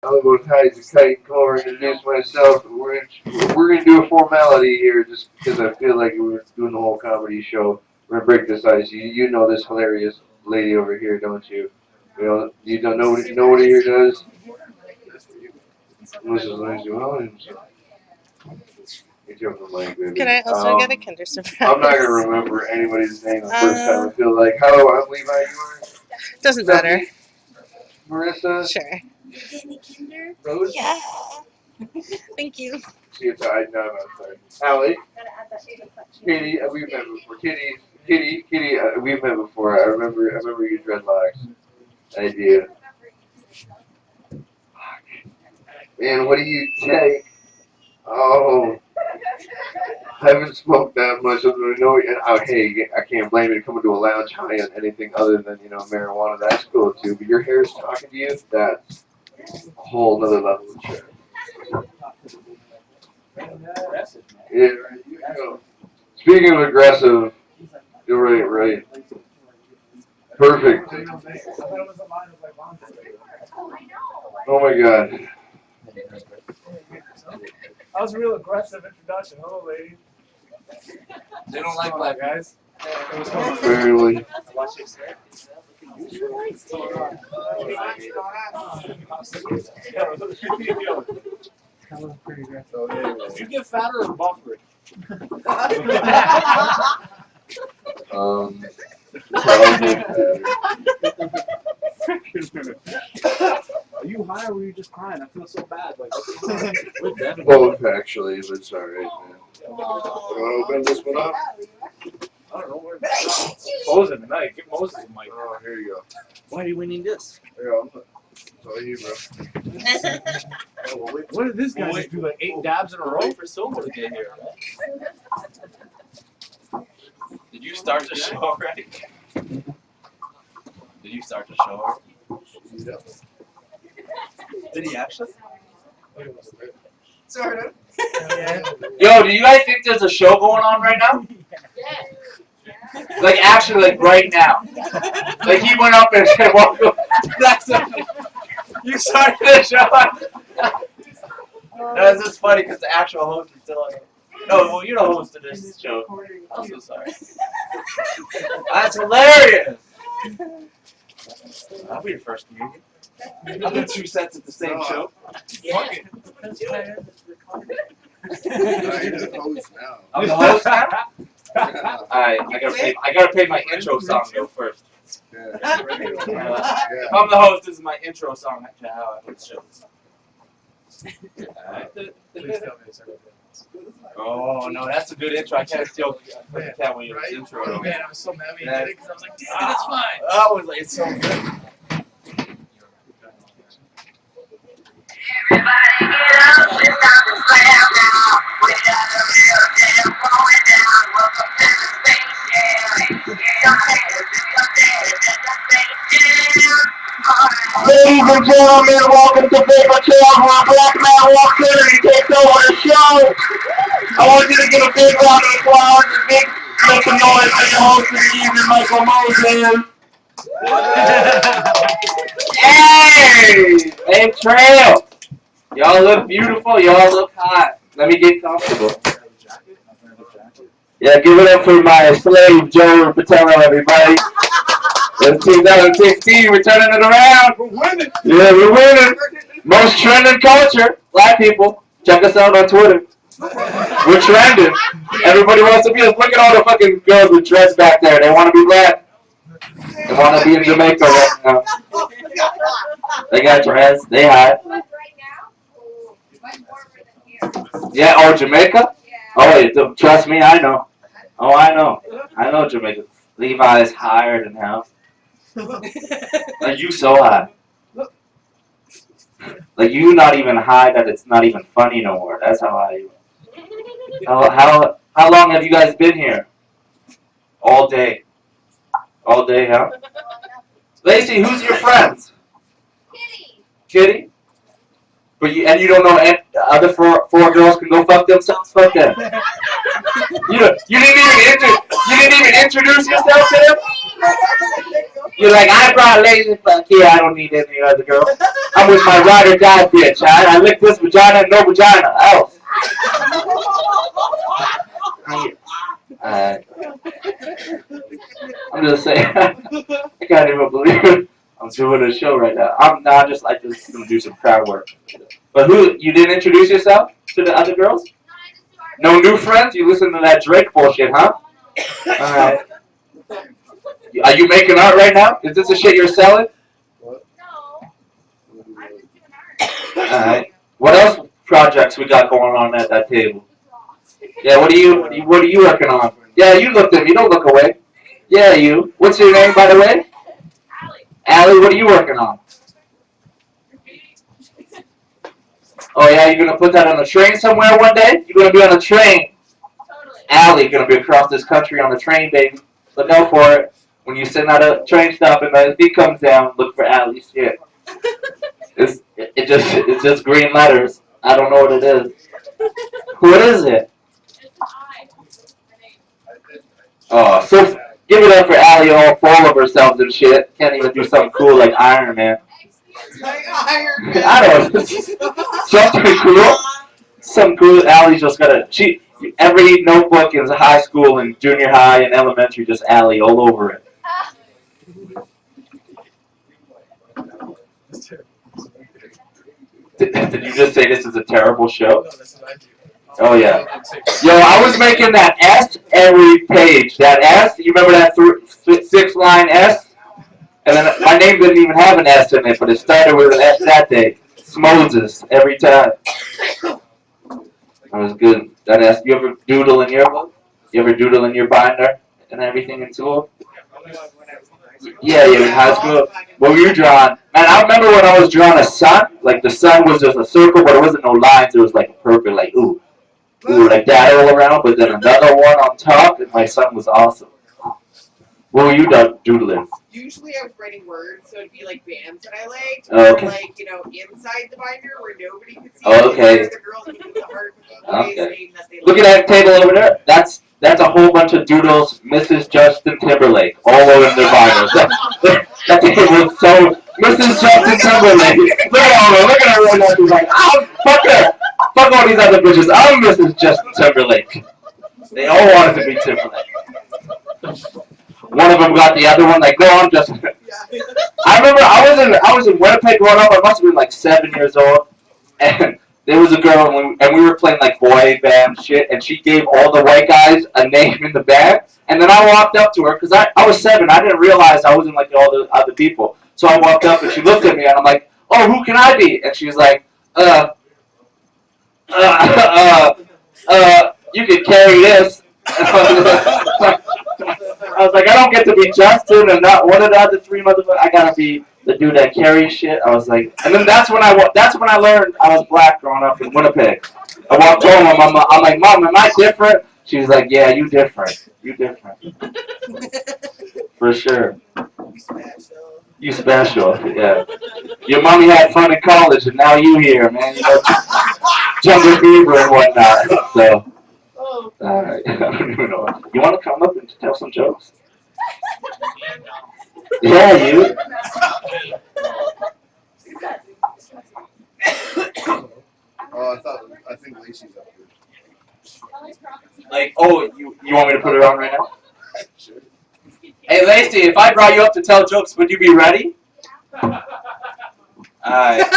I'll go tie the kite, come over and introduce myself. We're gonna do a formality here just because I feel like we're doing the whole comedy show. We're gonna break this ice. You know this hilarious lady over here, don't you? You don't know what he here does? Mrs. Lindsay Williams. You're joking, like, baby. Can I also get a Kinder Surprise? I'm not gonna remember anybody's name the first time. I feel like, hello, I'm Levi. You are? Doesn't matter. Marissa? Sure. Rose? Yeah. Thank you. See if I no, I'm sorry. Allie? Katie, we've met before. Kitty, we've met before. I remember your dreadlocks. I do. Man, what do you take? Oh, I haven't smoked that much. I don't know. Hey, I can't blame you coming to a lounge high on anything other than marijuana. That's cool too. But your hair's talking to you. That's a whole nother level of shit. Yeah. Speaking of aggressive, you're right. Perfect. Oh my God. That was a real aggressive introduction. Hello, lady. They don't like black guys. Barely. You get fatter or buffer? Are you high or were you just crying? I feel so bad. Like, with Devin. Both actually, but it's alright, man. You want to open this one up? I don't know where. Moses tonight. Get Moses a mic. Oh, here you go. Why are you winning this? Here, it's all you, bro. What did this guy just do? Like 8 dabs in a row? Wait for Sobel to get here. Did you start the show already? Did you start the show already? Did he actually? Sort of. Yo, do you guys think there's a show going on right now? Like actually, like right now. Like he went up and said, "Welcome." That's you started the show. That's just funny because the actual host is still on. No, well, you're the host of this show. I'm so sorry. That's hilarious. I'll be the first comedian. I'll do 2 sets at the same show. Yeah. You're the host now. I'm the host now? I gotta pay my intro song though first. Yeah. If I'm the host, this is my intro song to how I host shows. Oh no, that's a good intro. I can't steal the Cat Williams intro. Oh man, I was so mad when you did it because I was like, damn it, it's fine. I was like, it's so good. Everybody get up, it's time to slam down. We got a real jam going down. Welcome to the station. Ladies and gentlemen, welcome to Paper Tales, where Black Man walks in and he takes over the show. I want you to give a big round of applause and make some noise for your host of the evening, Michael Moses. Hey, Trail. Y'all look beautiful. Y'all look hot. Let me get comfortable. Yeah, give it up for my slave, Joe Botelho, everybody. It's 2016, we're turning it around. We're winning. Yeah, we're winning. Most trending culture, black people. Check us out on Twitter. We're trending. Everybody wants to be us. Look at all the fucking girls with dress back there. They want to be black. They want to be in Jamaica right now. They got dress. They hot. Yeah, oh, Jamaica? Oh, trust me, I know. Oh, I know. I know Jamaica. Levi is higher than hell. Like, you so high. Like, you not even high that it's not even funny no more. That's how high you are. How long have you guys been here? All day. All day, huh? Lacie, who's your friends? Kitty? But you don't know the other four girls can go fuck themselves? Fuck them. You didn't even introduce yourself to them? You're like, I brought Lazy. Fuck yeah, I don't need any other girl. I'm with my ride or die bitch. I lick this vagina and no vagina. Else. I'm just saying. I can't even believe it. I'm doing a show right now. I'm just gonna do some crowd work. But who? You didn't introduce yourself to the other girls? No new friends? You listen to that Drake bullshit, huh? Alright. Are you making art right now? Is this the shit you're selling? Alright. What else projects we got going on at that table? Yeah, what are you working on? Yeah, you looked at me, don't look away. Yeah, you. What's your name, by the way? Allie, what are you working on? Oh yeah, you're gonna put that on a train somewhere one day? You're gonna be on a train. Allie, you're gonna be across this country on a train, baby. Look out for it. When you sitting at a train stop and the beat comes down, look for Allie's shit. It's just green letters. I don't know what it is. What is it? Oh, so give it up for Allie, all full of herself and shit. Can't even do something cool like Iron Man. I don't. Something cool. Something cool. Allie's just gotta. Every notebook in high school and junior high and elementary, just Allie all over it. Did you just say this is a terrible show? Oh yeah. Yo, I was making that S every page. That S, you remember that 6-line S? And then my name didn't even have an S in it, but it started with an S that day. Smoses every time. That was good. That S. You ever doodle in your book? You ever doodle in your binder and everything in school? Yeah, in high school. What were you drawing? Man, I remember when I was drawing a sun. Like the sun was just a circle, but it wasn't no lines. It was like a perfect, like ooh, like that all around. But then another one on top, and my sun was awesome. What were you doodling? Usually I was writing words, so it'd be like bands that I liked, Oh, or okay. like, inside the binder where nobody could see Oh, it. okay. The girls would put the heart with the boys saying that they Look at that table over there. That's a whole bunch of doodles, Mrs. Justin Timberlake, all over their binders. That table is so Mrs. Justin Timberlake. Look at her right now. She's like, oh, fuck her. Fuck all these other bitches. I'm Mrs. Justin Timberlake. They all wanted to be Timberlake. One of them got the other one. Like, no, I'm just. I remember I was in Winnipeg growing up. I must have been like 7 years old, and there was a girl, and we were playing like boy band shit, and she gave all the white guys a name in the band, and then I walked up to her because I was 7. I didn't realize I wasn't like all the other people, so I walked up and she looked at me, and I'm like, oh, who can I be? And she was like, you can carry this. I was like, I don't get to be Justin and not one of the other 3 motherfuckers. I gotta be the dude that carries shit. I was like, and then that's when I learned I was black growing up in Winnipeg. I walked home, I'm like, Mom, am I different? She was like, yeah, you different. You different. For sure. You special, yeah. Your mommy had fun in college, and now you here, man. Jungle Fever and whatnot. So. Alright, I don't even know. You want to come up and tell some jokes? Yeah, you. I think Lacie's up here. Like, oh, you want me to put her on right now? Hey, Lacie, if I brought you up to tell jokes, would you be ready? Alright.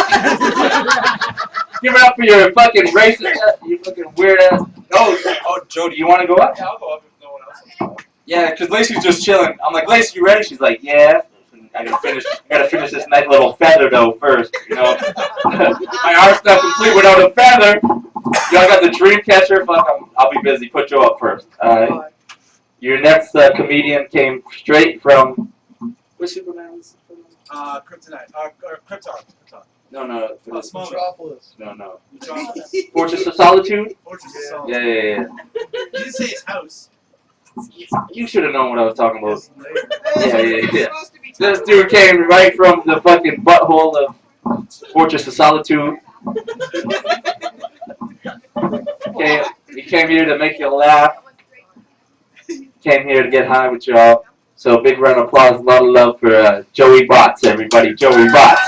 Give it up for your fucking racist, you fucking weird ass. Oh, Joe, do you want to go up? Yeah, I'll go up if no one else is. Yeah, because Lacey's just chilling. I'm like, Lacie, you ready? She's like, yeah. I gotta finish this nice little feather though first, My art's not complete without a feather. Y'all got the dream catcher. Fuck, I'll be busy. Put Joe up first. Alright. Your next comedian came straight from. Which Superman was? Kryptonite. Krypton. No. Metropolis. No. Metropolis. Fortress of Solitude? Fortress of Solitude. Yeah. You didn't say his house. You should have known what I was talking about. Yes, Yeah. This dude came right from the fucking butthole of Fortress of Solitude. He came here to make you laugh. Came here to get high with y'all. So big round of applause, a lot of love for Joey Bots, everybody. Joey Bots.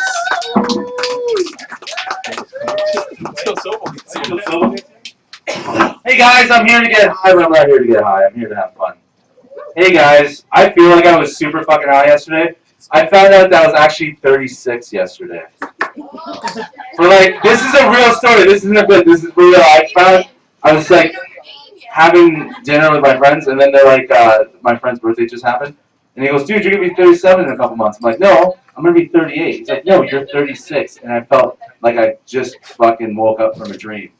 Hey guys, I'm here to get high, but I'm not here to get high. I'm here to have fun. Hey guys, I feel like I was super fucking high yesterday. I found out that I was actually 36 yesterday. For like, this is a real story. This isn't a bit. This is real. I was like having dinner with my friends, and then they're like, my friend's birthday just happened, and he goes, "Dude, you're gonna be 37 in a couple months." I'm like, "No, I'm gonna be 38." He's like, "No, you're 36," and I felt like I just fucking woke up from a dream.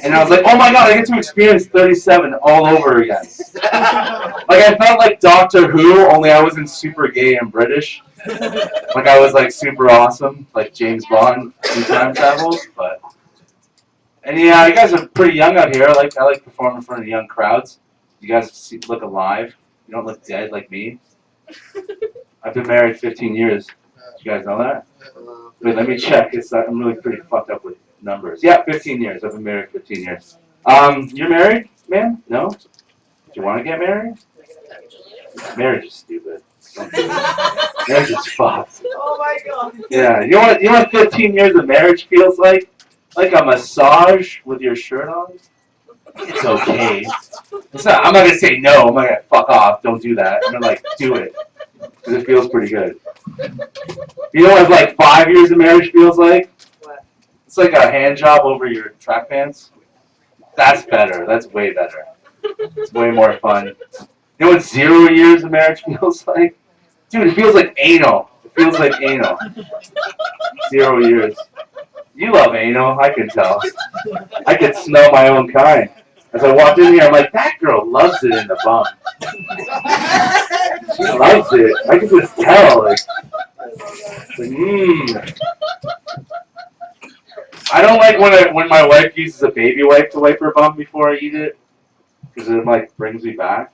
And I was like, "Oh my god, I get to experience 37 all over again." Like I felt like Doctor Who, only I wasn't super gay and British. Like I was like super awesome, like James Bond in time travel. But and yeah, you guys are pretty young out here. I like performing in front of young crowds. You guys look alive. You don't look dead like me. I've been married 15 years. You guys know that? Wait, let me check. I'm really pretty fucked up with numbers. Yeah, 15 years. I've been married 15 years. You're married, man? No? Do you want to get married? Marriage is stupid. Marriage is fucked. Oh my god. Yeah, you know what 15 years of marriage feels like? Like a massage with your shirt on? It's okay. It's not, I'm not gonna say no. I'm not gonna fuck off. Don't do that. I'm gonna like do it because it feels pretty good. You know what like 5 years of marriage feels like? What? It's like a hand job over your track pants. That's better. That's way better. It's way more fun. You know what 0 years of marriage feels like? Dude, it feels like anal. It feels like anal. 0 years. You love anal, I can tell. I can smell my own kind. As I walked in here, I'm like, that girl loves it in the bum. She loves it. I can just tell. Like I don't like when my wife uses a baby wipe to wipe her bum before I eat it, because it like brings me back.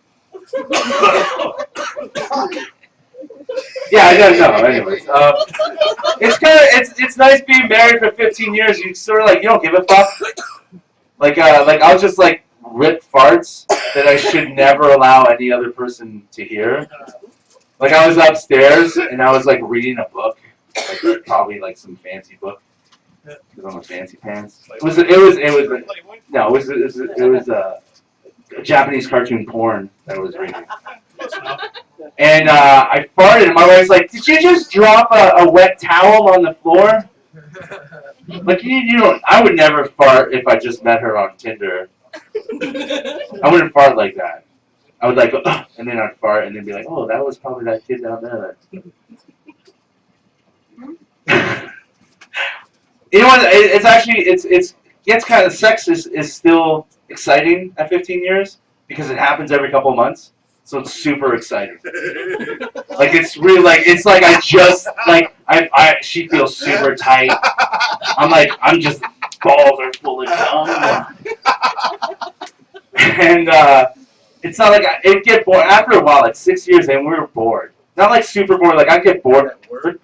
Yeah, I don't know. Anyways, it's nice being married for 15 years. You sort of like you don't give a fuck. Like I'll just like rip farts that I should never allow any other person to hear. Like I was upstairs and I was like reading a book, like probably like some fancy book because I'm a fancy pants. It was a Japanese cartoon porn that I was reading. And I farted, and my wife's like, "Did you just drop a wet towel on the floor?" Like you don't. I would never fart if I just met her on Tinder. I wouldn't fart like that. I would like, and then I'd fart, and then be like, "Oh, that was probably that kid down there." You know what? It's actually it gets kind of sex is still exciting at 15 years because it happens every couple of months. So it's super exciting. Like it's really like it's like I just like she feels super tight. I'm just balls are full of cum. And it's not like it get bored after a while. Like 6 years in, we were bored. Not like super bored. Like I get bored at work.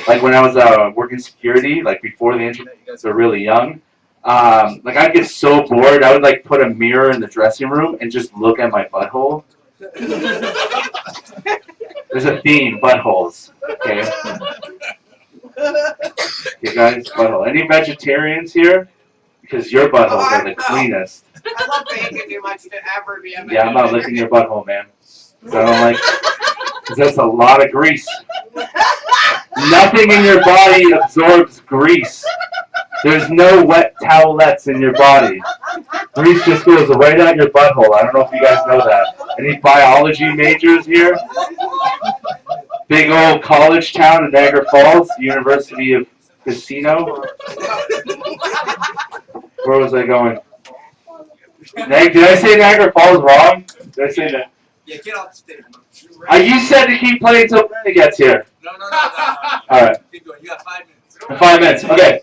Like when I was working security, like before the internet, you guys are really young. Like I'd get so bored, I would like put a mirror in the dressing room and just look at my butthole. There's a theme, buttholes. Okay. Okay, guys, butthole. Any vegetarians here? Because your buttholes are the cleanest. I love bacon too much to ever be a vegetarian. Yeah, I'm not licking your butthole, man. Because I don't like. Because that's a lot of grease. Nothing in your body absorbs grease. There's no wet towelettes in your body. Grease just goes right out your butthole. I don't know if you guys know that. Any biology majors here? Big old college town in Niagara Falls, University of Casino. Where was I going? Did I say Niagara Falls wrong? Did I say that? Yeah, get off the stage. You said to keep playing until Brenda gets here. No. All right. Keep going. You got 5 minutes. In 5 minutes. Okay.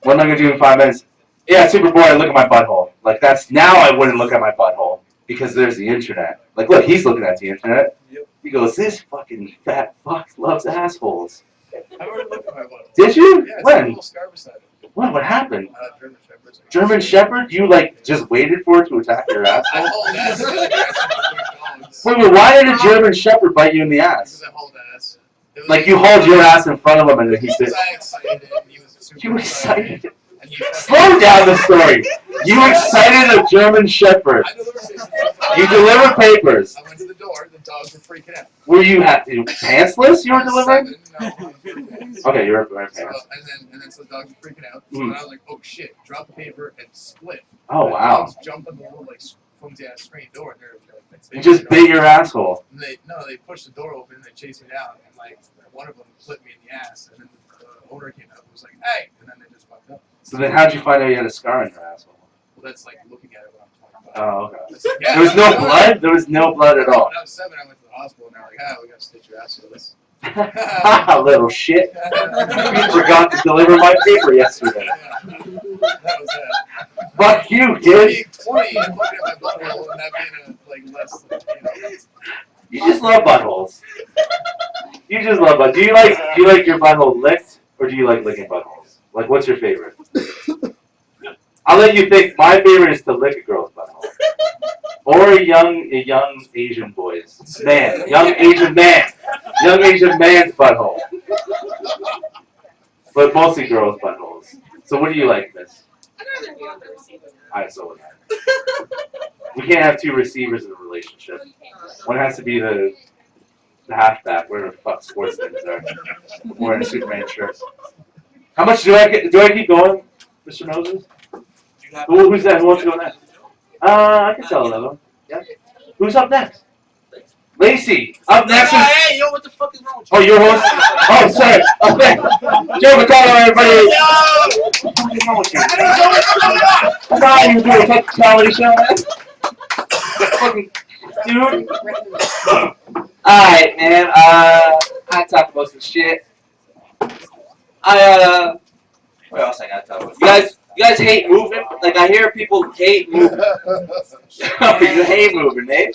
What am I gonna do in 5 minutes? Yeah, super bored. I look at my butthole. Like that's now I wouldn't look at my butthole because there's the internet. Like look, he's looking at the internet. Yep. He goes, "This fucking fat fuck loves assholes." I already looked at my butthole. Did you? Yeah, When? a little scar beside it. When? What happened? German Shepherds. German Shepherd? You like just waited for it to attack your asshole? Oh, that's ass. Wait, why did a German Shepherd bite you in the ass? Because I hauled ass. It was- Like you hauled your ass in front of him and then he He bit. was excited and he was super You were excited. And he fucking- Slow down the story. You excited a German Shepherd. I delivered papers. You delivered papers. I went to the door. The dogs were freaking out. Were you pantsless? You were delivering? 7, no, pants. Okay, you were wearing So, pants. and then so the dogs were freaking out. So Mm. then I was like, oh shit, drop the paper and split. Oh The wow. dogs jumped on the little like flimsy ass screen door and they're like, You just bit your asshole. And they pushed the door open and they chased me down and like one of them flipped me in the ass and then the owner came out and was like, hey, and then they just fucked up. So then how'd you find out you had a scar on your asshole? Well, that's like looking at it when I'm 25. Oh, okay. It's like, yeah, There was no no, blood? There was no blood at all. When I was 7, I went to the hospital and they're like, we gotta stitch your ass with this. Little shit. You forgot to deliver my paper yesterday. That was it. Fuck you, Being kid. 20 and looking at my butthole and that being like less than, You just love buttholes. You just love butt. Do you like your butthole licked or do you like licking buttholes? Like, what's your favorite? I'll let you think. My favorite is to lick a girl's butthole, or a young Asian boy's young Asian man's butthole. But mostly girls' buttholes. So what do you like, Miss? I'd rather be on the receiving end. I so would I. We can't have two receivers in a relationship. One has to be the halfback, where the fuck sports things are, wearing a Superman shirt. How much do I get? Do I keep going, Mr. Moses? Who's that? Who wants to go next? I can tell another. Yeah. Who's up next? Lacie. Up next is. Hey, yo, what the fuck is wrong with you? Oh, your host. Oh, sorry. Okay. Joe McCullough, everybody. What is wrong with you? That's all you do is take a comedy show, man. Fucking dude. Alright, man. I talked about some shit. What else I gotta talk about? You guys hate moving? Like, I hear people hate moving. You hate moving, eh?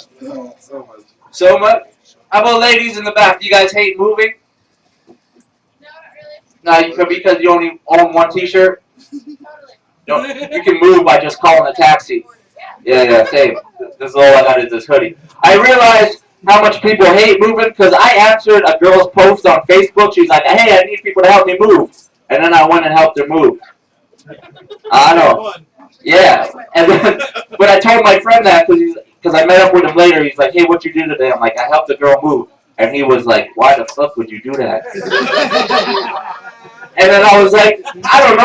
So much. So much? How about ladies in the back? Do you guys hate moving? No, not really. No, because you only own one t-shirt? Totally. No, you can move by just calling a taxi. Yeah, same. This is all I got is this hoodie. I realized how much people hate moving because I answered a girl's post on Facebook. She's like, hey, I need people to help me move. And then I went and helped her move. I know. Yeah. And then, but I told my friend that because I met up with him later. He's like, hey, what you do today? I'm like, I helped a girl move. And he was like, why the fuck would you do that? And then I was like, I don't know.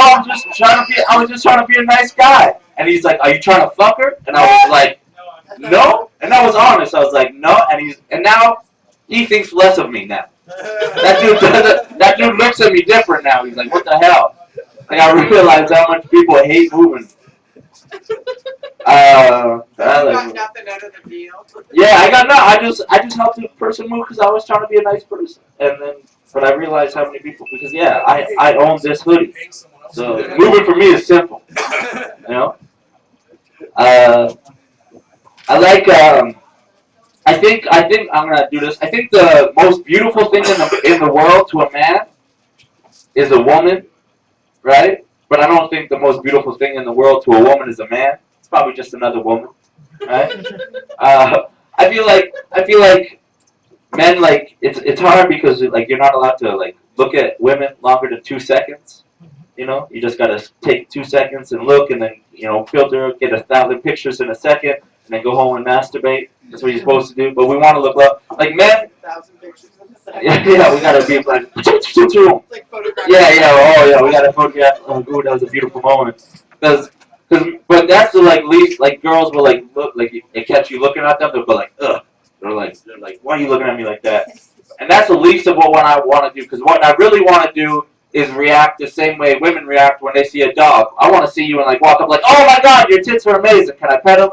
I was just trying to be a nice guy. And he's like, are you trying to fuck her? And I was like, no. And I was honest. I was like, no. And now he thinks less of me now. That dude looks at me different now. He's like, what the hell? Like, I realized how much people hate moving. Got nothing out of the deal. Yeah, I got no. I just helped the person move because I was trying to be a nice person. But I realized how many people because I own this hoodie. So moving for me is simple. You know. I like. I think I'm gonna do this. I think the most beautiful thing in the world to a man is a woman, right? But I don't think the most beautiful thing in the world to a woman is a man. It's probably just another woman, right? I feel like men like it's hard because like you're not allowed to like look at women longer than 2 seconds. You know, you just gotta take 2 seconds and look, and then filter, get 1,000 pictures in a second, and then go home and masturbate. That's what you're supposed to do. But we want to look up like men. 1,000 pictures in a second. Yeah, we gotta be like. Like photographing. Yeah, we gotta photograph. Oh, ooh, that was a beautiful moment. But that's the like least like girls will like look like they catch you looking at them. They'll go like, ugh. They're like, why are you looking at me like that? And that's the least of what I want to do. Because what I really want to do is react the same way women react when they see a dog. I want to see you and like walk up like, oh my god, your tits are amazing. Can I pet them?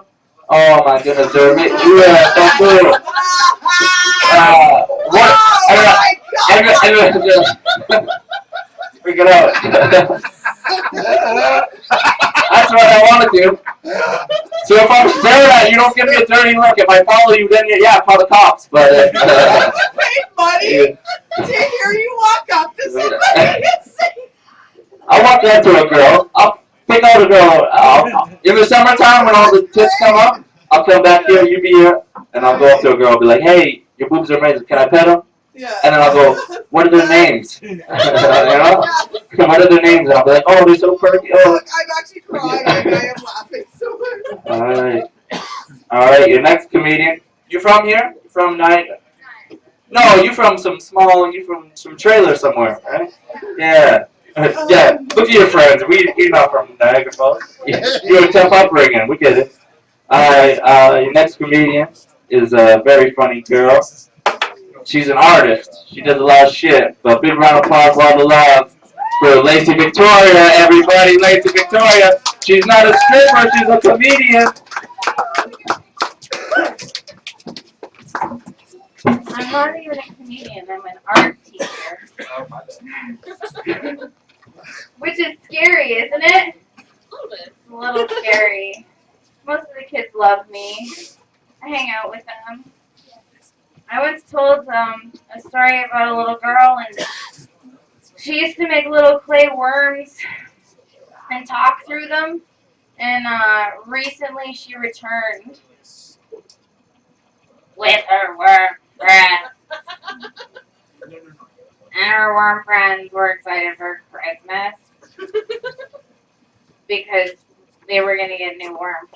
Oh my goodness, they're amazing. Yeah, so cool. What? Freak it out. That's what I want to do. So if I'm staring at you, you don't give me a dirty look. If I follow you, then call the cops. But Hey, buddy, to hear you walk up to somebody and say, I'll walk up to a girl. I'll pick out a girl. In the summertime when all the tits come up, I'll come back here, you be here, and I'll go up to a girl and be like, hey, your boobs are amazing, can I pet them? Yeah. And then I'll go, what are their names? You know? What are their names? And I'll be like, oh, they're so perky. Oh. Look, I'm actually crying. I am laughing so much. Alright, your next comedian. You from here? You from Niagara? No, you from some trailer somewhere, right? Yeah. Yeah, look at your friends. We're not from Niagara Falls. You're a tough upbringing. We get it. Alright, your next comedian is a very funny girl. She's an artist. She does a lot of shit. But big round of applause, a lot of love for Lacie Victoria, everybody. Lacie Victoria. She's not a stripper, she's a comedian. I'm not even a comedian, I'm an art teacher. Which is scary, isn't it? It's a little scary. Most of the kids love me. I hang out with them. I once told a story about a little girl, and she used to make little clay worms and talk through them. And recently she returned with her worm friends. And her worm friends were excited for Christmas because they were going to get new worms.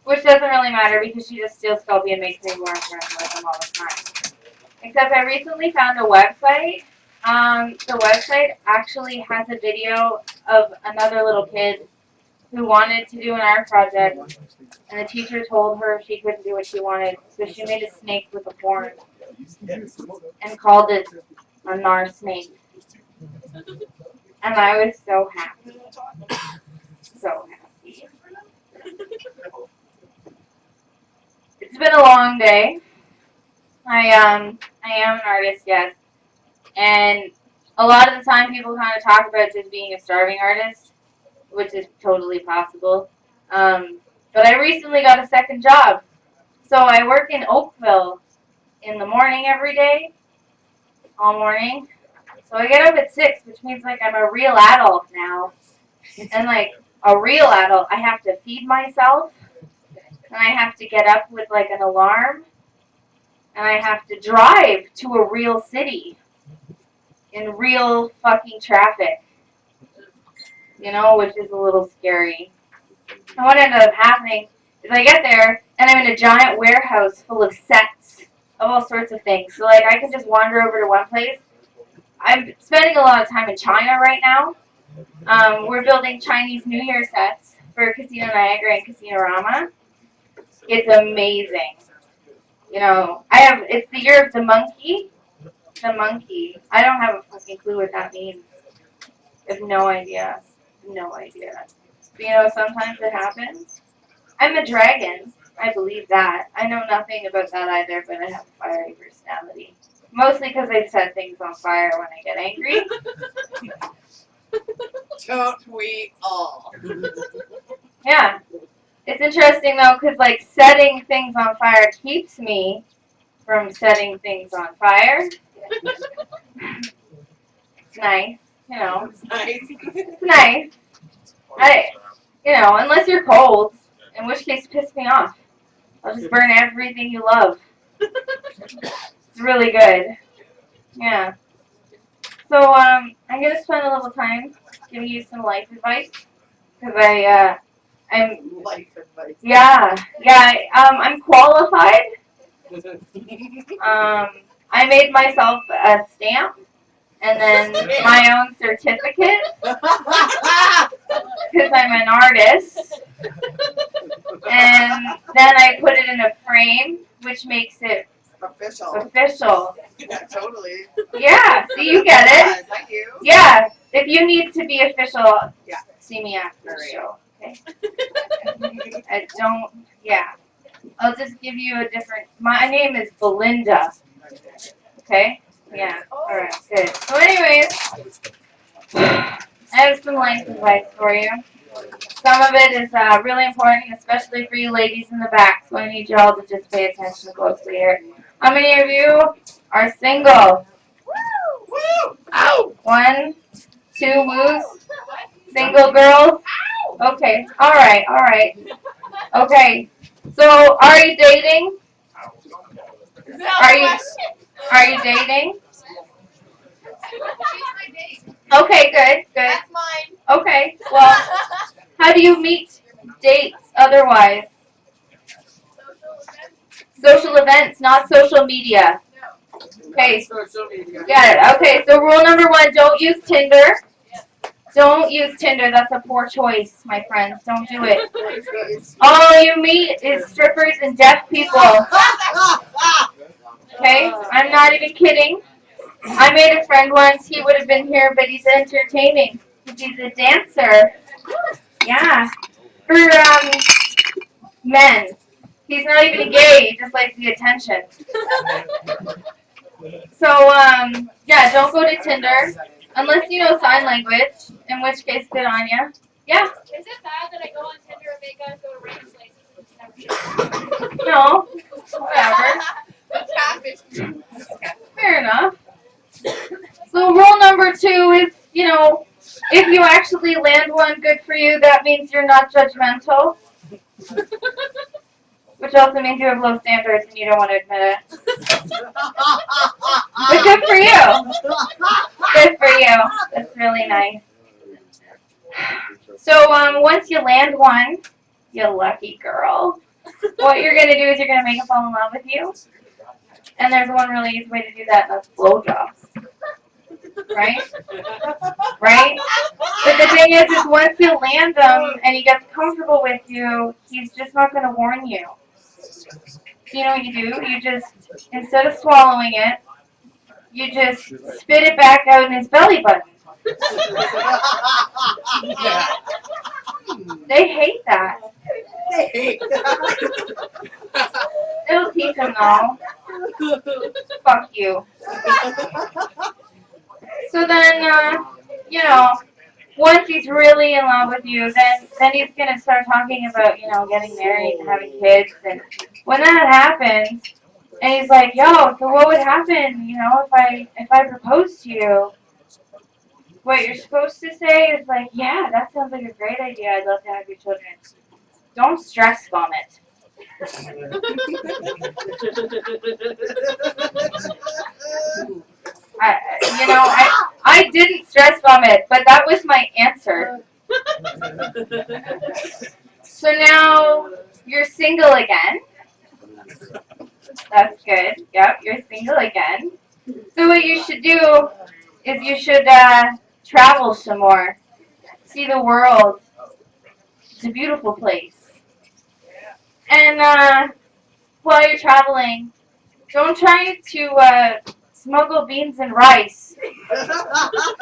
Which doesn't really matter because she just steals Sculpey and makes new worm friends with them all the time. Except I recently found a website. The website actually has a video of another little kid who wanted to do an art project, and the teacher told her she couldn't do what she wanted, so she made a snake with a horn and called it a Nar snake. And I was so happy. So happy. It's been a long day. I am an artist, yes. And a lot of the time people kind of talk about just being a starving artist, which is totally possible. But I recently got a second job. So I work in Oakville in the morning every day, all morning. So I get up at 6, which means like I'm a real adult now. And like a real adult, I have to feed myself. And I have to get up with like an alarm. And I have to drive to a real city in real fucking traffic. You know, which is a little scary. And what ended up happening is I get there and I'm in a giant warehouse full of sets of all sorts of things. So like I can just wander over to one place. I'm spending a lot of time in China right now. We're building Chinese New Year sets for Casino Niagara and Casino Rama. It's amazing. You know, it's the year of the monkey. The monkey. I don't have a fucking clue what that means. I have no idea. No idea. But you know, sometimes it happens. I'm a dragon. I believe that. I know nothing about that either, but I have a fiery personality. Mostly because I set things on fire when I get angry. Don't we all? Yeah. It's interesting though, because like setting things on fire keeps me from setting things on fire. It's nice, you know. It's nice. It's nice. Unless you're cold, in which case piss me off. I'll just burn everything you love. It's really good. Yeah. So I'm gonna spend a little time giving you some life advice because I'm Life advice. I'm qualified. I made myself a stamp and then my own certificate because I'm an artist. And then I put it in a frame, which makes it official. Yeah, totally. Yeah, so you get it. Yes, I do. Yeah, if you need to be official, Yeah. see me after the Alright. show. Okay. I'll just give you a different. My name is Belinda. Okay. Yeah. All right. Good. So, anyways, I have some life advice for you. Some of it is really important, especially for you ladies in the back. So I need you all to just pay attention closely here. How many of you are single? Woo! Ow! 1, 2 woos. Single girls. Okay. All right. Okay. So, are you dating? Are you dating? Okay, good. That's mine. Okay. Well, how do you meet dates otherwise? Social events, not social media. Okay. Got it. Okay. So, rule number 1: don't use Tinder. Don't use Tinder. That's a poor choice, my friends. Don't do it. All you meet is strippers and deaf people. Okay? I'm not even kidding. I made a friend once. He would have been here, but he's entertaining. He's a dancer. Yeah. For men. He's not even gay. He just likes the attention. So yeah, don't go to Tinder unless you know sign language. In which case, good on you. Yeah. Is it bad that I go on Tinder and make guys go to random places? No. Whatever. That's catfish. Fair enough. So rule number 2 is, if you actually land one, good for you. That means you're not judgmental. Which also means you have low standards and you don't want to admit it. But good for you. Good for you. That's really nice. So once you land one, you lucky girl, what you're going to do is you're going to make them fall in love with you. And there's one really easy way to do that, and that's blowjobs. Right? Right? But the thing is once you land him and he gets comfortable with you, he's just not going to warn you. You know what you do? You just, instead of swallowing it, you just spit it back out in his belly button. They hate that. It'll teach them though. Fuck you. So then, once he's really in love with you, then he's gonna start talking about, getting married and having kids. And when that happens, and he's like, "Yo, so what would happen, if I proposed to you?" What you're supposed to say is like, "Yeah, that sounds like a great idea. I'd love to have your children." Don't stress vomit. I didn't stress vomit, but that was my answer. So now you're single again. That's good. Yep, you're single again. So what you should do is you should travel some more. See the world. It's a beautiful place. And while you're traveling, don't try to smuggle beans and rice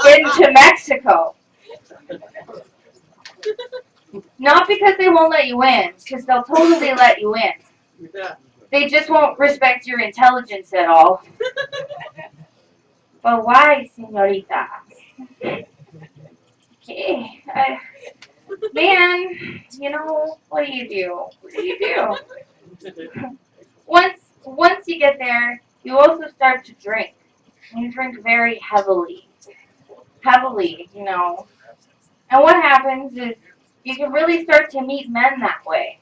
into Mexico. Not because they won't let you in, because they'll totally let you in. They just won't respect your intelligence at all. But why, señorita? Okay. Man, what do you do? What do you do? Once you get there, you also start to drink. And you drink very heavily. And what happens is you can really start to meet men that way.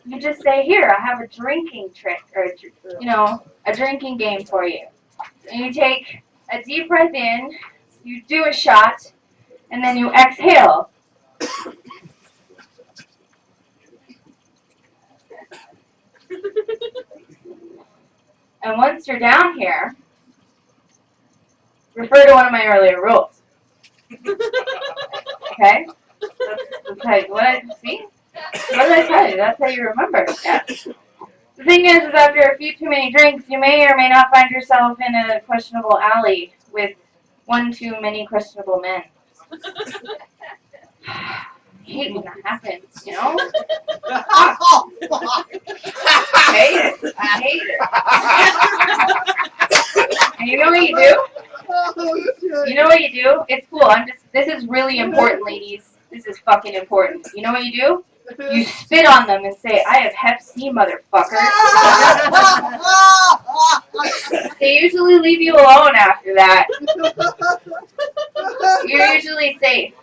You just say, "Here, I have a drinking trick," or, a drinking game for you. And you take a deep breath in, you do a shot, and then you exhale. And once you're down here, refer to one of my earlier rules. Okay? That's how you, see? What did I tell you? That's how you remember. Yeah. The thing is after a few too many drinks, you may or may not find yourself in a questionable alley with one too many questionable men. I hate when that happens, I hate it. And you know what you do? You know what you do? It's cool. This is really important, ladies. This is fucking important. You know what you do? You spit on them and say, "I have Hep C, motherfucker." They usually leave you alone after that. You're usually safe.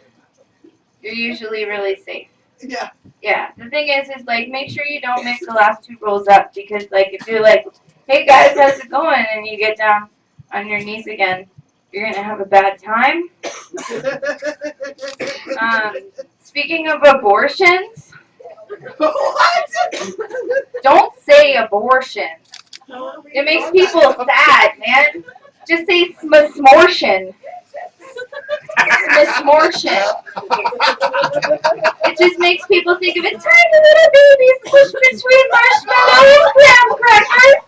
You're usually really safe. Yeah. Yeah, the thing is like, make sure you don't mix the last two rolls up, because like, if you're like, hey guys, how's it going, and you get down on your knees again, you're gonna have a bad time. Speaking of abortions, What? don't say abortion. It makes people sad, man. Just say smortion. Smortion. It just makes people think of it. Tiny little babies pushed between marshmallow and graham crackers.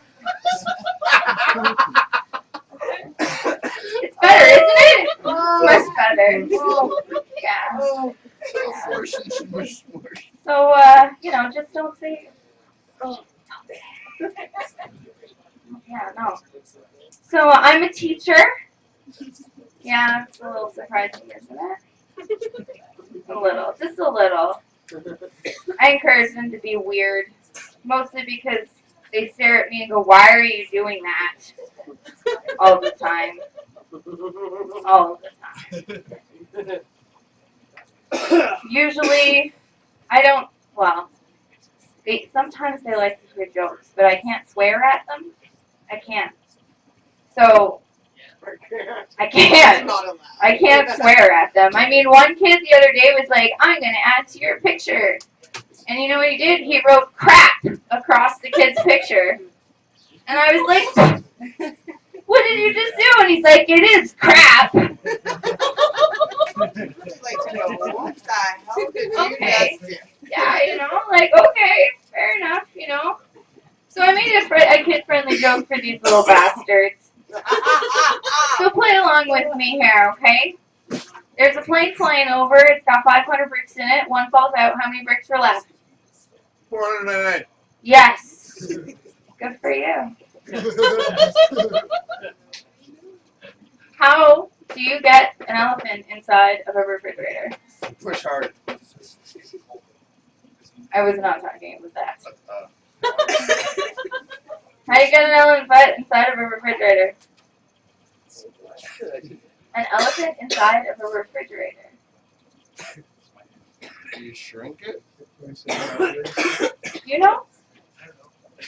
It's better, isn't it? Much better. Yeah. So, just don't say. Yeah, no. So, I'm a teacher. Yeah, it's a little surprising, isn't it? A little, just a little. I encourage them to be weird, mostly because they stare at me and go, "Why are you doing that?" All the time. All the time. Usually, I don't, well, sometimes they like to hear jokes, but I can't swear at them. I can't. So, I can't swear at them. I mean, one kid the other day was like, "I'm going to add to your picture." And you know what he did? He wrote crap across the kid's picture. And I was like, "What did you just do?" And he's like, "It is crap." Like, no, what the hell did you Okay. just do? Yeah, like, okay, fair enough, So I made a kid-friendly joke for these little bastards. So play along with me here, okay? There's a plane flying over. It's got 500 bricks in it. One falls out. How many bricks are left? 499. Yes. Good for you. How do you get an elephant inside of a refrigerator? Push hard. I was not talking about that. How do you get an elephant inside of a refrigerator? An elephant inside of a refrigerator. Do you shrink it? You know?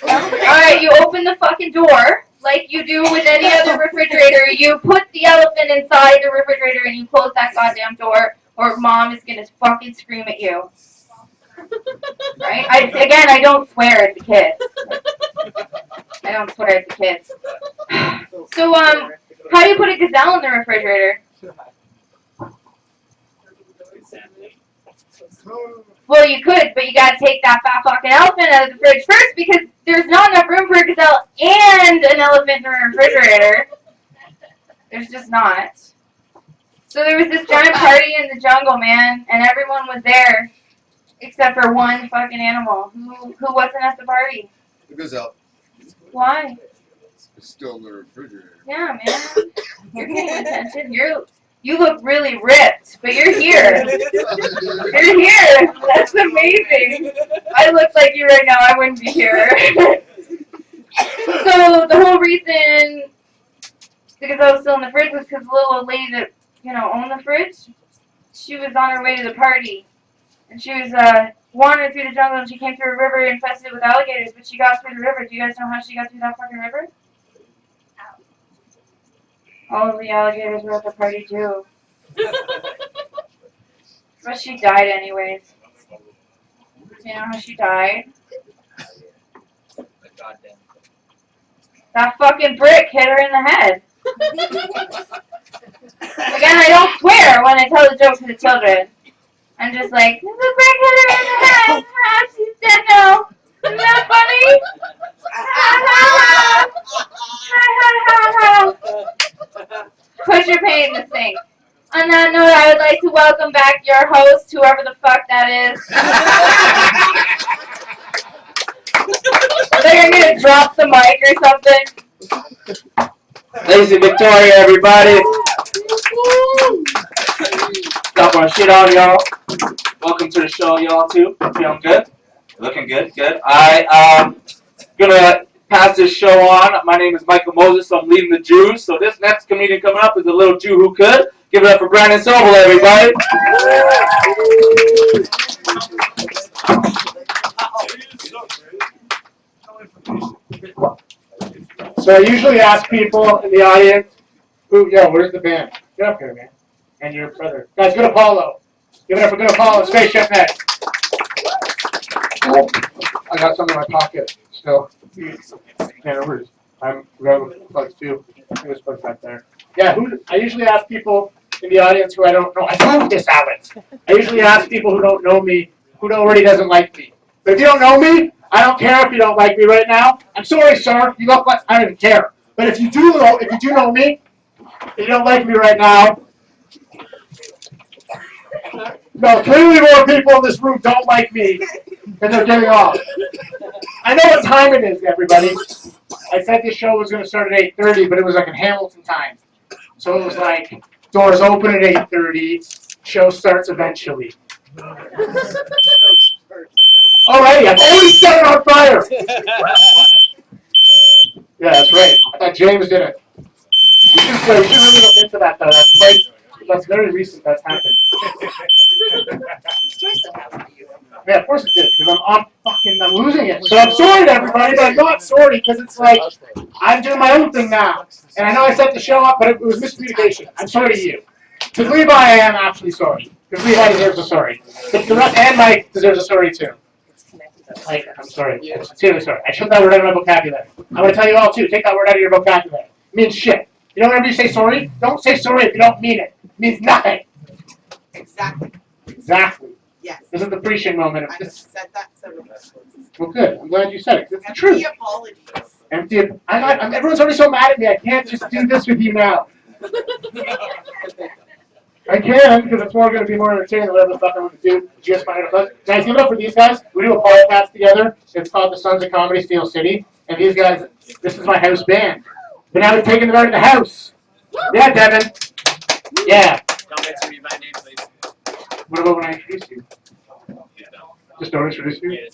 Alright, you open the fucking door, like you do with any other refrigerator. You put the elephant inside the refrigerator and you close that goddamn door, or mom is gonna fucking scream at you. Right? I don't swear at the kids. I don't swear at the kids. So, how do you put a gazelle in the refrigerator? Well, you could, but you gotta take that fat fucking elephant out of the fridge first, because there's not enough room for a gazelle and an elephant in the refrigerator. There's just not. So there was this giant party in the jungle, man, and everyone was there, except for one fucking animal. Who wasn't at the party? The gazelle. Why? It's still in the refrigerator. Yeah, man. You're paying attention. You look really ripped, but you're here. You're here. That's amazing. I look like you right now. I wouldn't be here. So the whole reason the gazelle was still in the fridge was because the little old lady that, owned the fridge, she was on her way to the party. And she was wandering through the jungle, and she came through a river infested with alligators, but she got through the river. Do you guys know how she got through that fucking river? All of the alligators were at the party, too. But she died anyways. You know how she died? That fucking brick hit her in the head. Again, I don't swear when I tell the joke to the children. I'm just like, the brick hit her in the head. Ah, she's dead now. Isn't that funny? Put your pain in the sink. On that note, I would like to welcome back your host, whoever the fuck that is. They're gonna drop the mic or something. Lacie Victoria, everybody. Stop our shit on y'all. Welcome to the show, y'all, too. Feeling good? Looking good, good. I'm gonna pass this show on. My name is Michael Moses. I'm leading the Jews. So this next comedian coming up is a little Jew who could. Give it up for Brandon Sobel, everybody. So I usually ask people in the audience, where's the band? Get up here, man. And your brother. Guys, good Apollo. Give it up for good Apollo, Spaceship Next. Oh, I got some in my pocket still. Yeah, I'm grabbing plugs too. There's plugs back there. Yeah, I usually ask people in the audience who I don't know. I moved this, Alex. I usually ask people who don't know me, who already doesn't like me. But if you don't know me, I don't care if you don't like me right now. I'm sorry, sir. You look like I don't even care. But if you do know me, if you don't like me right now, no, clearly more people in this room don't like me, and they're getting off. I know what time it is, everybody. I said this show was going to start at 8:30, but it was like in Hamilton time. So it was like, doors open at 8:30, show starts eventually. Alrighty, I've already set it on fire! Yeah, that's right. I thought James did it. We should really look into that, though. That's very recent that's happened. Yeah, of course it did, because I'm losing it. So I'm sorry to everybody, but I'm not sorry, because it's like, I'm doing my own thing now. And I know I set the show up, but it was miscommunication. I'm sorry to you. To Levi, I am actually sorry. Because Levi deserves a sorry. And Mike deserves a sorry, too. Like, I'm sorry. I'm sincerely sorry. I took that word out of my vocabulary. I'm going to tell you all, too. Take that word out of your vocabulary. It means shit. You know whenever you say sorry? Don't say sorry if you don't mean it. It means nothing. Exactly. Exactly. Yes. This is the preaching moment of I have this. said that several times. Well, good. I'm glad you said it. It's the truth. Empty apologies. Everyone's already so mad at me. I can't just do this with you now. I can, because it's going to be more entertaining than whatever the fuck I'm going to do. Just find out. Guys, give it up for these guys. We do a podcast together. It's called The Sons of Comedy, Steel City. And these guys, this is my house band. But now we're taking them out of the house. Yeah, Devin. Yeah. Don't mention me by name, please. What about when I introduce you? Just don't introduce you?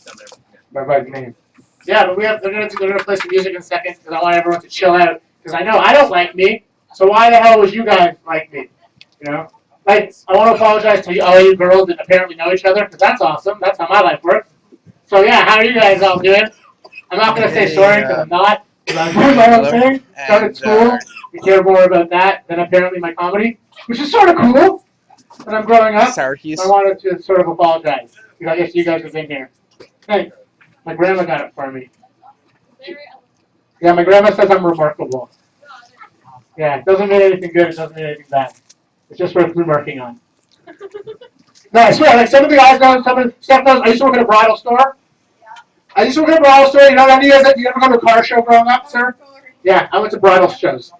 By name. Yeah, but they're gonna play some music in a second because I want everyone to chill out. Because I know I don't like me. So why the hell would you guys like me? You know? Like, I want to apologize to all you girls that apparently know each other, because that's awesome. That's how my life works. So yeah, how are you guys all doing? I'm not gonna say sorry because I'm not. Because I'm doing my own thing. Started school. We care more about that than apparently my comedy, which is sort of cool. When I'm growing up, I wanted to sort of apologize because I guess you guys have been here. Hey, my grandma got it for me. Yeah, my grandma says I'm remarkable. Yeah, it doesn't mean anything good. It doesn't mean anything bad. It's just worth remarking on. No, I swear, like some of the guys know, some of Steph knows. I used to work at a bridal store. I used to work at a bridal store. You know, any of you guys, you ever go to a car show growing up, sir? Yeah, I went to bridal shows.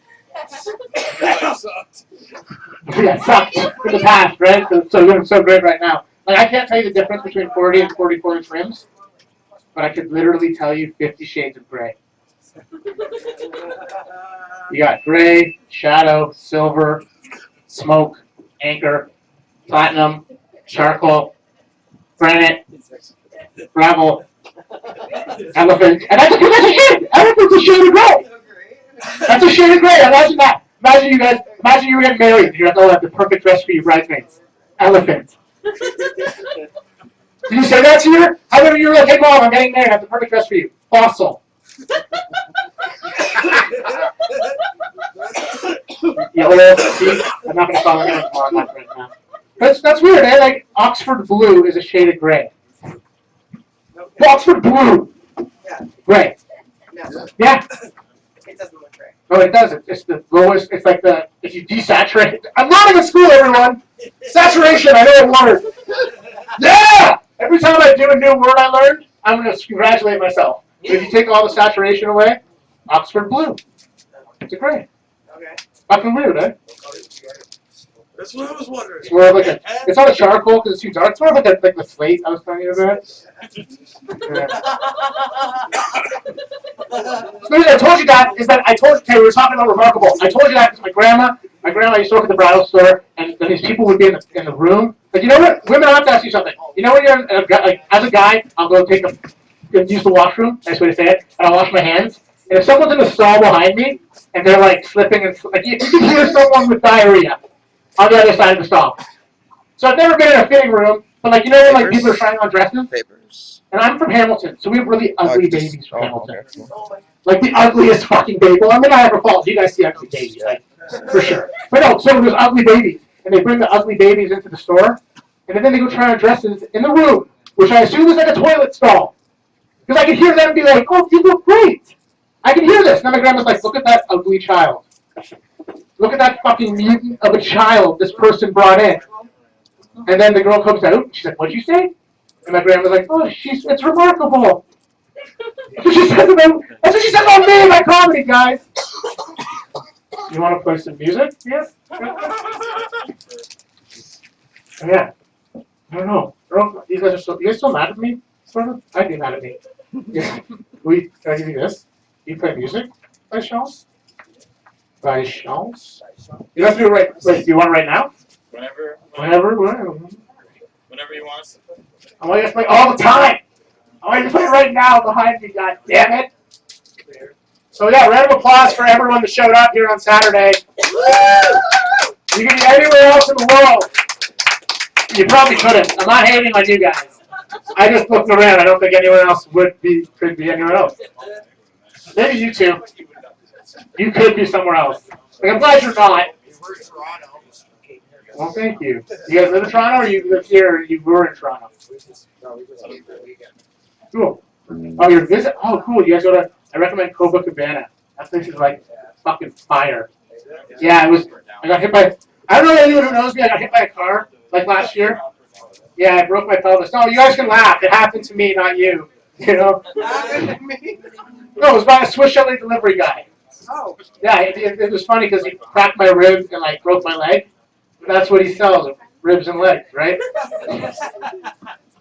Yeah, it sucked in the past, right? So you're so great right now. Like, I can't tell you the difference between 40 and 44-inch rims, but I could literally tell you 50 shades of gray. You got gray, shadow, silver, smoke, anchor, platinum, charcoal, granite, gravel, elephant. And that's a shade! Elephant's a shade of gray! That's a shade of gray. Imagine that. Imagine you guys. Imagine you were getting married. You have to have the perfect dress for your bridesmaids. Elephant. Did you say that to her? How about you were like, hey mom, I'm getting married. I have the perfect dress for you. Fossil. Yellow. See? I'm not gonna follow you tomorrow night right now. That's weird, eh? Like Oxford blue is a shade of gray. Oxford blue. Gray. Yeah. It doesn't look great. No, it doesn't. It's the lowest. It's like if you desaturate. I'm not in school, everyone. Saturation, I know a word. Yeah! Every time I do a new word I learned, I'm going to congratulate myself. If you take all the saturation away, Oxford blue. It's a gray. Okay. Fucking weird, eh? That's what I was wondering. It's more of like it's not a charcoal because it's too dark. It's more like the slate I was telling you about. Yeah. The reason I told you that is that we were talking about remarkable. I told you that because my grandma used to work at the bridal store, and these people would be in the room. Like, you know what? Women, I have to ask you something. You know when you're as a guy, I'll go use the washroom. Nice way to say it. And I'll wash my hands. And if someone's in the stall behind me and they're like slipping and like you can hear someone with diarrhea on the other side of the stall. So I've never been in a fitting room, but like you know when like people are trying on dresses. And I'm from Hamilton, so we have really ugly babies from Hamilton. Like the ugliest fucking baby. Well, I'm in Niagara Falls. You guys see ugly babies, like, for sure. But no, so there's ugly babies. And they bring the ugly babies into the store. And then they go try on dresses in the room, which I assume is like a toilet stall. Because I can hear them be like, oh, you look great. I can hear this. Now my grandma's like, look at that ugly child. Look at that fucking mutant of a child this person brought in. And then the girl comes out. She's like, what'd you say? And my grandma's like, oh, it's remarkable. That's what she says about me in my comedy, guys. You want to play some music? Yes? Yeah. I don't know. You guys still mad at me? Sort of? I'd be mad at me. Yeah. Can I give you this? You play music? By chance? By chance? You don't have to do it right. Wait, do you want it right now? Whenever you want us to play. I want you to play all the time. I want you to play right now behind me, god damn it. So yeah, round of applause for everyone that showed up here on Saturday. You can be anywhere else in the world. You probably couldn't. I'm not hating on you guys. I just looked around. I don't think anyone else could be anywhere else. Maybe you two. You could be somewhere else. Like, I'm glad you're not. Well, thank you. You guys live in Toronto, or you live here, or you were in Toronto? Cool. Oh, you're visit. Oh, cool. You guys go to. I recommend Copacabana. That place is like fucking fire. Yeah, it was. I got hit by. I don't know anyone who knows me. I got hit by a car like last year. Yeah, I broke my pelvis. No, you guys can laugh. It happened to me, not you. You know. No, it was by a Swiss Chalet delivery guy. Oh. Yeah, it was funny because he cracked my ribs and like broke my leg. That's what he sells, ribs and legs, right?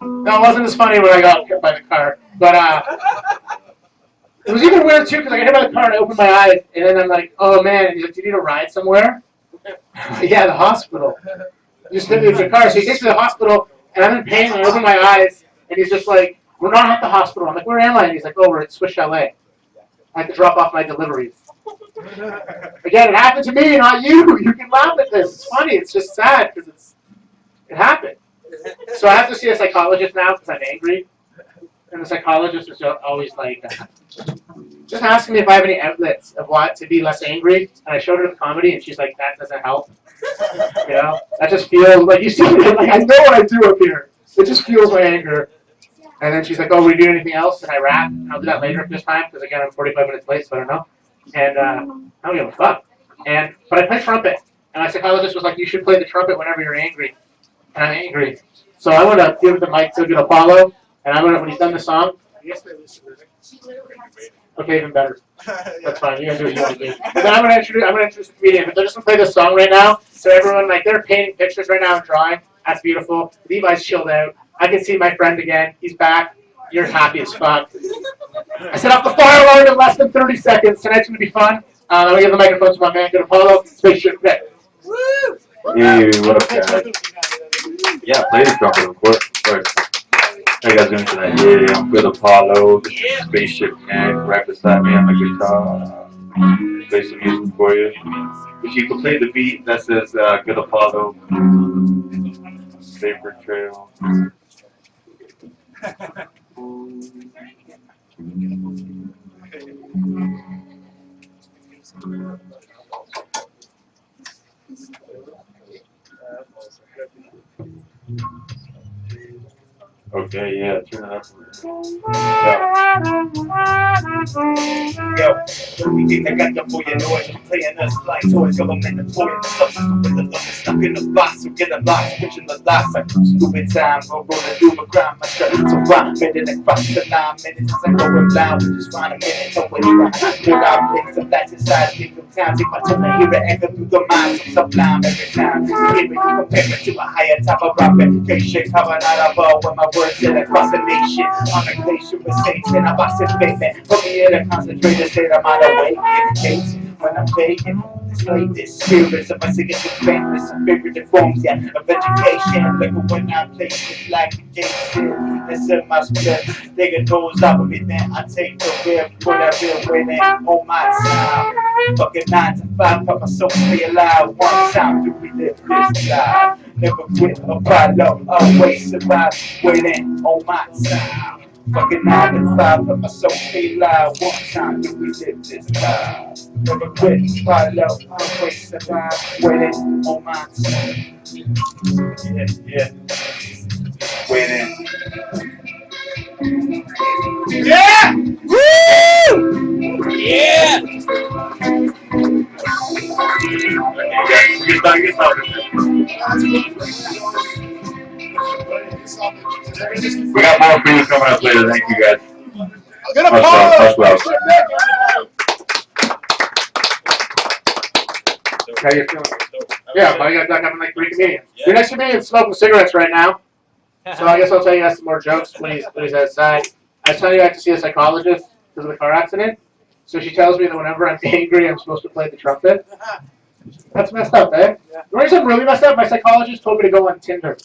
No, it wasn't as funny when I got hit by the car. But it was even weird too because I got hit by the car and I opened my eyes and then I'm like, oh man, and he's like, do you need a ride somewhere? Yeah, the hospital. You just hit me with your car. So he takes me to the hospital and I'm in pain and I open my eyes and he's just like, we're not at the hospital. I'm like, where am I? And he's like, oh, we're at Swiss Chalet. I have to drop off my deliveries. Again, it happened to me, not you. You can laugh at this. It's funny. It's just sad because it happened. So I have to see a psychologist now because I'm angry. And the psychologist is always like, just asking me if I have any outlets of what to be less angry. And I showed her the comedy, and she's like, that doesn't help. You know, that just feels like you see me. Like I know what I do up here. It just fuels my anger. And then she's like, oh, we do anything else? And I rap. And I'll do that later this time because again I'm 45 minutes late, so I don't know. And I don't give a fuck. But I play trumpet. And my psychologist was like, you should play the trumpet whenever you're angry. And I'm angry. So I want to give the mic to good Apollo. And I'm gonna, when he's done the song. Okay, even better. That's fine. You guys do what you want to do. But then I'm gonna introduce the comedian. But they're just gonna play this song right now. So everyone, like, they're painting pictures right now and drawing. That's beautiful. Levi's chilled out. I can see my friend again. He's back. You're happy as fuck. I set off the fire alarm in less than 30 seconds. Tonight's gonna be fun. I'm gonna give the microphone to my man, good Apollo. Spaceship Nick. Hey, what up, guys? Yeah, play the trumpet, of course. How you guys doing tonight? Yeah, I'm good Apollo. This is Spaceship Nick. Right beside me on the guitar. Play some music for you. If you could play the beat that says good Apollo. Vapor Trail. Okay, yeah, turn it up. Yo, everything I got the boy and noise, playing us like toys, government employing the substance with the love stuck in the box, so get a box, pushing the last like stupid time, rolling through my grind, my shirt, so I'm bending across the 9 minutes, as I go around, we just find a minute, so when you look out, things of that inside, take some time, take my time to hear it, echo through the mind, so sublime every time, hear it, compare it to a higher type of rock, vacation, coming out above, when my words get across the nation, on a glacier with saints, and I'm boxing pavement, put me in a concentrated state, I'm out of way, when I'm faking, it's like this spirits of my signature famous, some favorite forms, yeah, of education, like when I play it like a Jason, it's in my spirit, nigga knows up with me, then I take the whip, put that real winning on my time, fucking 9 to 5, pop my soul, stay alive, one time to relive this life, never quit Apollo, always survive, winning on my time. Fucking 9 to 5, but my soul stay loud. One time do we live this life. Never quit, follow, always survive. Waiting on my team. Yeah. Waiting. Yeah! Woo! Yeah! We got more food coming up later. Thank you guys. I'm gonna Much love, much love. How you feeling? Yeah, but I got having like 3 comedians. Your next comedian's smoking cigarettes right now. So I guess I'll tell you guys some more jokes when he's outside. I was telling you I have to see a psychologist because of the car accident. So she tells me that whenever I'm angry, I'm supposed to play the trumpet. That's messed up, eh? You know something really messed up? My psychologist told me to go on Tinder.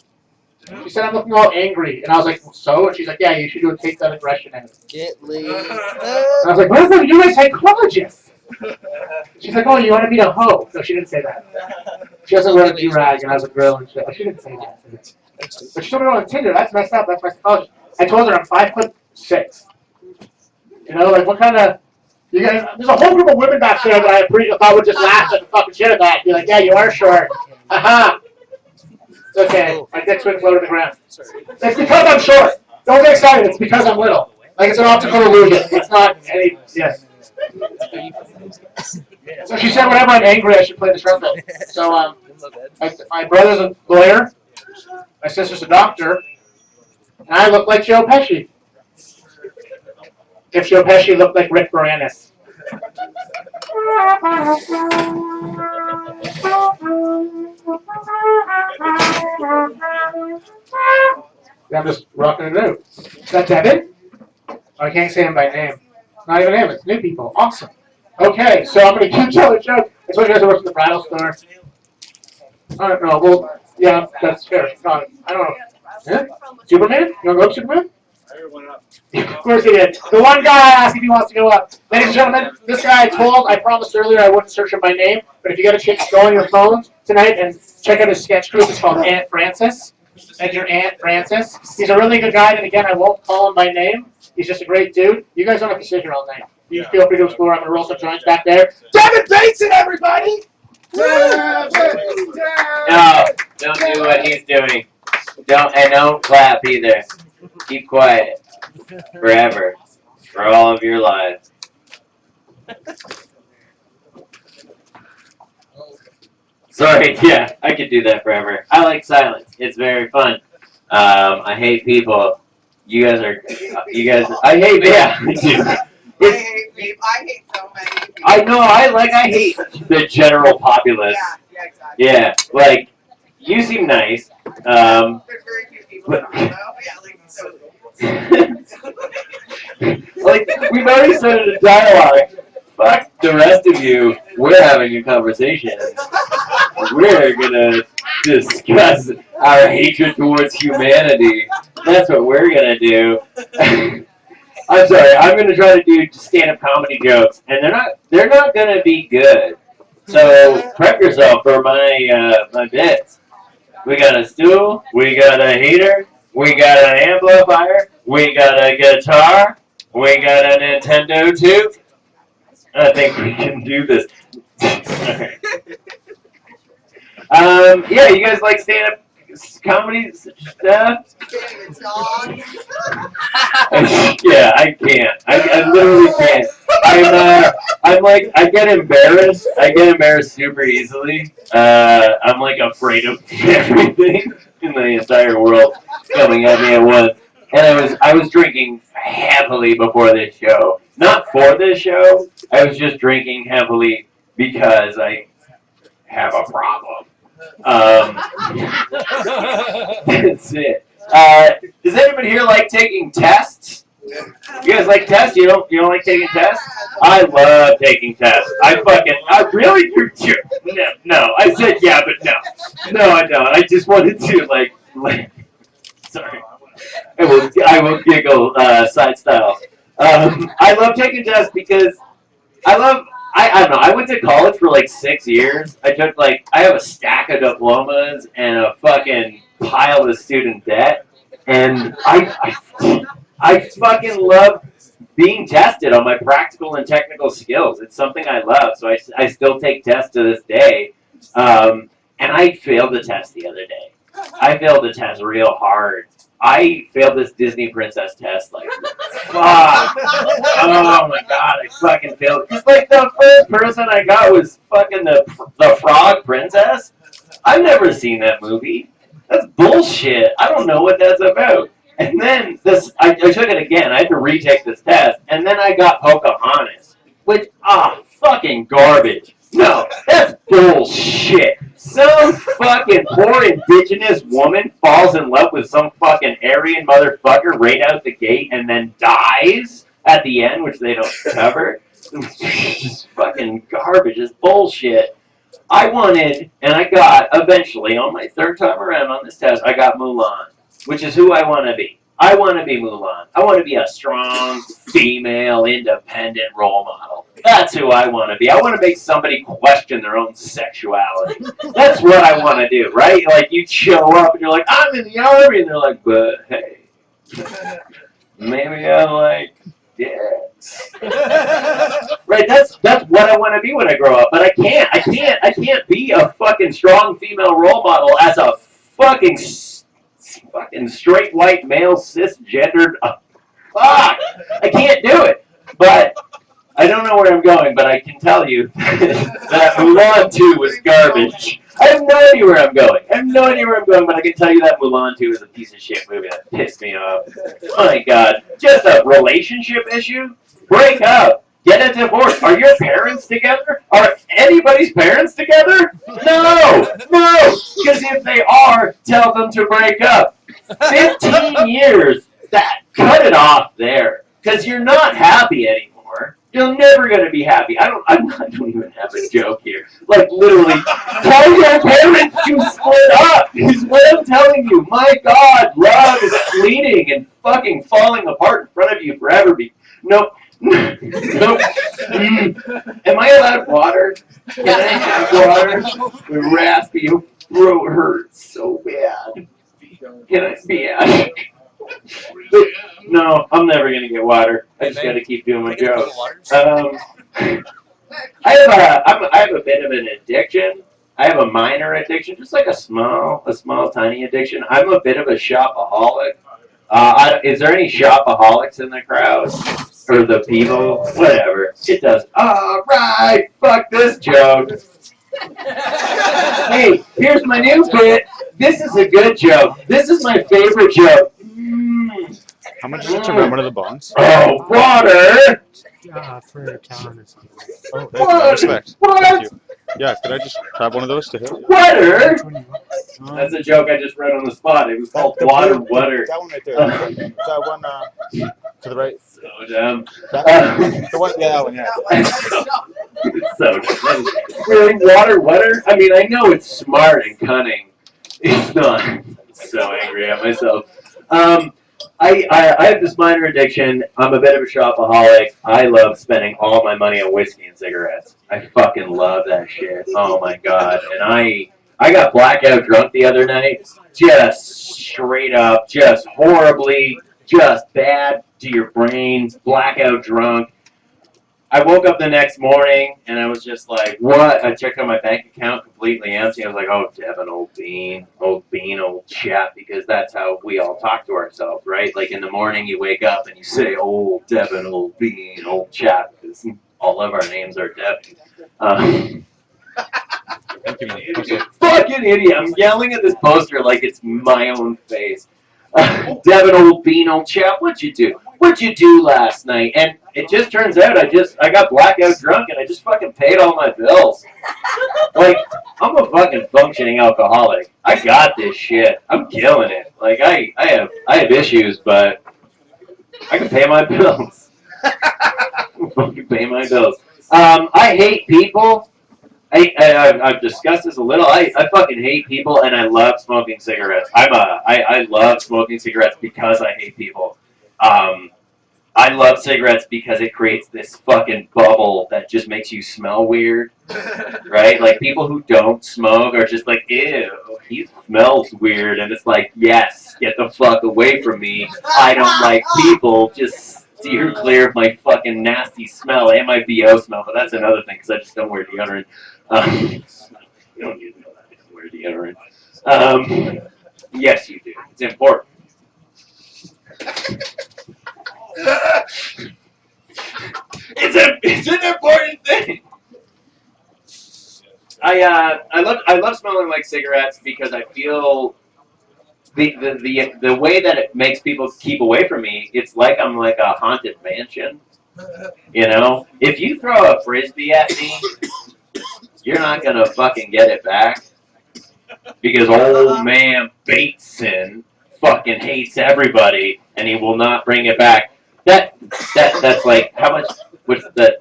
She said I'm looking all angry, and I was like, well, so? And she's like, yeah, you should do a take that aggression in it. Get laid. And I was like, what does that do, a psychologist? She's like, oh, you want to meet a hoe? No, she didn't say that. She doesn't wear a do-rag, and I was a girl and shit. She didn't say that. But she told me to go on Tinder. That's messed up. That's my psychologist. I told her I'm 5'6". You know, like what kind of? You guys, there's a whole group of women back there that I thought would just laugh at the fucking shit about. Be like, yeah, you are short. Haha. It's okay. My dick's been floating to the ground. It's because I'm short. Don't get excited. It's because I'm little. Like it's an optical illusion. It's not any. Yes. So she said whenever I'm angry, I should play the trumpet. So my brother's a lawyer. My sister's a doctor. And I look like Joe Pesci. If Joe Pesci looked like Rick Moranis. I'm just rocking it out. Is that Devin? Oh, I can't say him by name. Not even him. It's new people. Awesome. Okay, so I'm going to keep telling a joke. I told you guys I work in the bridal store. I don't know. Well, yeah, that's fair. No, I don't know. Yeah? Superman? You want to go up Superman? I heard one up. Of course he did. The one guy I asked if he wants to go up. Ladies and gentlemen, this guy I promised earlier I wouldn't search him by name, but if you get a chance, go on your phones tonight and check out his sketch group. It's called Aunt Frances. And your Aunt Frances. He's a really good guy, and again, I won't call him by name. He's just a great dude. You guys don't have to sit here all night. You feel free to explore. I'm going to roll some joints back there. Devin Bateson, everybody! No, don't do what he's doing. Don't clap either. Keep quiet. Forever. For all of your lives. Sorry, yeah, I could do that forever. I like silence. It's very fun. I hate people. I hate, yeah. I hate so many people. I hate the general populace. Yeah, exactly. Yeah, like, you seem nice. There's very few people that I know. Yeah, like, so. Like, we've already started a dialogue. Fuck the rest of you. We're having a conversation. We're gonna discuss our hatred towards humanity. That's what we're gonna do. I'm sorry, I'm gonna try to do stand-up comedy jokes, and they're not gonna be good. So prep yourself for my bits. We got a stool, we got a heater, we got an amplifier, we got a guitar, we got a Nintendo too. I think we can do this. Yeah, you guys like stand-up comedy stuff? Yeah, I can't. I literally can't. I'm like, I get embarrassed. I get embarrassed super easily. I'm like afraid of everything in the entire world coming at me at once. And I was drinking heavily before this show. Not for this show. I was just drinking heavily because I have a problem. That's it. Does anybody here like taking tests? You guys like tests? You don't like taking tests? I love taking tests. I really do. No, I said yeah, but no. No, I don't. I just wanted to like sorry. I will giggle side style. I love taking tests because I don't know, I went to college for like 6 years. I have a stack of diplomas and a fucking pile of student debt. And I I fucking love being tested on my practical and technical skills. It's something I love, so I still take tests to this day. And I failed the test the other day. I failed the test real hard. I failed this Disney princess test, like, fuck. Oh my god, I fucking failed. Cause like the first person I got was fucking the frog princess. I've never seen that movie. That's bullshit. I don't know what that's about. And then I took it again. I had to retake this test, and then I got Pocahontas, which fucking garbage. No, that's bullshit. Some fucking poor indigenous woman falls in love with some fucking Aryan motherfucker right out the gate and then dies at the end, which they don't cover. It's fucking garbage. It's bullshit. I wanted, and I got, eventually, on my third time around on this test, I got Mulan, which is who I want to be. I want to be Mulan. I want to be a strong, female, independent role model. That's who I want to be. I want to make somebody question their own sexuality. That's what I want to do, right? Like, you show up and you're like, I'm in the army, and they're like, but hey, maybe I like dicks. Right? That's what I want to be when I grow up. But I can't be a fucking strong female role model as a fucking straight white male cisgendered. Fuck! I can't do it. But I don't know where I'm going, but I can tell you that Mulan 2 was garbage. I have no idea where I'm going. But I can tell you that Mulan 2 is a piece of shit movie that pissed me off. My God. Just a relationship issue? Break up. Get a divorce. Are your parents together? Are anybody's parents together? No! Because if they are, tell them to break up. 15 years. Cut it off there. Because you're not happy anymore. You're never going to be happy. I don't even have a joke here. Like, literally, tell your parents to split up is what I'm telling you. My God, love is fleeting and fucking falling apart in front of you forever. Nope. Nope. Am I allowed water? Can I have water? My raspy throat hurts so bad. Can I be out? No, I'm never gonna get water. I just gotta keep doing my jokes. I have a bit of an addiction. I have a minor addiction, just like a small, tiny addiction. I'm a bit of a shopaholic. Is there any shopaholics in the crowd? Or the people? Whatever. It does. Alright, fuck this joke. Hey, here's my new bit. This is a good joke. This is my favorite joke. How much is it to run one of the bonds? Oh, water! For Thomas. Oh, respect. Thank you. Yeah, could I just grab one of those to hit? Water? That's a joke I just read on the spot. It was called water. That one right there. That one to the right. So dumb. The one, yeah, that one, yeah. It's so dumb. Really, water? I mean, I know it's smart and cunning. It's not. I'm so angry at myself. I have this minor addiction. I'm a bit of a shopaholic. I love spending all my money on whiskey and cigarettes. I fucking love that shit. Oh my God. And I got blackout drunk the other night. Just straight up, just horribly, just bad to your brains, blackout drunk. I woke up the next morning and I was just like, what? I checked on my bank account, completely empty. I was like, oh, Devin, old bean, old chap, because that's how we all talk to ourselves, right? Like in the morning you wake up and you say, old Devin, old bean, old chap, because all of our names are Devin. Fucking idiot. I'm yelling at this poster like it's my own face. Devin, old bean, old chap, what'd you do? What'd you do last night? And it just turns out I got blackout drunk and I just fucking paid all my bills. Like, I'm a fucking functioning alcoholic. I got this shit. I'm killing it. Like, I have issues, but I can pay my bills. I can fucking pay my bills. I hate people. I've discussed this a little. I fucking hate people, and I love smoking cigarettes. I love smoking cigarettes because I hate people. I love cigarettes because it creates this fucking bubble that just makes you smell weird, right? Like, people who don't smoke are just like, ew, he smells weird, and it's like, yes, get the fuck away from me. I don't like people. Just steer clear of my fucking nasty smell and my BO smell. But that's another thing because I just don't wear deodorant. You don't need to know that I don't wear deodorant. Yes, you do. It's important. It's an important thing. I love smelling like cigarettes because I feel the way that it makes people keep away from me. It's like I'm like a haunted mansion. You know, if you throw a frisbee at me, you're not gonna fucking get it back because old man Bateson fucking hates everybody and he will not bring it back. That's like how much. Which the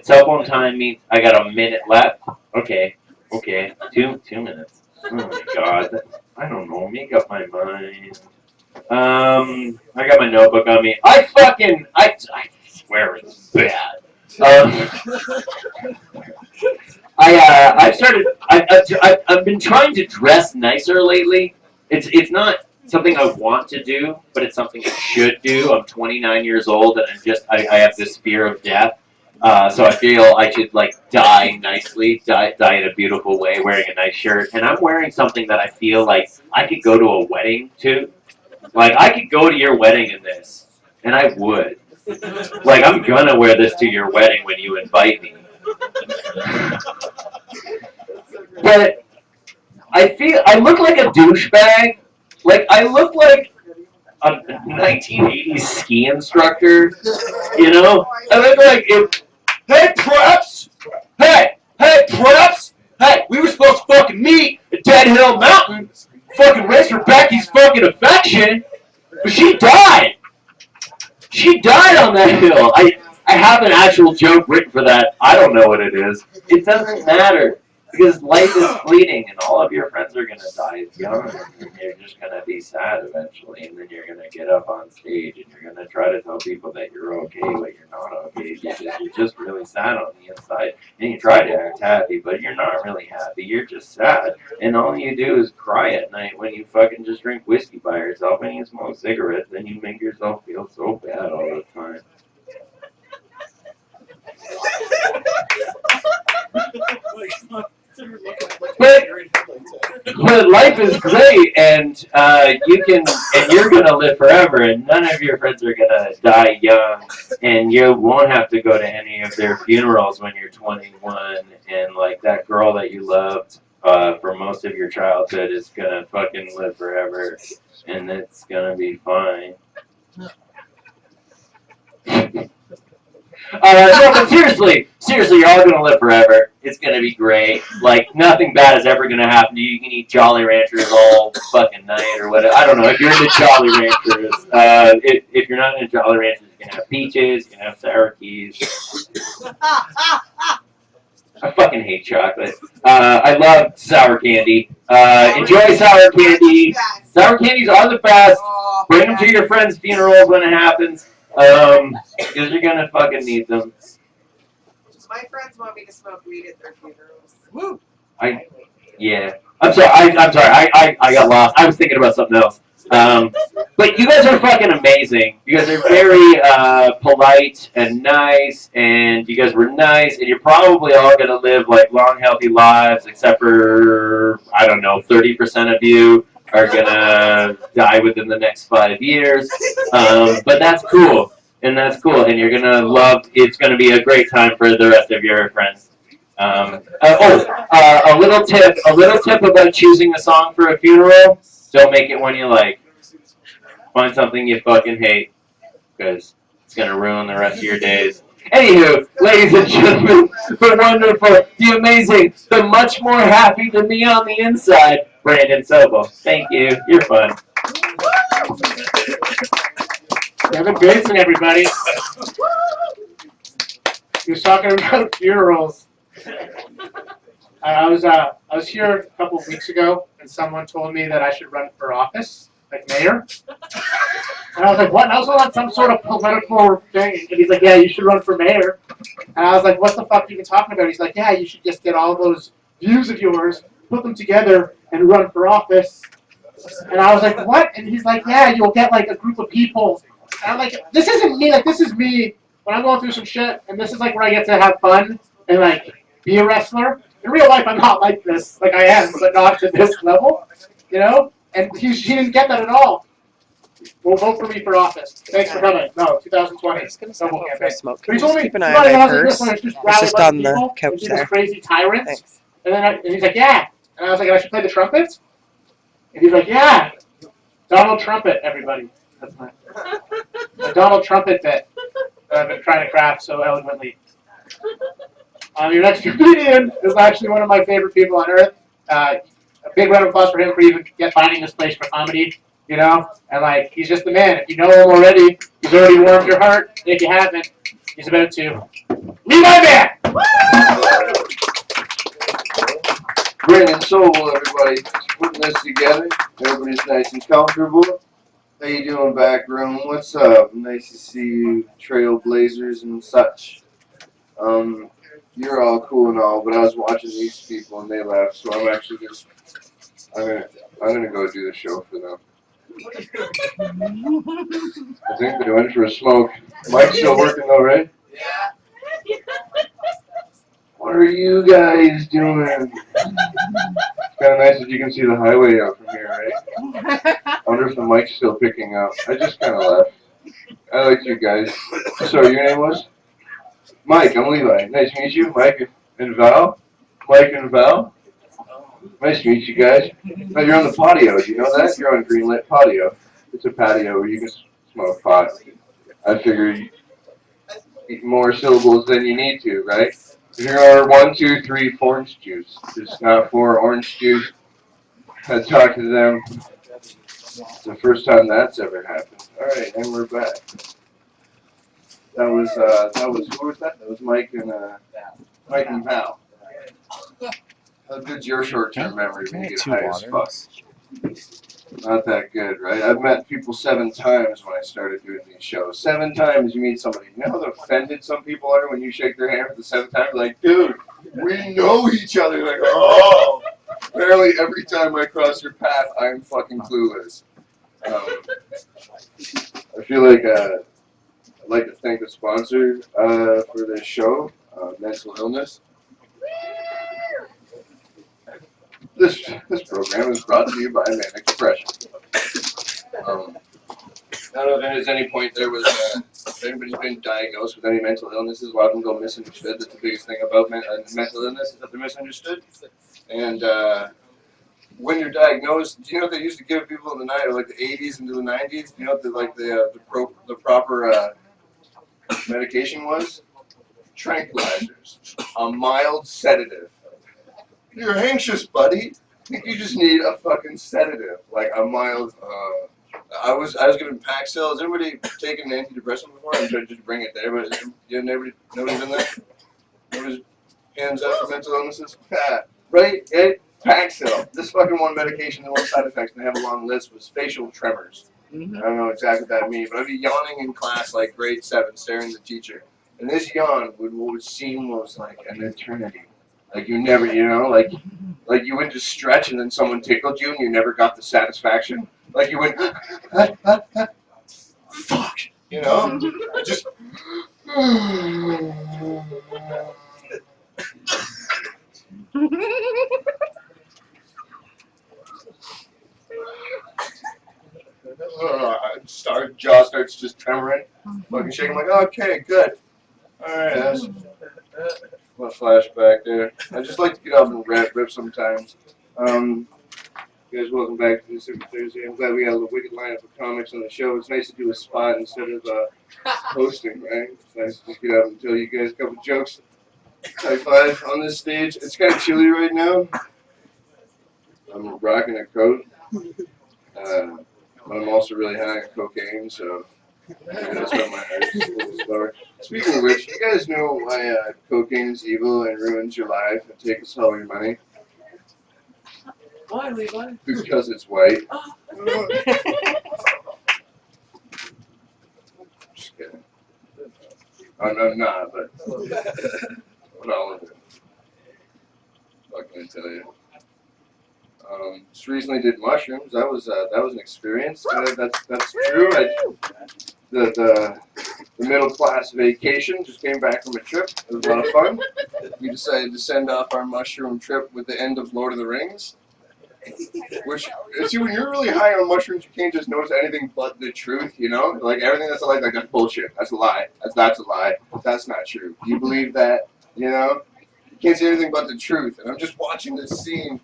cell phone time means I got a minute left. Okay, 2 minutes. Oh my god, I don't know. Make up my mind. I got my notebook on me. I swear it's bad. I've been trying to dress nicer lately. It's not something I want to do, but it's something I should do. I'm 29 years old, and I have this fear of death. So I feel I should like die nicely, die in a beautiful way, wearing a nice shirt. And I'm wearing something that I feel like I could go to a wedding to. Like I could go to your wedding in this, and I would. Like I'm gonna wear this to your wedding when you invite me. But I look like a douchebag. Like, I look like a 1980s ski instructor, you know? I look like, hey, preps! Hey, preps! Hey, we were supposed to fucking meet at Dead Hill Mountain, fucking race for Becky's fucking affection, but she died! She died on that hill! I have an actual joke written for that. I don't know what it is. It doesn't matter. Because life is fleeting, and all of your friends are going to die young, and you're just going to be sad eventually, and then you're going to get up on stage, and you're going to try to tell people that you're okay, but you're not okay. You're just really sad on the inside, and you try to act happy, but you're not really happy. You're just sad, and all you do is cry at night when you fucking just drink whiskey by yourself and you smoke cigarettes, and you make yourself feel so bad all the time. But life is great, and you're gonna live forever, and none of your friends are gonna die young, and you won't have to go to any of their funerals when you're 21, and like that girl that you loved for most of your childhood is gonna fucking live forever, and it's gonna be fine. No, but seriously, you're all gonna live forever. It's gonna be great. Like, nothing bad is ever gonna happen to you. You can eat Jolly Ranchers all fucking night or whatever. I don't know. If you're into Jolly Ranchers, if you're not into Jolly Ranchers, you can have peaches, you can have sour keys. I fucking hate chocolate. I love sour candy. Enjoy sour candy. Sour candies are the best. Bring them to your friend's funeral when it happens. Because you're gonna fucking need them. My friends want me to smoke weed at their funerals. Woo! Yeah. I'm sorry. I got lost. I was thinking about something else. But you guys are fucking amazing. You guys are very polite and nice, and you guys were nice, and you're probably all gonna live like long, healthy lives, except for 30% of you are gonna die within the next 5 years. But that's cool, and you're gonna love. It's gonna be a great time for the rest of your friends. A little tip about choosing a song for a funeral: don't make it one you like. Find something you fucking hate, because it's gonna ruin the rest of your days. Anywho, ladies and gentlemen, the wonderful, the amazing, the much more happy than me on the inside, Brandon Sobel. Thank you. You're fun. Devin Bateson, everybody. He was talking about funerals. I was here a couple of weeks ago, and someone told me that I should run for office, like mayor. And I was like, what? And I was on some sort of political thing. And he's like, yeah, you should run for mayor. And I was like, what the fuck are you talking about? He's like, yeah, you should just get all those views of yours, put them together, and run for office. And I was like, what? And he's like, yeah, you'll get like a group of people. And I'm like, this isn't me. Like, this is me when I'm going through some shit. And this is like where I get to have fun and like be a wrestler. In real life, I'm not like this. Like I am, but not to this level. You know? And he didn't get that at all. Well, vote for me for office. Thanks for coming. No, 2020. I'm just gonna step out for a smoke. But he told me, Keep an you eye know, on I my was like, purse. this one is just It's rally a just bunch on of the people couch and be there. this crazy tyrants. Thanks. And he's like, yeah. And I was like, I should play the trumpet? And he's like, yeah. Donald Trumpet, everybody. That's my Donald Trumpet bit that I've been trying to craft so eloquently. Your next comedian is actually one of my favorite people on earth. A big round of applause for him for even finding this place for comedy, you know? And, like, he's just the man. If you know him already, he's already warmed your heart. And if you haven't, he's about to. Levi Mann! Brandon Sobel, everybody. Just putting this together. Everybody's nice and comfortable. How you doing, back room? What's up? Nice to see you, trailblazers and such. You're all cool and all, but I was watching these people and they left, so I'm actually just I'm gonna go do the show for them. I think they went for a smoke. Mike's still working though, right? Yeah. What are you guys doing? It's kind of nice that you can see the highway out from here, right? I wonder if the mic's still picking up. I just kind of left. I like you guys. So your name was? Mike, I'm Levi. Nice to meet you. Mike and Val. Mike and Val. Nice to meet you guys. Now you're on the patio. Do you know that? You're on greenlit patio. It's a patio where you can smoke pot. I figure you more syllables than you need to, right? Here are 1, 2, 3 orange juice. It's not 4 orange juice. I talked to them. It's the first time that's ever happened. All right, and we're back. That was who was that? That was Mike and Val. How good's your short-term memory when you get high as fuck? Not that good, right? I've met people 7 times when I started doing these shows. 7 times you meet somebody. You know how offended some people are when you shake their hand for the 7th time? Like, dude, we know each other. Like, oh. Apparently every time I cross your path, I'm fucking clueless. I feel like I'd like to thank the sponsor for this show, Mental Illness. This program is brought to you by Manic Depression. I don't know if there's any point there was, if anybody's been diagnosed with any mental illnesses, a lot of them go misunderstood. That's the biggest thing about mental illness is that they're misunderstood. And when you're diagnosed, do you know what they used to give people in the like the 80s into the 90s? Do you know what the proper medication was? Tranquilizers, a mild sedative. You're anxious, buddy. I think you just need a fucking sedative, like a mild. I was given Paxil. Has anybody taken an antidepressant before? I'm trying to just bring it there, but nobody's been there. Nobody's hands up for mental illnesses. Right? Paxil. This fucking one medication and one side effects, and they have a long list, was facial tremors. I don't know exactly what that means, but I'd be yawning in class like grade 7, staring at the teacher, and this yawn would seem was like an eternity. Like you never, like you went to stretch and then someone tickled you and you never got the satisfaction. Like you went, fuck, just. Jaw starts just tremoring, fucking shaking. I'm like, okay, good. All right, that's a flashback there. I just like to get off and rip sometimes. You guys, welcome back to the Super Thursday. I'm glad we got a wicked lineup of comics on the show. It's nice to do a spot instead of hosting, right? It's nice to just get out and tell you guys a couple jokes. High five on this stage. It's kind of chilly right now. I'm rocking a coat. But I'm also really high on cocaine, so that's why my heart is a little slower. Speaking of which, you guys know why cocaine is evil and ruins your life and takes all your money? Why, Levi? Because it's white. Just kidding. I'm not, but what all of it. What can I tell you? just recently did mushrooms. That was an experience. That's true. The middle class vacation, just came back from a trip. It was a lot of fun. We decided to send off our mushroom trip with the end of Lord of the Rings. Which, see, when you're really high on mushrooms, you can't just notice anything but the truth, you know? Like, everything that's like that's bullshit. That's a lie. That's a lie. That's not true. You believe that, you know? You can't see anything but the truth. And I'm just watching this scene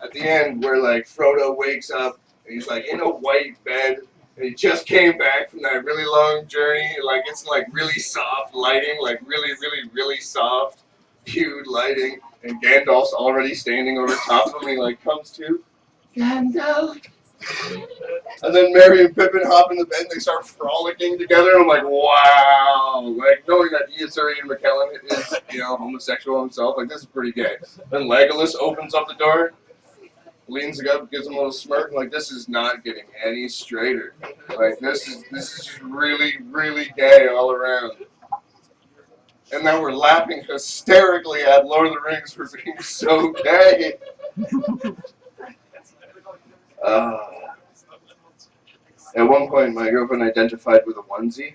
at the end where, like, Frodo wakes up, and he's, like, in a white bed, and he just came back from that really long journey, and, like, it's, like, really soft lighting, like, really, really, really soft, hued lighting. And Gandalf's already standing over top of him, and he like comes to Gandalf. And then Merry and Pippin hop in the bed and they start frolicking together, and I'm like, wow. Like, knowing that Ian McKellen is, you know, homosexual himself, like, this is pretty gay. Then Legolas opens up the door, leans up, gives him a little smirk, and like, this is not getting any straighter. Like, this is just really, really gay all around. And now we're laughing hysterically at Lord of the Rings for being so gay. At one point, my girlfriend identified with a onesie.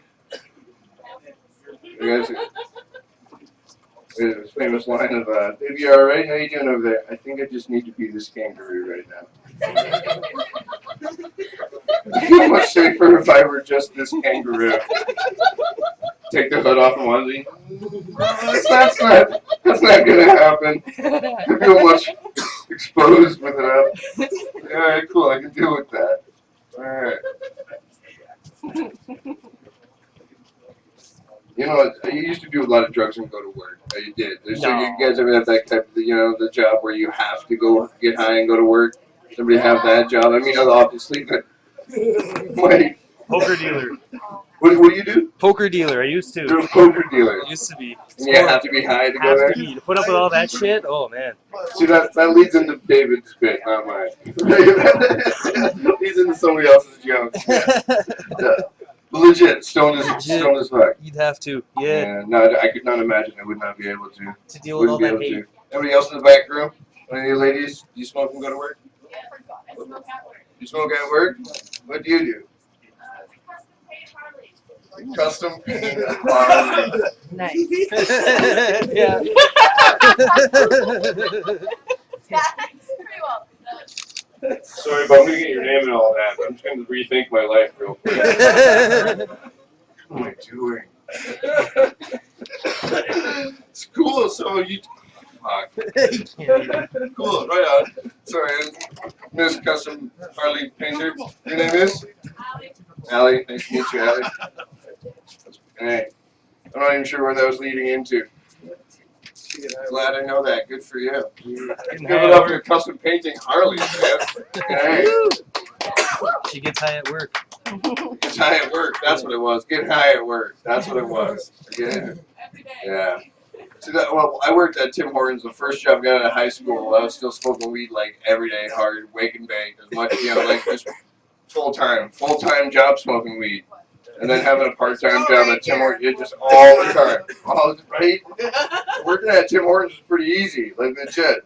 You guys, there's a famous line of, "Baby, you alright? How you doing over there? I think I just need to be this kangaroo right now." I feel much safer if I were just this kangaroo. Take the hood off and onesie. That's not gonna happen. I feel much exposed with it up. Alright, cool, I can deal with that. Alright. You know, you used to do a lot of drugs and go to work. You did. So you guys ever have that type of, you know, the job where you have to go get high and go to work? Somebody have that job? I mean, obviously, but like, poker dealer. What do you do? Poker dealer. I used to. You're a poker dealer. I used to be. And you have to be high to go there? To put up with all that shit? Oh, man. See, that leads into David's bit, not mine. Leads into somebody else's joke. Legit, stoned as fuck. You'd have to, yeah. No, I could not imagine. I would not be able to. To deal with all that hate. Anybody else in the back room? Any of you ladies, do you smoke and go to work? I smoke at work. You smoke at work? What do you do? Custom paint Harley. Nice. Yeah. Sorry, but I'm going to get your name and all that. I'm just going to rethink my life real quick. What am I doing? It's cool, so you... Fuck. Cool, right on. Sorry, Miss Custom Harley Painter. Your name is? Allie. Nice to meet you, Allie. Hey, I'm not even sure where that was leading into. Glad I know that. Good for you. Give it up for custom painting Harleys, man. Hey. She gets high at work. Get high at work. That's what it was. Get high at work. That's what it was. Yeah. See that? Well, I worked at Tim Hortons. The first job I got out of high school, I was still smoking weed like every day, hard, wake and bake, as much, you know, like just full time job smoking weed, and then having a part-time job at Tim Hortons, just all the time, right? Working at Tim Hortons was pretty easy, like legit.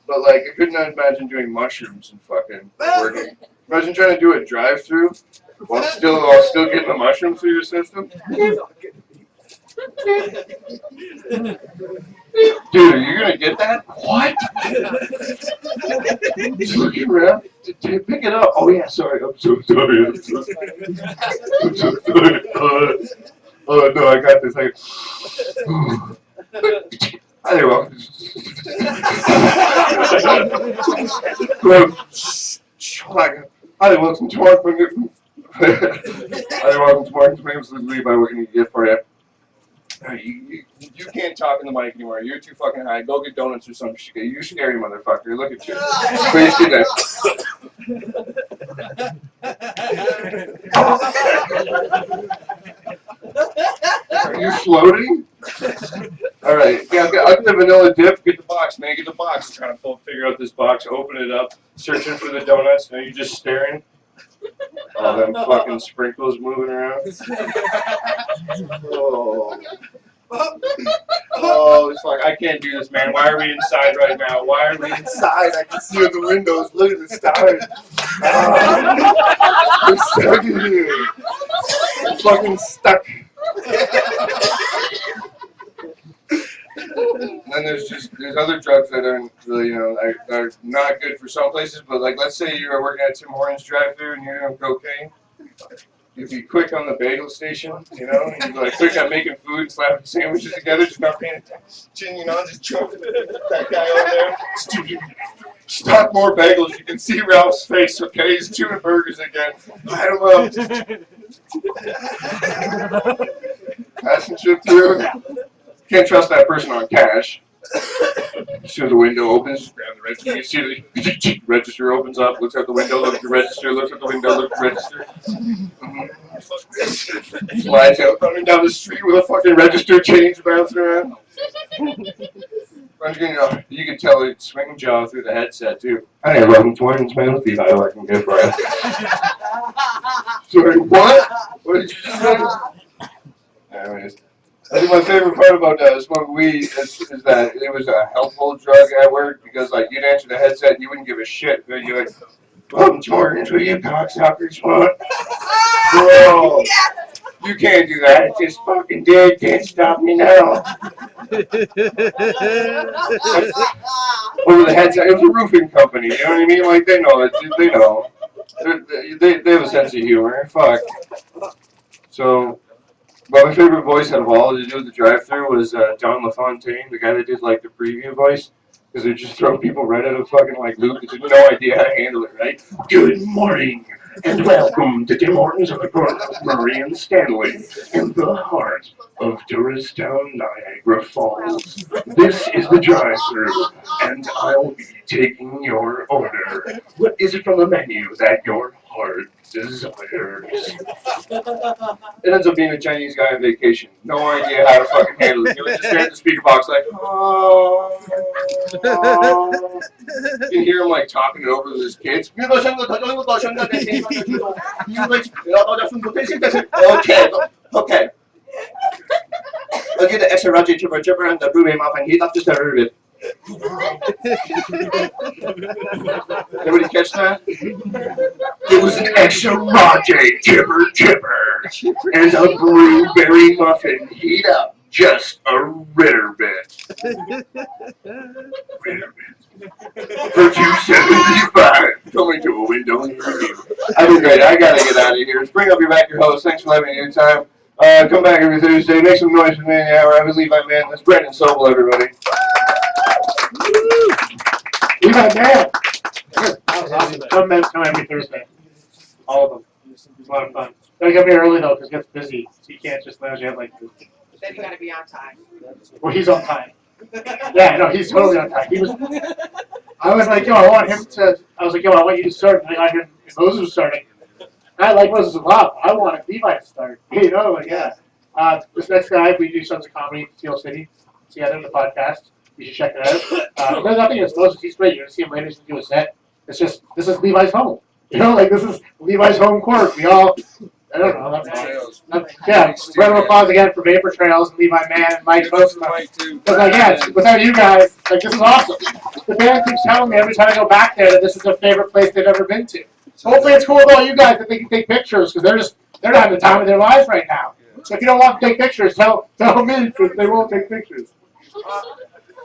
But like, I could not imagine doing mushrooms and fucking working. Imagine trying to do a drive-through while still getting the mushrooms through your system. Dude, are you gonna get that? What? Just looking around. Pick it up. Oh yeah, sorry. I'm so sorry. I'm so sorry. Oh no, I got this. Hi there, welcome. Hi there, welcome to Mark. Hi there, welcome to Mark. My name is Levi. What can you get for you? You can't talk in the mic anymore. You're too fucking high. Go get donuts or some shit. You scary motherfucker. Look at you. Please do that. Are you floating? Alright. Yeah, I'll get the vanilla dip. Get the box, man. Get the box. I'm trying to figure out this box. Open it up. Searching for the donuts. Are you just staring? All them fucking sprinkles moving around. Oh. Oh, it's like, I can't do this, man. Why are we inside right now? Why are we inside? I can see out the windows. Look at the stars. I'm stuck in here. I'm fucking stuck. And then there's other drugs that aren't really, are not good for some places, but like, let's say you're working at Tim Hortons drive-thru and you're doing cocaine. You'd be quick on the bagel station, and you'd be like quick on making food and slapping sandwiches together, just not paying attention, just choking that guy over there. Stock more bagels. You can see Ralph's face, okay? He's chewing burgers again. I don't know. Passing shit through. Can't trust that person on cash. As soon as the window opens, grab the register. You see the register opens up, looks out the window, looks at the register, looks at the window, looks at the register. Slides out, running down the street with a fucking register change bouncing around. You can tell it's swinging jaw through the headset too. I ain't loving twins, man. Let's see how I can get for you. Sorry, what? What did you just say? Anyways. I think my favorite part about smoking weed is that it was a helpful drug at work because, like, you'd answer the headset and you wouldn't give a shit. But you're like, Jordans, what you cocksuckers want? Bro, you can't do that. It's just fucking dead. Can't stop me now. Over the headset. It was a roofing company. You know what I mean? Like, they know it. They know. They have a sense of humor. Fuck. So... But my favorite voice out of all to do with the drive-thru was Don LaFontaine, the guy that did like the preview voice, because they just throw people right out of fucking like loop. They had no idea how to handle it, right? Good morning and welcome to Tim Hortons on the corner of Murray and Stanley in the heart of Touristown, Niagara Falls. This is the drive-thru, and I'll be taking your order. What is it from the menu that your heart desires? It ends up being a Chinese guy on vacation. No idea how to fucking handle it. He was just there at the speaker box like, oh. You can hear him like talking it over with his kids. Okay, okay. I'll get the extra Raji chipper and the blueberry muffin. Heat up just a little bit. Everybody catch that? It was an extra Raji chipper and a blueberry muffin. Heat up just a little bit. For $2.75. Coming to a window and review. I did great. I gotta get out of here. Bring up your back your host. Thanks for letting me your time. Come back every Thursday. Make some noise for me in the hour. I was Levi Mann. That's Brendan Sobel, everybody. Levi Mann. That was awesome. Come every Thursday. All of them. It's a lot of fun. Gotta get here early though, because it gets busy. So you can't just lounge out like this. Then you gotta be on time. Well, he's on time. Yeah, no, he's totally on time. I was like, I want you to start. And I heard Moses was starting. I like Moses a lot. I wanted Levi to start. Yeah. This next guy, we do Sons of Comedy in Steel City together in the podcast. You should check it out. There's nothing against Moses. He's great. You're gonna see him later. He's gonna do a set. It's just this is Levi's home. This is Levi's home court. We all. I don't know. Round of applause again for Vapor Trails and Levi Mann and Mike Botelho. Because without you guys, this is awesome. The band keeps telling me every time I go back there that this is their favorite place they've ever been to. So hopefully it's cool with all you guys that they can take pictures because they're having the time of their lives right now. So if you don't want to take pictures, tell me because they won't take pictures.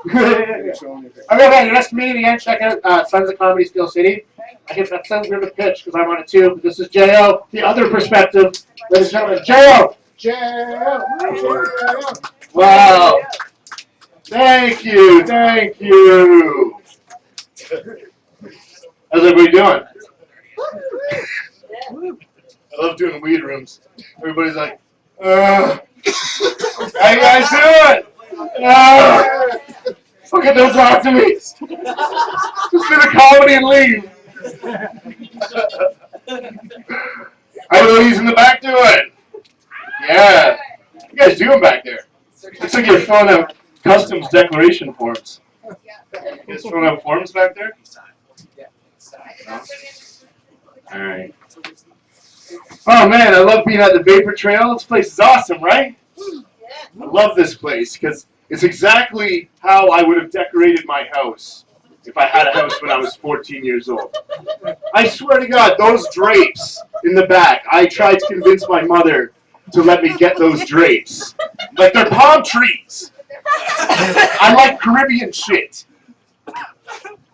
Okay, your next meeting again, check out Sons of Comedy Steel City. I guess that sounds weird to pitch because I'm on it too, but this is J.O., the other perspective. Ladies and gentlemen, J.O. Wow. Thank you. How's everybody doing? I love doing weed rooms. Everybody's like, how you guys doing? Fucking don't talk to me. Just do the comedy and leave. How are these in the back doing? Yeah. What you guys doing back there? Looks like you're filling out customs declaration forms. You guys filling out forms back there? No? Alright. Oh man, I love being at the Vapor Trail. This place is awesome, right? I love this place because It's exactly how I would have decorated my house if I had a house when I was 14 years old. I swear to God, those drapes in the back, I tried to convince my mother to let me get those drapes. Like, they're palm trees. I like Caribbean shit.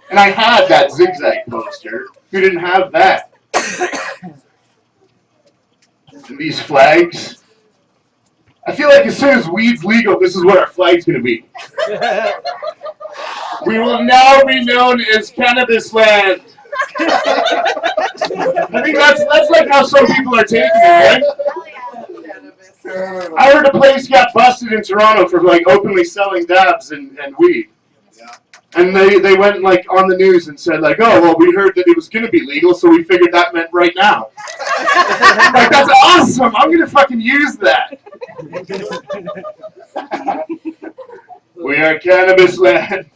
And I had that zigzag poster. Who didn't have that? And these flags. I feel like as soon as weed's legal, this is what our flag's gonna be. We will now be known as Cannabis Land. I think that's like how some people are taking it, right? I heard a place got busted in Toronto for like openly selling dabs and weed. And they went like on the news and said like, oh well, we heard that it was gonna be legal, so we figured that meant right now. Like, that's awesome. I'm gonna fucking use that. We are Cannabis Land.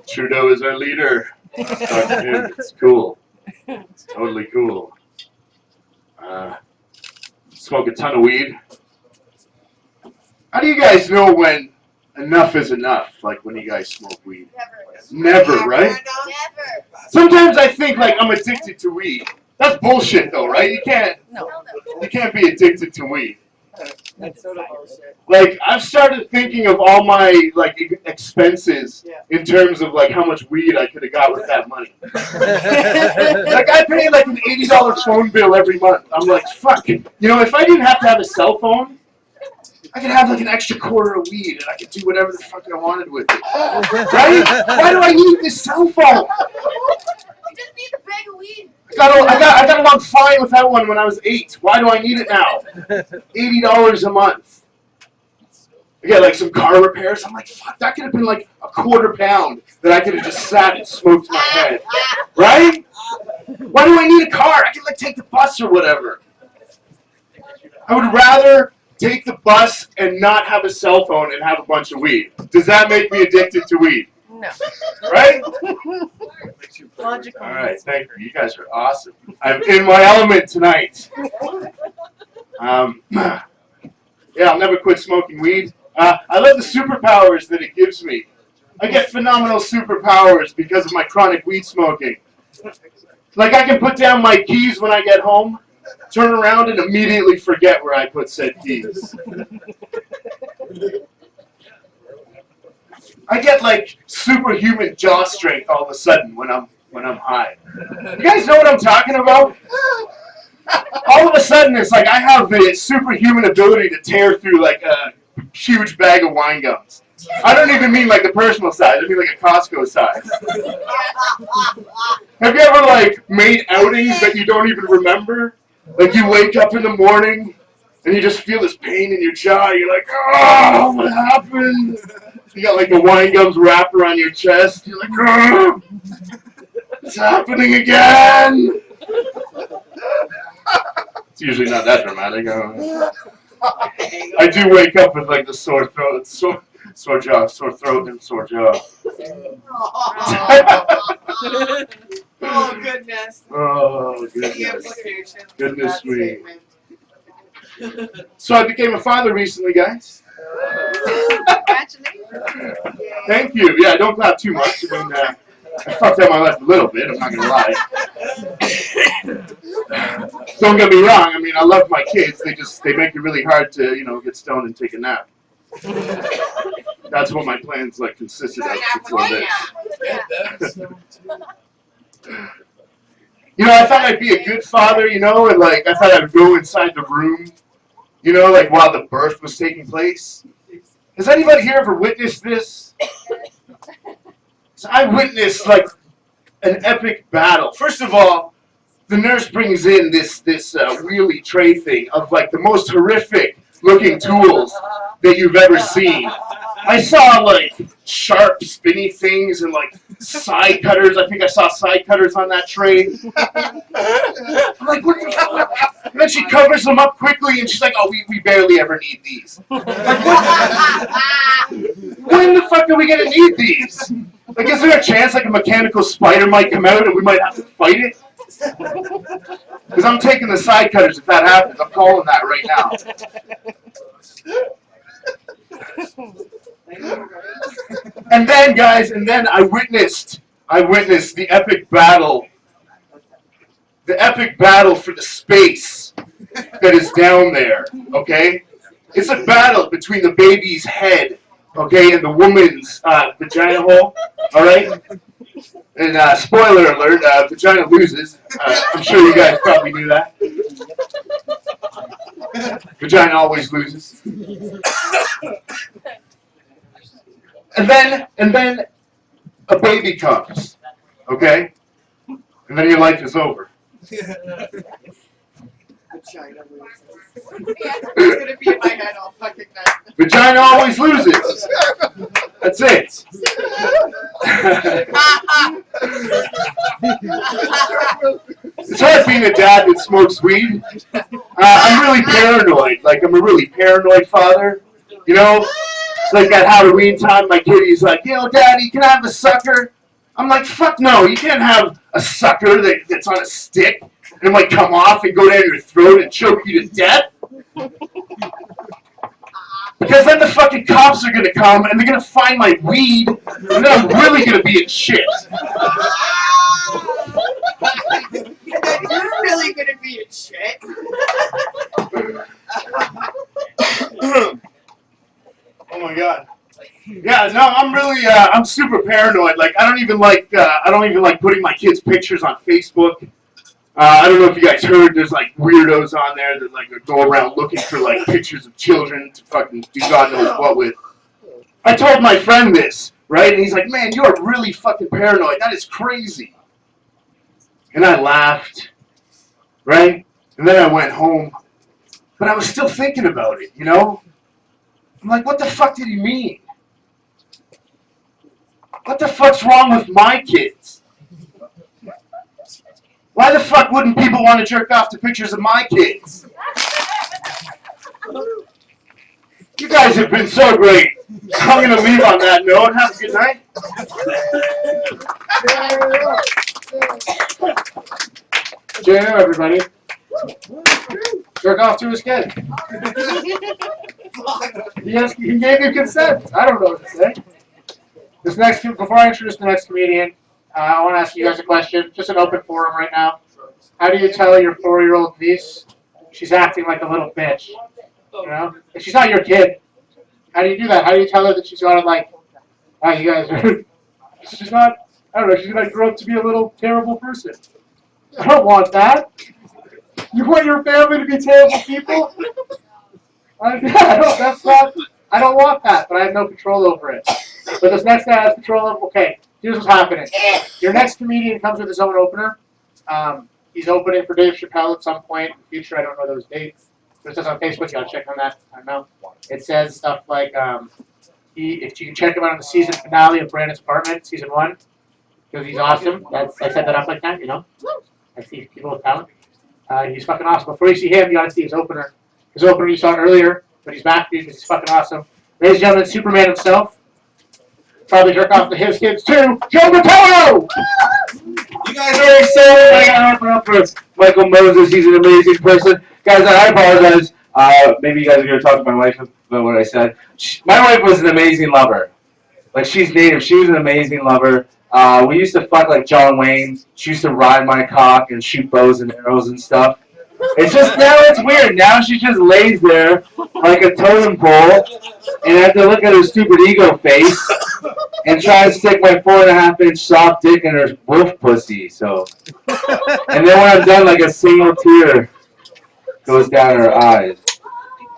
Trudeau is our leader. It's cool. It's totally cool. Smoke a ton of weed. How do you guys know when enough is enough? Like when you guys smoke weed? Never, right? Never. Sometimes I think like I'm addicted to weed. That's bullshit though, right? You can't be addicted to weed. That's total bullshit. Like, I've started thinking of all my like expenses in terms of like how much weed I could have got with that money. Like, I pay like an $80 phone bill every month. I'm like, fuck. You know, if I didn't have to have a cell phone, I could have like an extra quarter of weed and I could do whatever the fuck I wanted with it. Right? Why do I need this cell phone? You just need a bag of weed. I got along fine with that one when I was 8. Why do I need it now? $80 a month. I get like some car repairs. I'm like, fuck, that could have been like a quarter pound that I could have just sat and smoked my head. Right? Why do I need a car? I can like take the bus or whatever. I would rather take the bus and not have a cell phone and have a bunch of weed. Does that make me addicted to weed? No. Right? Logical. All right, thank you. You guys are awesome. I'm in my element tonight. Yeah, I'll never quit smoking weed. I love the superpowers that it gives me. I get phenomenal superpowers because of my chronic weed smoking. Like, I can put down my keys when I get home, turn around, and immediately forget where I put said keys. I get like superhuman jaw strength all of a sudden when I'm high. You guys know what I'm talking about? All of a sudden, it's like I have the superhuman ability to tear through like a huge bag of wine gums. I don't even mean like the personal size. I mean like a Costco size. Have you ever like made outings that you don't even remember? Like you wake up in the morning and you just feel this pain in your jaw. You're like, oh, what happened? You got like the wine gums wrapped around your chest. You're like, oh, it's happening again. It's usually not that dramatic. I do wake up with like the sore throat, sore jaw, sore throat, and sore jaw. Oh goodness. Oh The goodness. implications of Goodness that me. statement. So I became a father recently, guys. Congratulations. Thank you. Yeah, don't clap too much. I mean, I fucked up my life a little bit. I'm not gonna lie. Don't get me wrong. I mean, I love my kids. They make it really hard to get stoned and take a nap. That's what my plans like consisted of before this. I thought I'd be a good father, and like I thought I'd go inside the room, like while the birth was taking place. Has anybody here ever witnessed this? So I witnessed like an epic battle. First of all, the nurse brings in this wheelie tray thing of like the most horrific looking tools that you've ever seen. I saw like sharp, spinny things and like side cutters. I think I saw side cutters on that tray. I'm like, what the fuck? And then she covers them up quickly and she's like, oh, we barely ever need these. Like, what? When the fuck are we gonna need these? Like, is there a chance like a mechanical spider might come out and we might have to fight it? Because I'm taking the side cutters if that happens. I'm calling that right now. And then, guys, I witnessed the epic battle for the space that is down there, okay? It's a battle between the baby's head, okay, and the woman's vagina hole, all right? And spoiler alert, vagina loses. I'm sure you guys probably knew that. Vagina always loses. And then a baby comes, okay? And then your life is over. It's gonna be in my head all fucking night. Vagina always loses. That's it. It's hard being a dad that smokes weed. I'm really paranoid. Like, I'm a really paranoid father. You know? It's like at Halloween time, my kitty's like, yo, Daddy, can I have a sucker? I'm like, fuck no, you can't have a sucker that's on a stick and it might come off and go down your throat and choke you to death. Because then the fucking cops are gonna come and they're gonna find my weed and then I'm really gonna be in shit. You're really gonna be in shit. Oh my god. Yeah, no, I'm really, I'm super paranoid. Like, I don't even like putting my kids' pictures on Facebook. I don't know if you guys heard, there's like weirdos on there that like go around looking for like pictures of children to fucking do God knows what with. I told my friend this, right? And he's like, man, you're really fucking paranoid. That is crazy. And I laughed, right? And then I went home. But I was still thinking about it, you know? I'm like, what the fuck did he mean? What the fuck's wrong with my kids? Why the fuck wouldn't people want to jerk off to pictures of my kids? You guys have been so great. I'm going to leave on that note. Have a good night. JO, everybody. Jerk off to his kid. He gave you consent. I don't know what to say. Before I introduce the next comedian, I want to ask you guys a question. Just an open forum right now. How do you tell your 4-year-old niece she's acting like a little bitch? You know? If she's not your kid, how do you do that? How do you tell her that she's got to like, oh, you guys are, she's not, I don't know, she's going to grow up to be a little terrible person. I don't want that. You want your family to be terrible people? I don't want that, but I have no control over it. But this next guy has control over, okay, here's what's happening. Your next comedian comes with his own opener. He's opening for Dave Chappelle at some point in the future. I don't know those dates. But it says on Facebook, you gotta check on that. I don't know. It says stuff like, if you can check him out on the season finale of Brandon's Apartment, season 1, because he's awesome. I set that up like that, you know. I see people with talent. He's fucking awesome. Before you see him, you gotta see his opener. His opener you saw earlier, but he's back because he's fucking awesome. Ladies and gentlemen, Superman himself. Probably jerk off to his kids too. Joe Botelho! You guys are excited. I got to open up for Michael Moses. He's an amazing person. Guys, I apologize. Maybe you guys are going to talk to my wife about what I said. My wife was an amazing lover. Like, she's native. She was an amazing lover. We used to fuck like John Wayne. She used to ride my cock and shoot bows and arrows and stuff. It's just, now it's weird. Now she just lays there like a totem pole, and I have to look at her stupid ego face and try to stick my 4.5-inch soft dick in her wolf pussy. So, and then when I'm done, like a single tear goes down her eyes.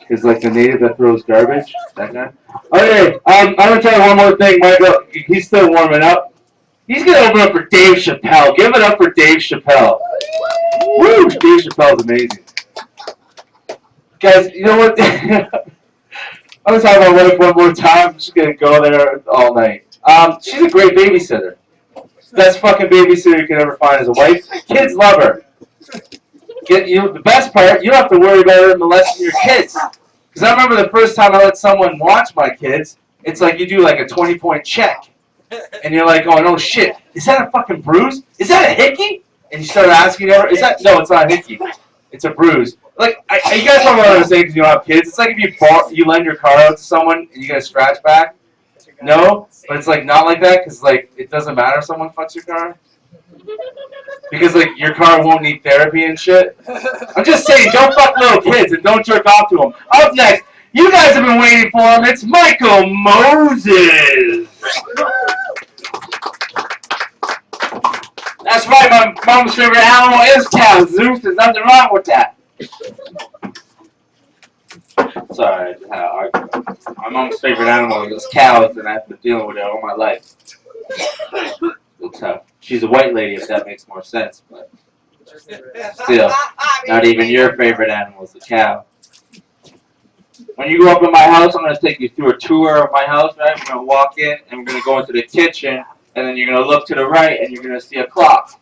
It's like the native that throws garbage. That guy. Okay, I'm gonna tell you one more thing. Michael, he's still warming up. He's gonna open up for Dave Chappelle. Give it up for Dave Chappelle. Woo! Dave Chappelle's amazing. Guys, you know what? I'm gonna talk about my wife one more time. I'm just gonna go there all night. She's a great babysitter. Best fucking babysitter you can ever find as a wife. Kids love her. The best part, you don't have to worry about her molesting your kids. Because I remember the first time I let someone watch my kids, it's like you do like a 20-point check. And you're like, oh no shit, is that a fucking bruise? Is that a hickey? And you start asking her, no, it's not a hickey. It's a bruise. Like, you guys don't know what I'm saying because you don't have kids. It's like if you lend your car out to someone and you get a scratch back. No, but it's like not like that because like it doesn't matter if someone fucks your car because like your car won't need therapy and shit. I'm just saying, don't fuck little kids and don't jerk off to them. Up next, you guys have been waiting for him. It's Michael Moses. That's right, my mom's favorite animal is cow. Zeus, there's nothing wrong with that. Sorry, I just had an argument. My mom's favorite animal is cows, and I've been dealing with it all my life. It's tough. She's a white lady, if that makes more sense, but still, not even your favorite animal is a cow. When you go up in my house, I'm going to take you through a tour of my house, right? We're going to walk in, and we're going to go into the kitchen, and then you're going to look to the right, and you're going to see a clock,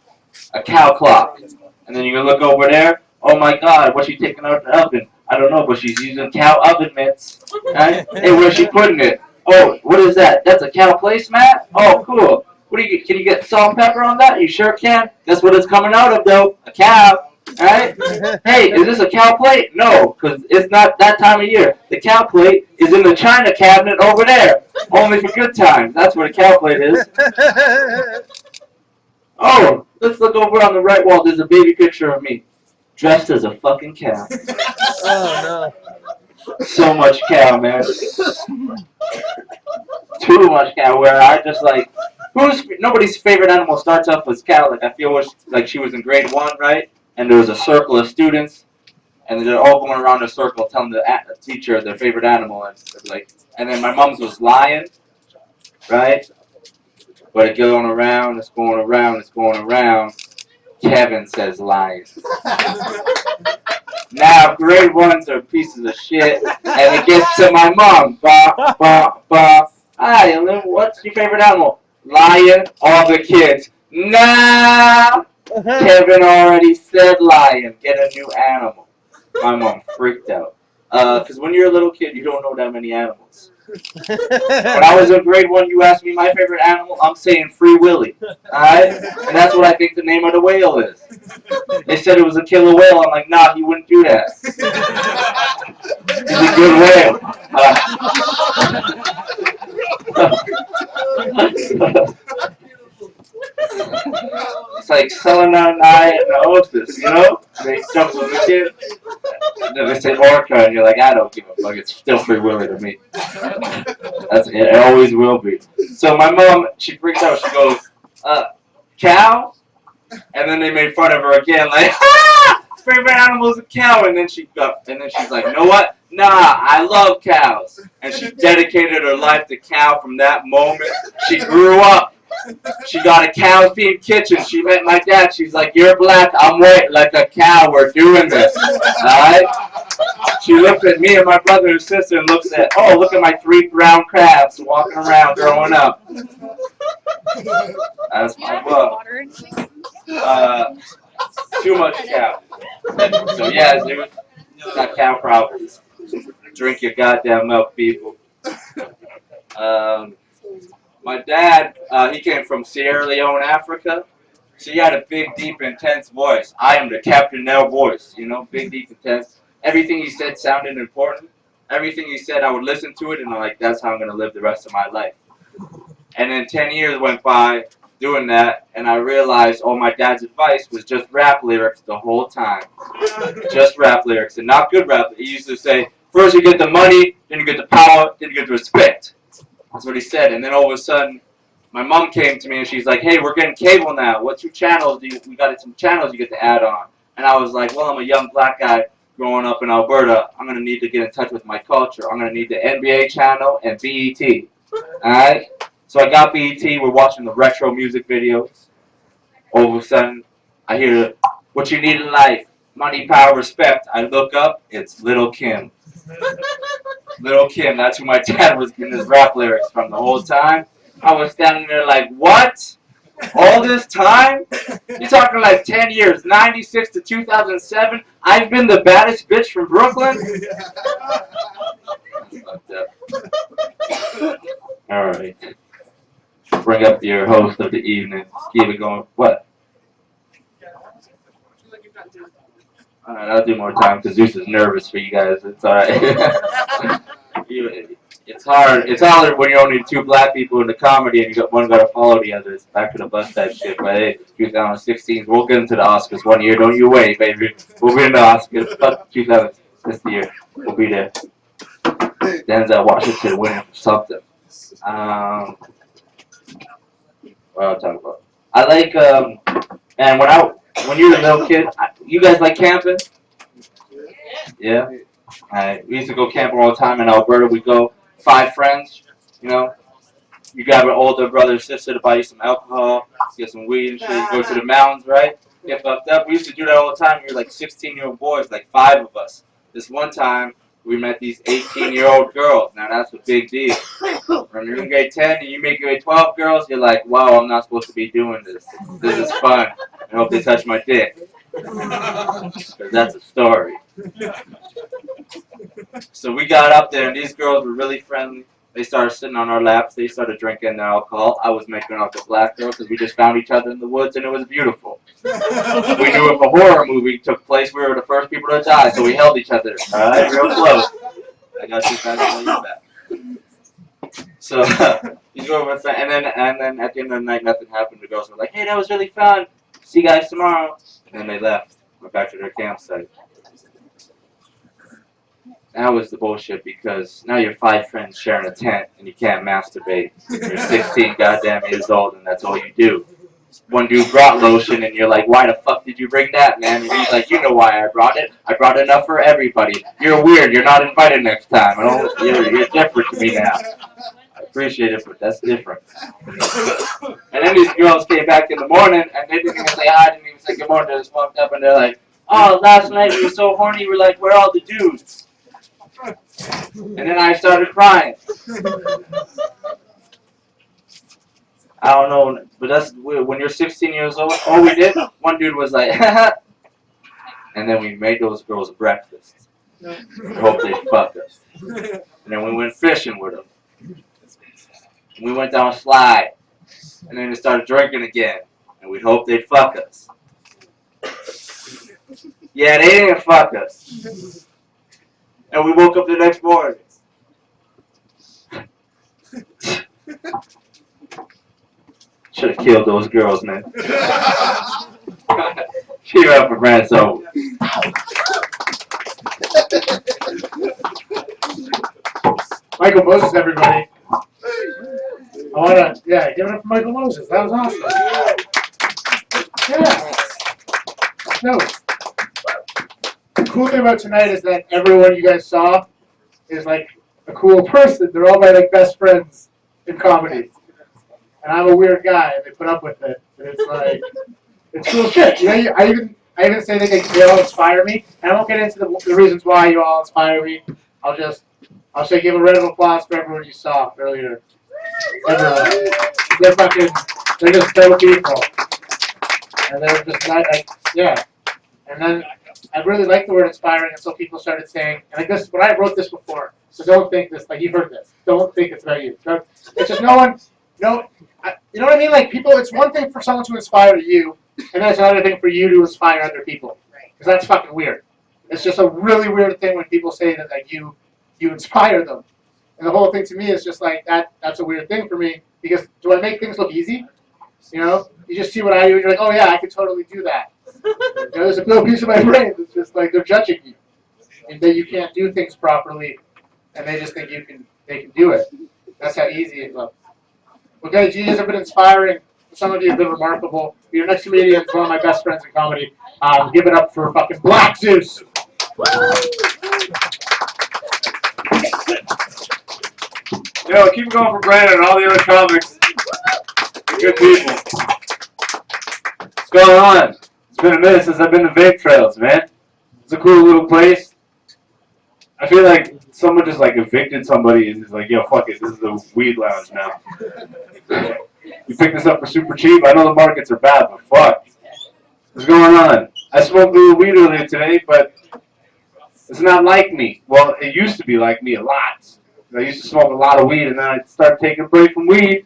a cow clock. And then you're going to look over there. Oh, my God, what's she taking out of the oven? I don't know, but she's using cow oven mitts. Right? Hey, where's she putting it? Oh, what is that? That's a cow placemat? Oh, cool. What do you, can you get salt and pepper on that? You sure can. Guess what it's coming out of, though? A cow. Right? Hey, is this a cow plate? No, because it's not that time of year. The cow plate is in the china cabinet over there. Only for good times. That's where the cow plate is. Oh, let's look over on the right wall. There's a baby picture of me. Dressed as a fucking cow. Oh, no. So much cow, man. Too much cow, where I just like, nobody's favorite animal starts off as cow. Like, I feel like she was in grade 1, right? And there was a circle of students, and they're all going around a circle telling the teacher their favorite animal. And then my mom's was lion, right? But it's going around, it's going around, it's going around. Kevin says lion. Now, grade 1s are pieces of shit, and it gets to my mom. Bah, bah, bah. Hi, what's your favorite animal? Lion, all the kids. Nah! Kevin already said lion. Get a new animal. My mom freaked out. Because when you're a little kid, you don't know that many animals. When I was in grade 1, you asked me my favorite animal, I'm saying Free Willy. Alright? And that's what I think the name of the whale is. They said it was a killer whale. I'm like, nah, he wouldn't do that. He's a good whale. It's like selling out an eye and the hostess, you know? They jump with the kid. And then they say orca, and you're like, I don't give a fuck. It's still Free Willy to me. It always will be. So my mom, she freaks out. She goes, cow? And then they made fun of her again, like, ha! Favorite animal is a cow. And then she's like, you know what? Nah, I love cows. And she dedicated her life to cow from that moment. She grew up. She got a cow-themed kitchen. She met my dad. She's like, you're black, I'm white, like a cow. We're doing this. Alright? She looked at me and my brother and sister and looks at, oh, look at my 3 brown crabs walking around growing up. That's my love. Too much cow. So yeah, dude, got cow problems. Drink your goddamn milk, people. My dad, he came from Sierra Leone, Africa. So he had a big, deep, intense voice. I am the Captain Now voice, you know, big, deep, intense. Everything he said sounded important. Everything he said, I would listen to it, and I'm like, that's how I'm going to live the rest of my life. And then 10 years went by doing that, and I realized all my dad's advice was just rap lyrics the whole time. Just rap lyrics, and not good rap. He used to say, first you get the money, then you get the power, then you get the respect. That's what he said. And then all of a sudden, my mom came to me and she's like, hey, we're getting cable now. What 2 channels we got some channels you get to add on? And I was like, well, I'm a young black guy growing up in Alberta. I'm going to need to get in touch with my culture. I'm going to need the NBA channel and BET. Alright? So I got BET. We're watching the retro music videos. All of a sudden, I hear what you need in life. Money, power, respect. I look up. It's Little Kim. Little Kim, that's who my dad was getting his rap lyrics from the whole time. I was standing there like, what? All this time? You're talking like 10 years, 96 to 2007? I've been the baddest bitch from Brooklyn? Alright. Bring up your host of the evening. Keep it going. What? Alright, I'll do more time because Zeus is nervous for you guys. It's alright. It's hard. It's harder when you're only two black people in the comedy and you got one got to follow the other. It's back to the bus type shit. But hey, 2016, we'll get into the Oscars one year. Don't you wait, baby. We'll be in the Oscars. But 2000 this year, we'll be there. Denzel Washington winning for something. What I'll talk about. I like and when you were a little kid, you guys like camping? Yeah. We used to go camping all the time in Alberta. We go 5 friends, you know. You grab an older brother or sister to buy you some alcohol, get some weed and shit. You go to the mountains, right? Get fucked up. We used to do that all the time. We were like 16-year-old boys, like 5 of us. This one time, we met these 18-year-old girls. Now that's a big deal. When you're in grade 10 and you make your 12 girls, you're like, wow, I'm not supposed to be doing this. This is fun. I hope they touch my dick. Because that's a story. So we got up there and these girls were really friendly. They started sitting on our laps. They started drinking their alcohol. I was making out the black girl because we just found each other in the woods and it was beautiful. We knew if a horror movie took place, we were the first people to die, so we held each other. All right, real close. I got you guys on your back. So these girls were friends, and then at the end of the night, nothing happened. The girls were like, "Hey, that was really fun. See you guys tomorrow." And then they left. Went back to their campsite. That was the bullshit because now you're 5 friends sharing a tent and you can't masturbate. You're 16 goddamn years old and that's all you do. One dude brought lotion and you're like, why the fuck did you bring that, man? And he's like, you know why I brought it. I brought enough for everybody. You're weird. You're not invited next time. You're different to me now. I appreciate it, but that's different. And then these girls came back in the morning and they didn't even say hi, didn't even say good morning. They just walked up and they're like, oh, last night we were so horny. We're like, where are all the dudes? And then I started crying. I don't know, but that's when you're 16 years old. All we did, one dude was like, and then we made those girls breakfast. We hope they fuck us. And then we went fishing with them. And we went down a slide. And then we started drinking again. And we'd hope they'd fuck us. Yeah, they didn't fuck us. And we woke up the next morning. Should have killed those girls, man. Cheer up for Brand Sobel. Michael Moses, everybody. I want to, give it up for Michael Moses. That was awesome. Yeah. No. The cool thing about tonight is that everyone you guys saw is like a cool person. They're all my like best friends in comedy. And I'm a weird guy, and they put up with it. And it's like, it's cool shit. You know, I even say that they all inspire me. And I won't get into the reasons why you all inspire me. I'll say give a round of applause for everyone you saw earlier. Everyone. They're just so people. And they're just not like, yeah. And then I really like the word inspiring, and so people started saying, and like this, when I wrote this before, so don't think this, like you've heard this, don't think it's about you. It's just no one, you know what I mean? Like people, it's one thing for someone to inspire you, and then it's another thing for you to inspire other people. Because that's fucking weird. It's just a really weird thing when people say that like you inspire them. And the whole thing to me is just like that's a weird thing for me, because do I make things look easy? You know? You just see what I do and you're like, oh yeah, I could totally do that. You know, there's a little piece of my brain that's just like they're judging you. And that you can't do things properly, and they just think they can do it. That's how easy it looks. Well, guys, you guys have been inspiring. Some of you have been remarkable. Your next comedian is one of my best friends in comedy. Give it up for fucking Black Zeus. Yo, keep going for Brandon and all the other comics. They're good people. What's going on? It's been a minute since I've been to Vape Trails, man. It's a cool little place. I feel like someone just like evicted somebody and is like, yo, fuck it, this is a weed lounge now. You pick this up for super cheap? I know the markets are bad, but fuck. What's going on? I smoked a little weed earlier today, but it's not like me. Well, it used to be like me a lot. I used to smoke a lot of weed, and then I'd start taking a break from weed.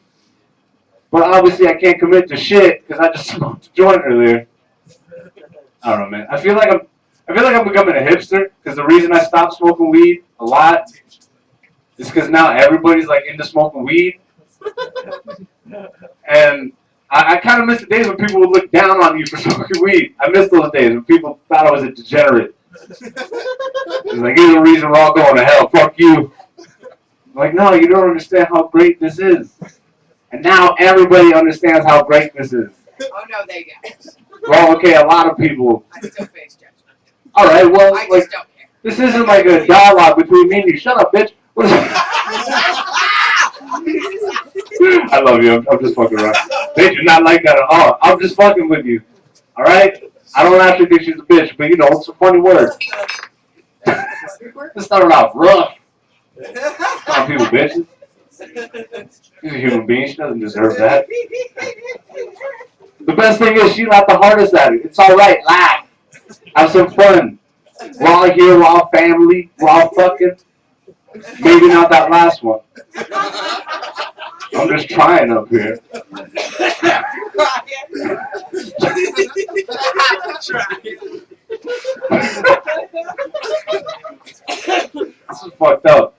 But obviously I can't commit to shit because I just smoked a joint earlier. I don't know, man. I feel like I'm becoming a hipster because the reason I stopped smoking weed a lot It's because now everybody's like into smoking weed. And I kind of miss the days when people would look down on you for smoking weed. I miss those days when people thought I was a degenerate. It's like, here's the reason we're all going to hell. Fuck you. I'm like, no, you don't understand how great this is. And now everybody understands how great this is. Oh no, they get. Well, okay, a lot of people. I still face judgment. All right, well, I just like, don't care. this isn't like a dialogue between me and you. Shut up, bitch. What is I love you. I'm just fucking around. Bitch, you're not like that at all. I'm just fucking with you. All right? I don't actually think she's a bitch, but you know, it's a funny word. It started off rough. Call people bitches. She's a human being. She doesn't deserve that. The best thing is she laughed the hardest at it. It's all right. Laugh. Have some fun. We're all here. We're all family. We're all fucking. Maybe not that last one. I'm just trying up here. This is fucked up.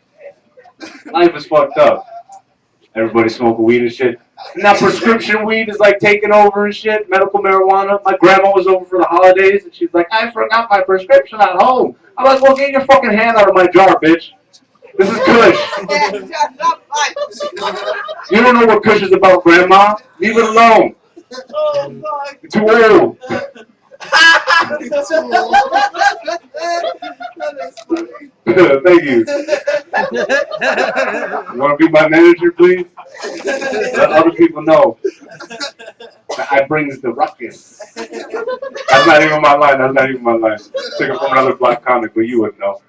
Life is fucked up. Everybody smoking weed and shit. And that prescription weed is like taking over and shit. Medical marijuana. My grandma was over for the holidays and she's like, I forgot my prescription at home. I'm like, well, get your fucking hand out of my jar, bitch. This is Kush. You don't know what Kush is about, Grandma. Leave it alone. You're too old. Thank you. You want to be my manager, please? Let other people know that I brings the ruckus. That's not even my line. That's not even my line. Took it from another black comic, but you wouldn't know.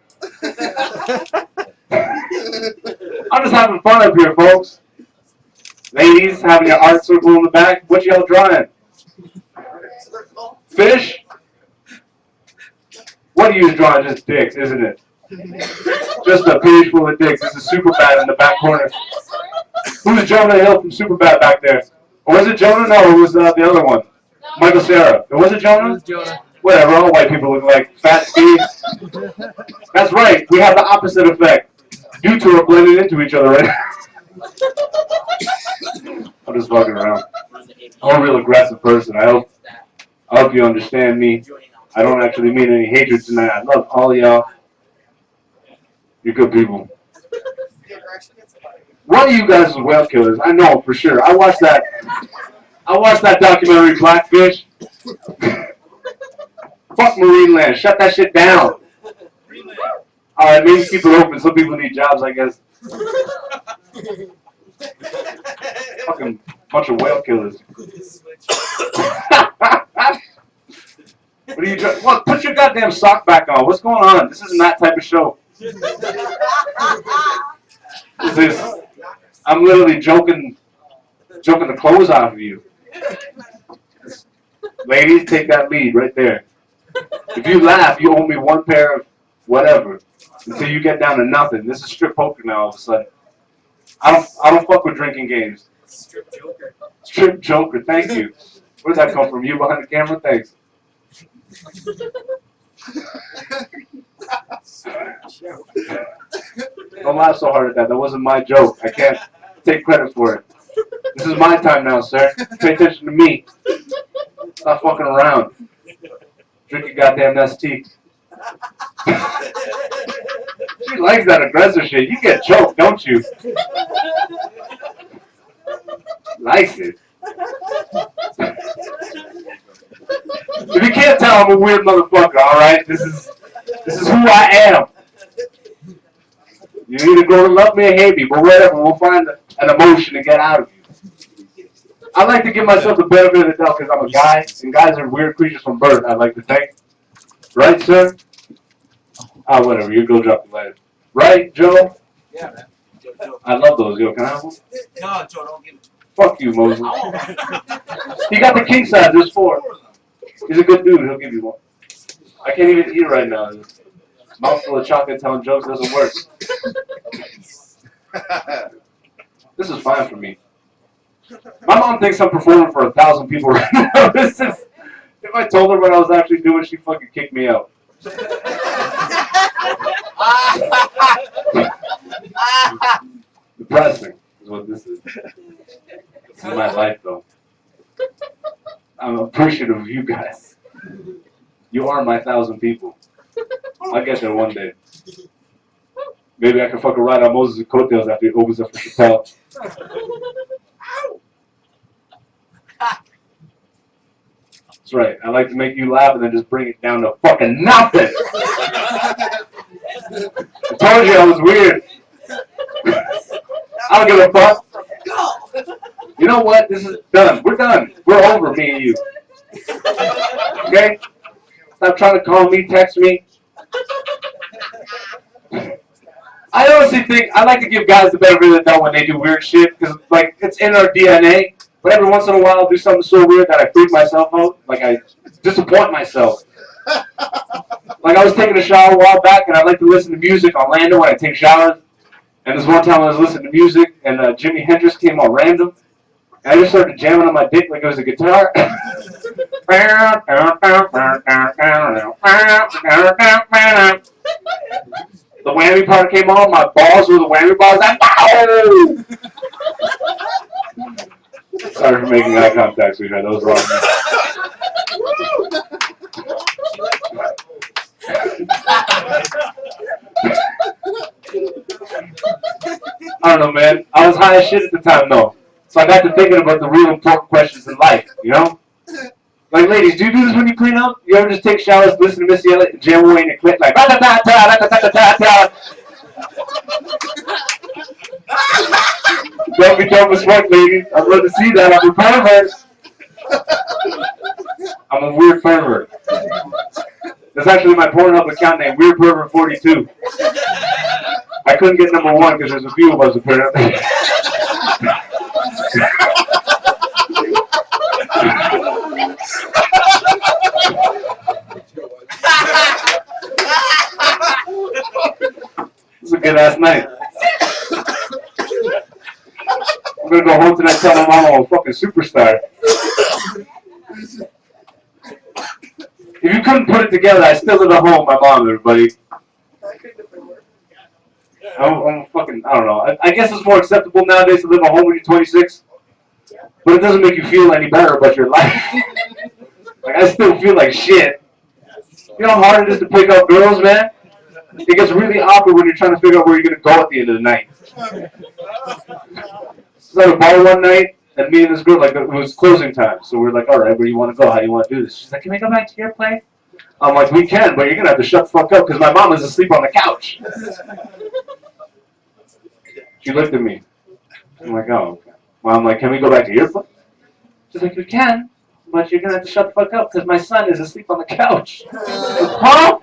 I'm just having fun up here, folks. Ladies, having your art circle in the back. What y'all drawing? Fish? What are you drawing? Just dicks, isn't it? Just a page full of dicks. This is Superbad in the back corner. Who's Jonah Hill from Superbad back there? Or was it Jonah? No, it was the other one. Michael Cera. Was it Jonah? Whatever, all white people look like fat Steve. That's right, we have the opposite effect. You two are blending into each other right now. I'm just fucking around. I'm a real aggressive person. I hope you understand me. I don't actually mean any hatred tonight. I love all y'all. You're good people. One of you guys is whale killers. I know for sure. I watched that documentary Blackfish. Fuck Marine Land. Shut that shit down. Alright, maybe keep it open. Some people need jobs, I guess. Fucking bunch of whale killers. What are you doing? What? Put your goddamn sock back on. What's going on? This isn't that type of show. I'm literally joking the clothes off of you. Ladies, take that lead right there. If you laugh, you owe me one pair of whatever until you get down to nothing. This is strip poker now all of a sudden. I don't fuck with drinking games. Strip joker. Strip joker, thank you. Where did that come from? You behind the camera? Thanks. Don't laugh so hard at that. That wasn't my joke. I can't take credit for it. This is my time now, sir. Pay attention to me. Stop fucking around. Drink your goddamn ST. She likes that aggressive shit. You get choked, don't you? Likes it. If you can't tell, I'm a weird motherfucker, alright? This is who I am. You either grow to love me or hate me, but whatever, we'll find an emotion to get out of you. I like to give myself the benefit of the doubt because I'm a guy, and guys are weird creatures from birth, I'd like to think. Right, sir? Ah, whatever, you go drop the letter. Right, Joe? Yeah, man. I love those, yo. Can I have one? No, Joe, don't give it. Fuck you, Moses. He got the king size, there's 4. He's a good dude, he'll give you one. I can't even eat right now. Mouthful of chocolate telling jokes doesn't work. This is fine for me. My mom thinks I'm performing for 1,000 people right now. This is, if I told her what I was actually doing, she'd fucking kick me out. appreciative of you guys. You are my 1,000 people. I'll get there one day. Maybe I can fucking ride on Moses' coattails after he opens up for Chappelle. That's right. I like to make you laugh and then just bring it down to fucking nothing. I told you I was weird. I don't give a fuck. You know what? This is done. We're done. We're over, me and you. Okay? Stop trying to call me, text me. I honestly think I like to give guys the benefit of the doubt when they do weird shit because, like, it's in our DNA. But every once in a while, I'll do something so weird that I freak myself out. Like, I disappoint myself. Like, I was taking a shower a while back, and I like to listen to music on Lando when I take showers. And this one time I was listening to music, and Jimi Hendrix came on random. And I just started jamming on my dick like it was a guitar. The whammy part came on, my balls were the whammy balls. Sorry for making eye contact, sweetheart. That was wrong. I don't know, man. I was high as shit at the time, though. So I got to thinking about the real important questions in life, you know? Like, ladies, do you do this when you clean up? You ever just take showers, listen to Missy Elliott, and jam away in your clit like, ra-ta-ta-ta-ta-ta-ta-ta-ta. Don't be dumb as fuck, ladies. I'd love to see that. I'm a pervert. I'm a weird pervert. That's actually my Pornhub account name, Weird Pervert 42. I couldn't get number 1 because there's a few of us apparently. It's a good ass night. I'm gonna go home tonight and tell my mom I'm a fucking superstar. If you couldn't put it together, I still live at home, my mom, everybody. I'm fucking, I don't know. I guess it's more acceptable nowadays to live at home when you're 26. But it doesn't make you feel any better about your life. Like, I still feel like shit. You know how hard it is to pick up girls, man? It gets really awkward when you're trying to figure out where you're going to go at the end of the night. I was at a bar one night, and me and this girl, like, it was closing time. So we were like, all right, where do you want to go? How do you want to do this? She's like, can we go back to your place? I'm like, we can, but you're going to have to shut the fuck up because my mom is asleep on the couch. She looked at me. I'm like, oh, okay. Well, I'm like, can we go back to your place? She's like, we can, but you're going to have to shut the fuck up because my son is asleep on the couch. Huh?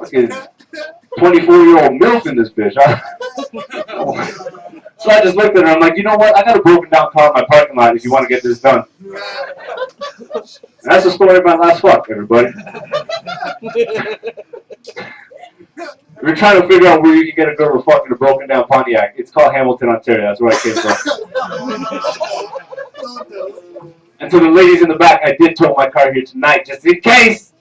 Fucking 24-year-old MILF in this bitch. So I just looked at her. I'm like, you know what? I got a broken down car in my parking lot if you want to get this done. And that's the story of my last fuck, everybody. We're trying to figure out where you can get a girl to fuck in a broken down Pontiac. It's called Hamilton, Ontario. That's where I came from. And to the ladies in the back, I did tow my car here tonight just in case.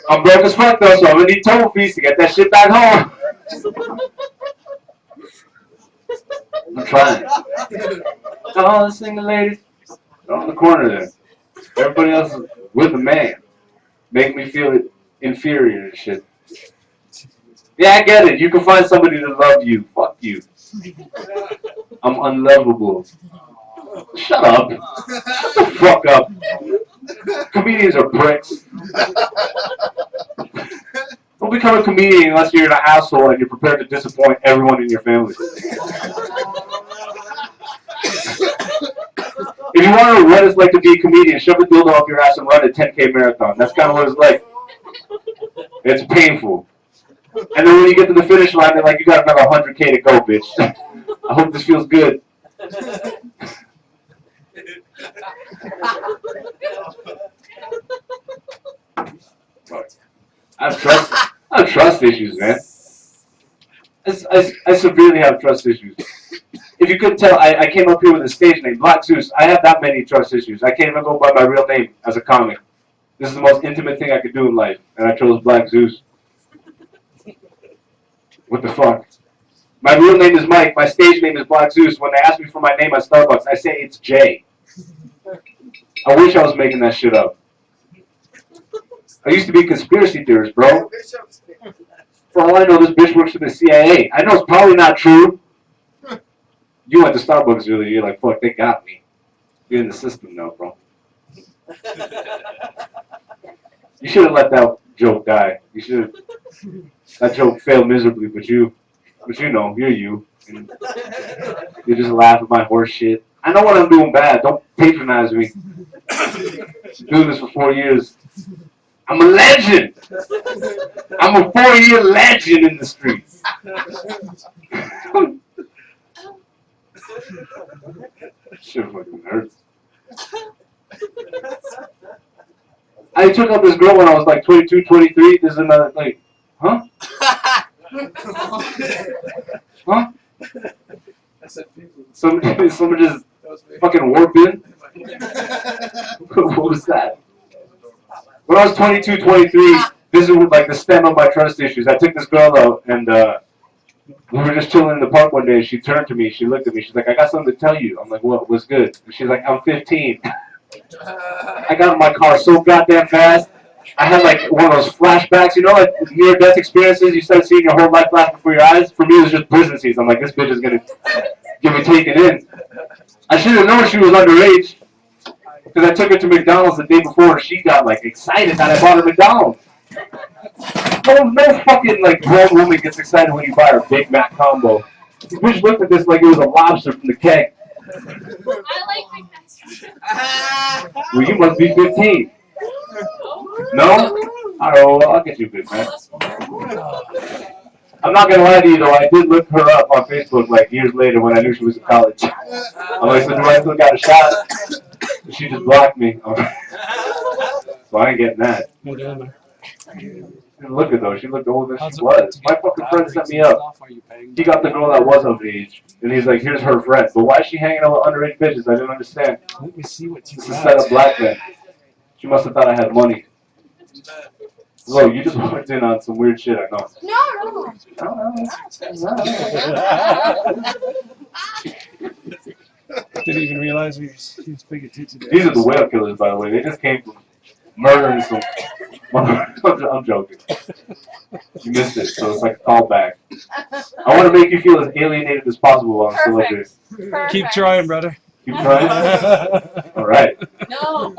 I'm broke as fuck though, so I'm gonna need toll fees to get that shit back home. I'm trying. All the single ladies, they're on the corner there. Everybody else is with a man. Make me feel inferior and shit. Yeah, I get it. You can find somebody to love you. Fuck you. I'm unlovable. Shut up. Shut the fuck up. Comedians are pricks. Don't become a comedian unless you're an asshole and you're prepared to disappoint everyone in your family. If you want to know what it's like to be a comedian, shove a dildo up your ass and run a 10K marathon. That's kind of what it's like. It's painful. And then when you get to the finish line, they're like, you got another 100K to go, bitch. I hope this feels good. I have trust issues, man. I severely have trust issues. If you couldn't tell, I came up here with a stage name, Black Zeus. I have that many trust issues. I can't even go by my real name as a comic. This is the most intimate thing I could do in life, and I chose Black Zeus. What the fuck? My real name is Mike. My stage name is Black Zeus. When they ask me for my name at Starbucks, I say it's Jay. I wish I was making that shit up. I used to be a conspiracy theorist, bro. For all I know, this bitch works for the CIA. I know it's probably not true. You went to Starbucks earlier. You're like, fuck, they got me. You're in the system now, bro. You should have let that joke die. You should. That joke failed miserably, but you know, you're you. And you just laugh at my horse shit. I know what I'm doing bad. Don't patronize me. I'm doing this for 4 years. I'm a legend. I'm a 4-year legend in the streets. Shit fucking hurts. I took out this girl when I was like 22, 23. This is another thing. Huh? Huh? Someone just fucking warped in? What was that? When I was 22, 23, this is like the stem of my trust issues. I took this girl out and we were just chilling in the park one day and she turned to me, she looked at me, she's like, I got something to tell you. I'm like, what? What's good? And she's like, I'm 15. I got in my car so goddamn fast. I had like one of those flashbacks, you know, like near-death experiences. You start seeing your whole life flash before your eyes. For me, it was just prison scenes. I'm like, this bitch is gonna get me taken in. I should have known she was underage because I took her to McDonald's the day before, and she got like excited that I bought her McDonald's. No fucking like grown woman gets excited when you buy her Big Mac combo. This bitch looked at this like it was a lobster from the keg. I like Big Macs. Well, you must be 15. No? Alright, well, I'll get you Big Mac. I'm not gonna lie to you though, I did look her up on Facebook like years later when I knew she was in college. I'm like, so do I still got a shot? She just blocked me. So I ain't getting that. Look at though, she looked older than she was. My fucking friend set me up. He got the girl that was of age, and he's like, here's her friend. But why is she hanging out with underage bitches? I didn't understand. Let me see what you This is set up black then. She must have thought I had money. Whoa, you just walked in on some weird shit, I know. Didn't even realize he was paying attention to These are the whale killers, by the way. They just came from murdering some. I'm joking. You missed it, so it's like a callback. I want to make you feel as alienated as possible while I'm still up here. Keep trying, brother. Keep trying? All right. No.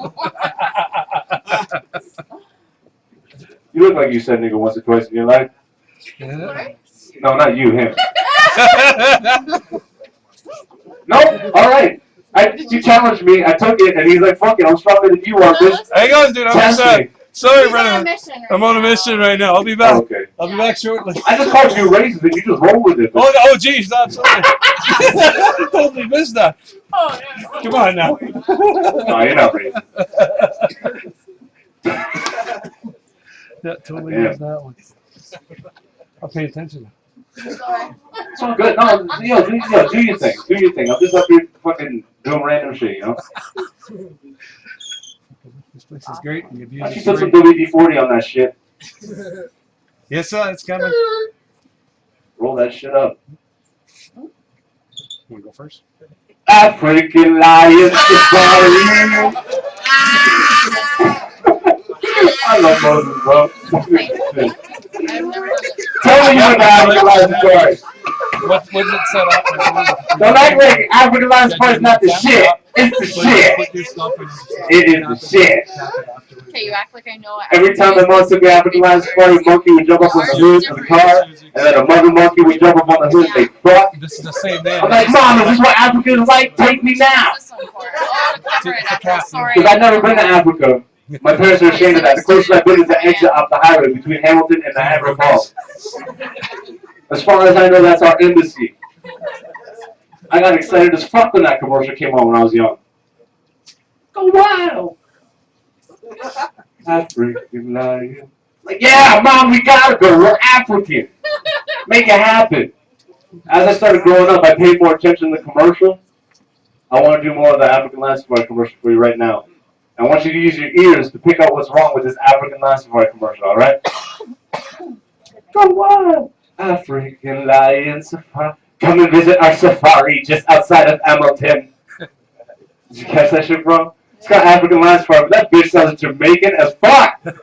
You look like you said nigga once or twice in your life. Yeah. No, not you, him. Nope, all right. You challenged me, I took it, and he's like, fuck it, I'm stronger than you are, bitch. Hang on, dude, I'm Test sorry. me. Sorry, He's brother. on a mission right I'm on a mission right now. I'll be back. Oh, okay. I'll be back shortly. I just called you racist, and you just roll with it. Oh, geez, I'm sorry. I totally missed that. Oh, yeah. Come on now. No, you're not racist. Yeah, totally Yeah. missed that one. I'll pay attention. It's all good. No, do your thing. Do your thing. I'm just up here fucking doing random shit, you know? This place is great. And Why don't you put some WD-40 on that shit? Yes, sir, it's coming. Roll that shit up. Want to go first? African lion safari. I love Moses, bro. Tell me you're the African lion safari. What's it set up? Don't act like African lion safari is not the shit. It's the shit. It is the shit. Okay, you act like I know it. Every time the mom took the African lion safari, a monkey would jump up on the hood of the car, and then a mother monkey would jump up on the hood and they fuck. This is the same name. I'm like, Mom, is this what Africans like? Take me now. Because I've never been to Africa. My parents are ashamed of that. The closest I've been is the exit off the highway between Hamilton and Niagara Falls. As far as I know, that's our embassy. I got excited as fuck when that commercial came on when I was young. Go wild! African lion. Like, yeah, Mom, we gotta go. We're African. Make it happen. As I started growing up, I paid more attention to the commercial. I want to do more of the African Lion Safari commercial for you right now. I want you to use your ears to pick out what's wrong with this African Lion Safari commercial, alright? Go wild! African Lion Safari. Come and visit our safari just outside of Hamilton. Did you catch that shit, bro? It's got African lines for it, but that bitch sounds Jamaican as fuck. Fuck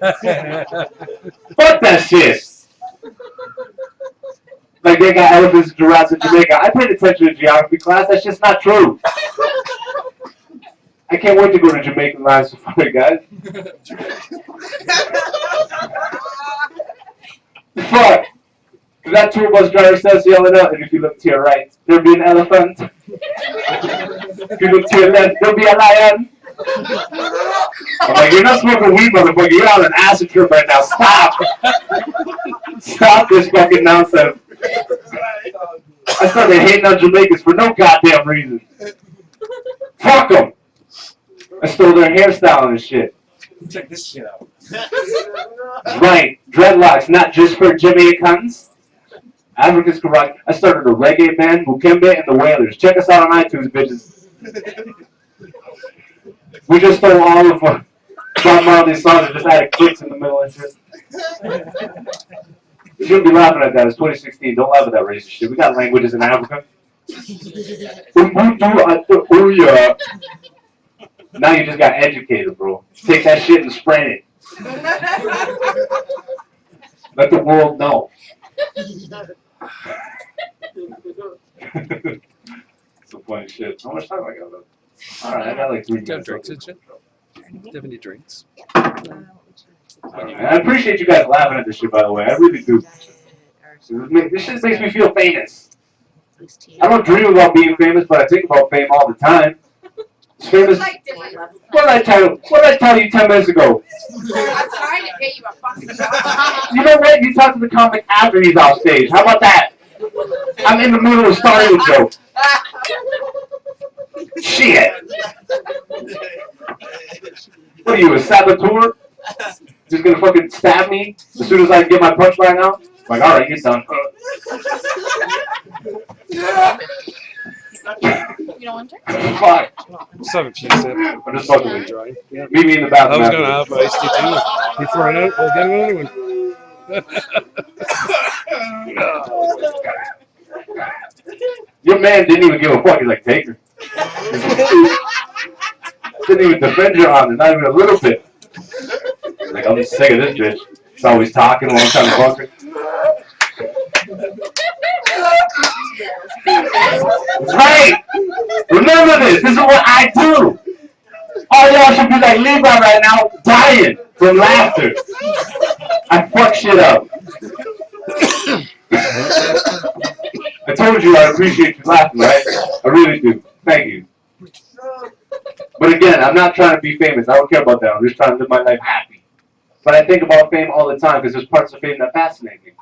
that shit. Like they got elephants and giraffes in Jamaica. I paid attention to geography class. That's just not true. I can't wait to go to Jamaican Live Safari, guys. Fuck. That tour bus driver starts yelling out, and if you look to your right, there'll be an elephant. If you look to your left, there'll be a lion. I'm like, you're not smoking weed, motherfucker. You're on an acid trip right now. Stop. Stop this fucking nonsense. I started hating on Jamaicans for no goddamn reason. Fuck them. I stole their hairstyle and shit. Check this shit out. Right. Dreadlocks, not just for Jamaicans. Africans can rock. I started a reggae band, Mukembe and the Wailers. Check us out on iTunes, bitches. We just stole all of Bob Marley's songs and just added clicks in the middle and shit. You shouldn't be laughing at that. It's 2016. Don't laugh at that racist shit. We got languages in Africa. Oh yeah. Now you just got educated, bro. Take that shit and spread it. Let the world know. Some funny shit. How much time I got left? Alright, I got like 3 minutes. Drinks, did you? Do you have any drinks? I appreciate you guys laughing at this shit, by the way. I really do. This shit makes me feel famous. I don't dream about being famous, but I think about fame all the time. It's famous. What did I tell you? What did I tell you 10 minutes ago? I'm trying to get you a fucking job. You know what? You talk to the comic after he's off stage. How about that? I'm in the middle of starting a joke. Shit. What are you, a saboteur? Just gonna fucking stab me as soon as I get my punchline out? Like, alright, you're done. You don't want to? Fuck. Just have a few sips. I'm just fucking with you. Dry. Yeah. Meet me in the bathroom. I was gonna have iced tea too. Before I know, we'll get another one. Your man didn't even give a fuck. He's like, take her. Didn't even defend your honor, not even a little bit. Like, I'm just sick of this bitch. She's always talking while I'm trying to fuck her. That's right! Remember this! This is what I do! All y'all should be like Levi right now, dying from laughter. I fuck shit up. I told you I appreciate you laughing, right? I really do. Thank you. But again, I'm not trying to be famous. I don't care about that. I'm just trying to live my life happy. But I think about fame all the time because there's parts of fame that fascinate me.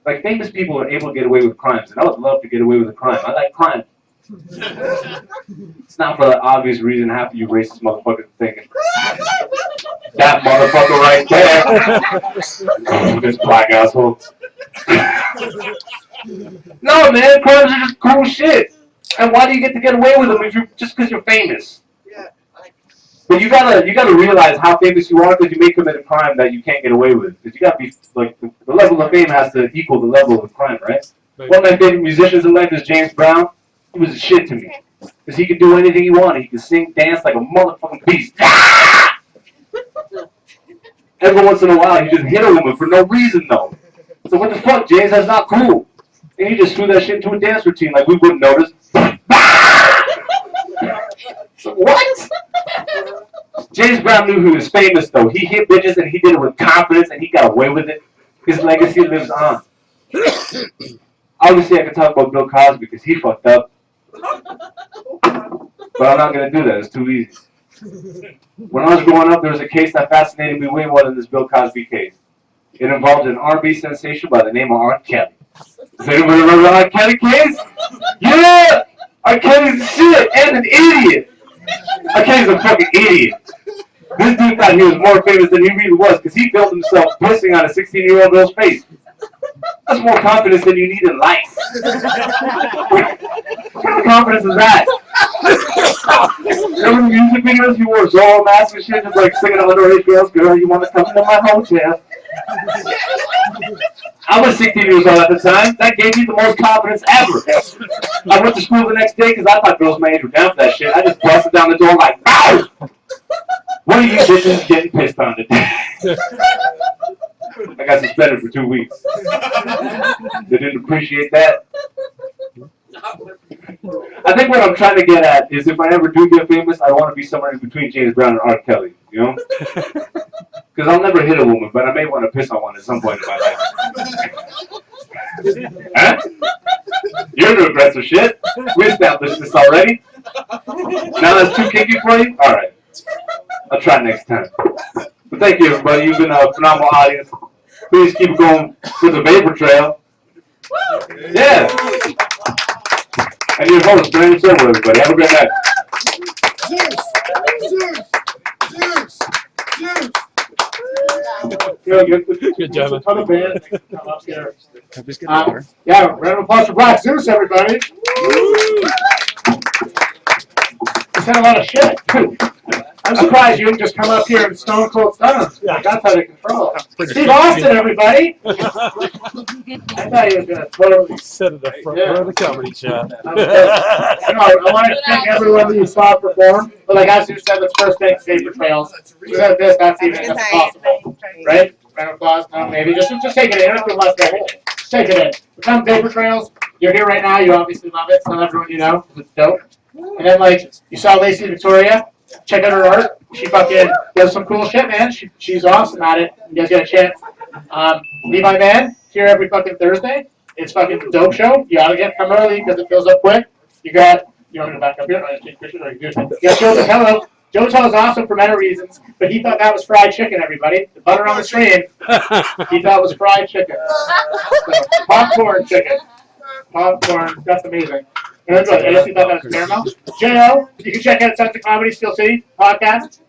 Like, famous people are able to get away with crimes, and I would love to get away with a crime. I like crime. It's not for the obvious reason half of you racist motherfuckers are thinking. That motherfucker right there. Oh, this black asshole. No, man, crimes are just cool shit. And why do you get to get away with them if you're just because you're famous? But you gotta realize how famous you are because you may commit a crime that you can't get away with. Because you gotta be like the level of fame has to equal the level of crime, right? One of my favorite musicians in life is James Brown. He was a shit to me because he could do anything he wanted. He could sing, dance like a motherfucking beast. Every once in a while, he just hit a woman for no reason though. So what the fuck, James? That's not cool. And he just threw that shit into a dance routine like we wouldn't notice. So what? James Brown knew he was famous though. He hit bitches and he did it with confidence and he got away with it. His legacy lives on. Obviously, I could talk about Bill Cosby because he fucked up. But I'm not going to do that. It's too easy. When I was growing up, there was a case that fascinated me way more than this Bill Cosby case. It involved an R&B sensation by the name of R. Kelly. Does anybody remember the R. Kelly case? Yeah! R. Kelly's a shit and an idiot. R. Kelly's a fucking idiot. This dude thought he was more famous than he really was because he filmed himself pissing on a 16-year-old girl's face. That's more confidence than you need in life. What kind of confidence is that? Remember the music videos? You wore Zorro masks and shit, just like singing to underage girls, girl, you want to come to my hotel? I was 16 years old at the time. That gave me the most confidence ever. I went to school the next day because I thought girls my age were down for that shit. I just busted down the door like, ow! One of you bitches getting pissed on today. I got suspended for 2 weeks. They didn't appreciate that. I think what I'm trying to get at is if I ever do get famous, I want to be somewhere in between James Brown and R. Kelly, you know? Because I'll never hit a woman, but I may want to piss on one at some point in my life. Huh? You're into aggressive shit. We established this already. Now that's too kinky for you? Alright. I'll try next time. But thank you, everybody. You've been a phenomenal audience. Please keep going for the vapor trail. Yeah. And your host, Brandon Sobel, everybody. Have a great night. Good job. A ton of bands that come up here. Yeah, round of applause for Black Zeus, everybody. He said a lot of shit. I'm surprised you didn't just come up here and stone cold stun him. Like, that's out of control. Steve Austin, everybody. I thought he was going to totally sit at the front row of the comedy shop. I want to thank everyone that you saw perform. But like as you said, let's first thank Vapor Trails. Without this, that's even impossible. Right? Round of applause? No, maybe. Just take it in. You don't have to left that. Just take it in. Become Vapor Trails. You're here right now. You obviously love it. Tell everyone you know, because it's dope. And then, like, you saw Lacie Victoria. Check out her art. She fucking does some cool shit, man. She's awesome at it. You guys get a chance. Levi Mann, here every fucking Thursday. It's fucking a dope show. You gotta come early because it fills up quick. You want me to back up here? Or take pictures? Or you do it? You got Joe Botelho. Joe Botelho's awesome for many reasons, but he thought that was fried chicken, everybody. The butter on the screen, he thought was fried chicken. So, popcorn chicken. Popcorn, that's amazing. And that's what, I guess he thought that was caramel. J.O., you can check out Sons of Comedy, Steel City podcast.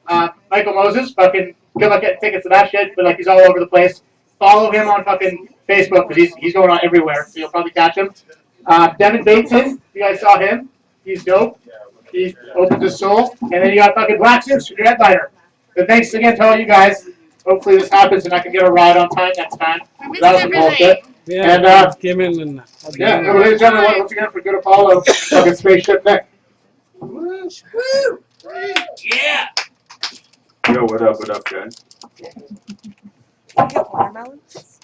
Michael Moses, fucking good luck getting tickets to that shit, but like he's all over the place. Follow him on fucking Facebook, because he's going on everywhere, so you'll probably catch him. Devin Bateson, you guys saw him. He's dope. He opens his soul. And then you got fucking Black Zeus, your headliner. But thanks again to all you guys. Hopefully this happens and I can get a ride on time next time. That was some bullshit. Yeah, And came in and ladies and gentlemen, once again for Good Apollo, fucking Spaceship Nick. Woo! Yeah! Yo, what up, guys? Watermelons?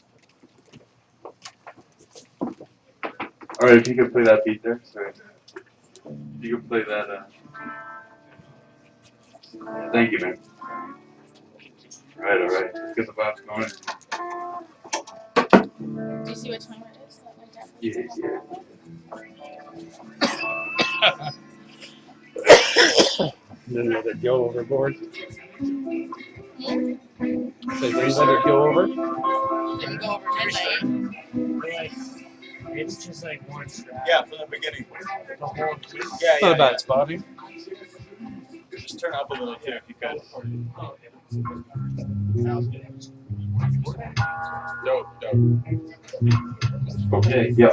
Alright, if you could play that beat there, sorry. If you could play that, Thank you, man. alright. Let's get the vibes going. Do you see which one it is? Yeah. then let it go overboard. So then let it go over. Didn't go over midnight. It's just like one strap. Yeah, from the beginning. The whole Not a bad spotting. Just turn up a little too if you could. Dope. Okay, yo.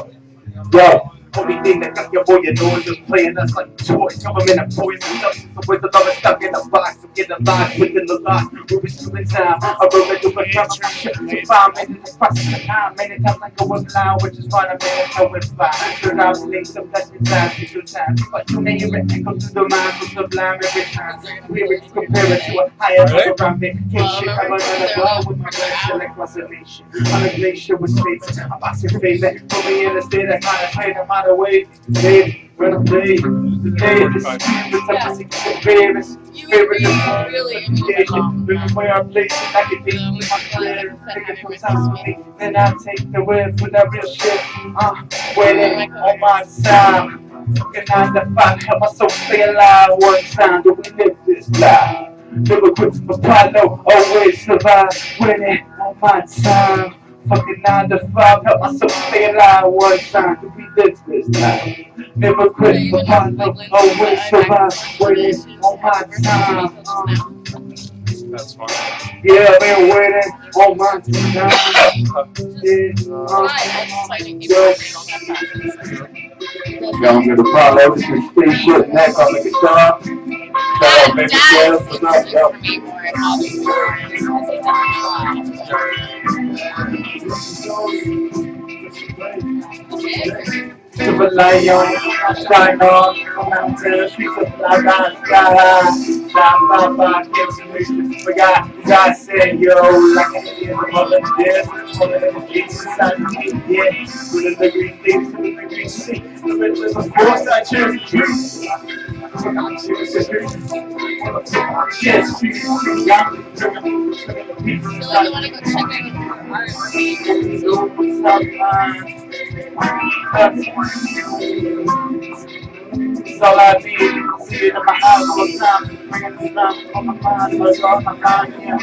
Only thing that got your boy annoyed is playing us like toys. Government and poison substance with the love stuck in a box. I'm getting lost within the lock. Moving through the time. I wrote it to become a shit. 5 minutes across the time. Many times I go up now, which is fine. I'm in it, so it's fine. Turn out things, sometimes it's time, future time. But you name it, it goes through the mind, from sublime every time. Lyrics compare it to a higher level around vacation. I'm another blow with my glacier like conservation. On a glacier with space. I'm boxing favorite. Put me in a state of kind of trade. I'm out of way. Hey, when I play, hey, this is the famous. Favorite is really the way I play, I can be my career. Take it from time with me, then I take the win for that real shit. Waiting on my side. Fucking 9 to 5, help my soul stay alive. One time, do we live this life? Never quit Apollo, always survive. Waiting on my time. Fucking 9 to 5, help my soul stay alive. One time, do we live this life? Never quit Apollo, always survive. Waiting on my time. That's fine. Yeah, I've been waiting on my time. Yo, I'm gonna follow this is Spaceship Neck on the guitar. Shout out Baby Jeff, what's up, yo? Silver light on, shine on, mountain, streets of light, sky. But God said, yo, like I hear the mother death, all of the kids inside of me, yeah. With the green things, with the green sea, of course I choose the truth. I choose the truth. Yes, you got to I want to go check in It's all I need. See it in my eyes all the time. Bringing the sun on my mind, but on my mind, yeah,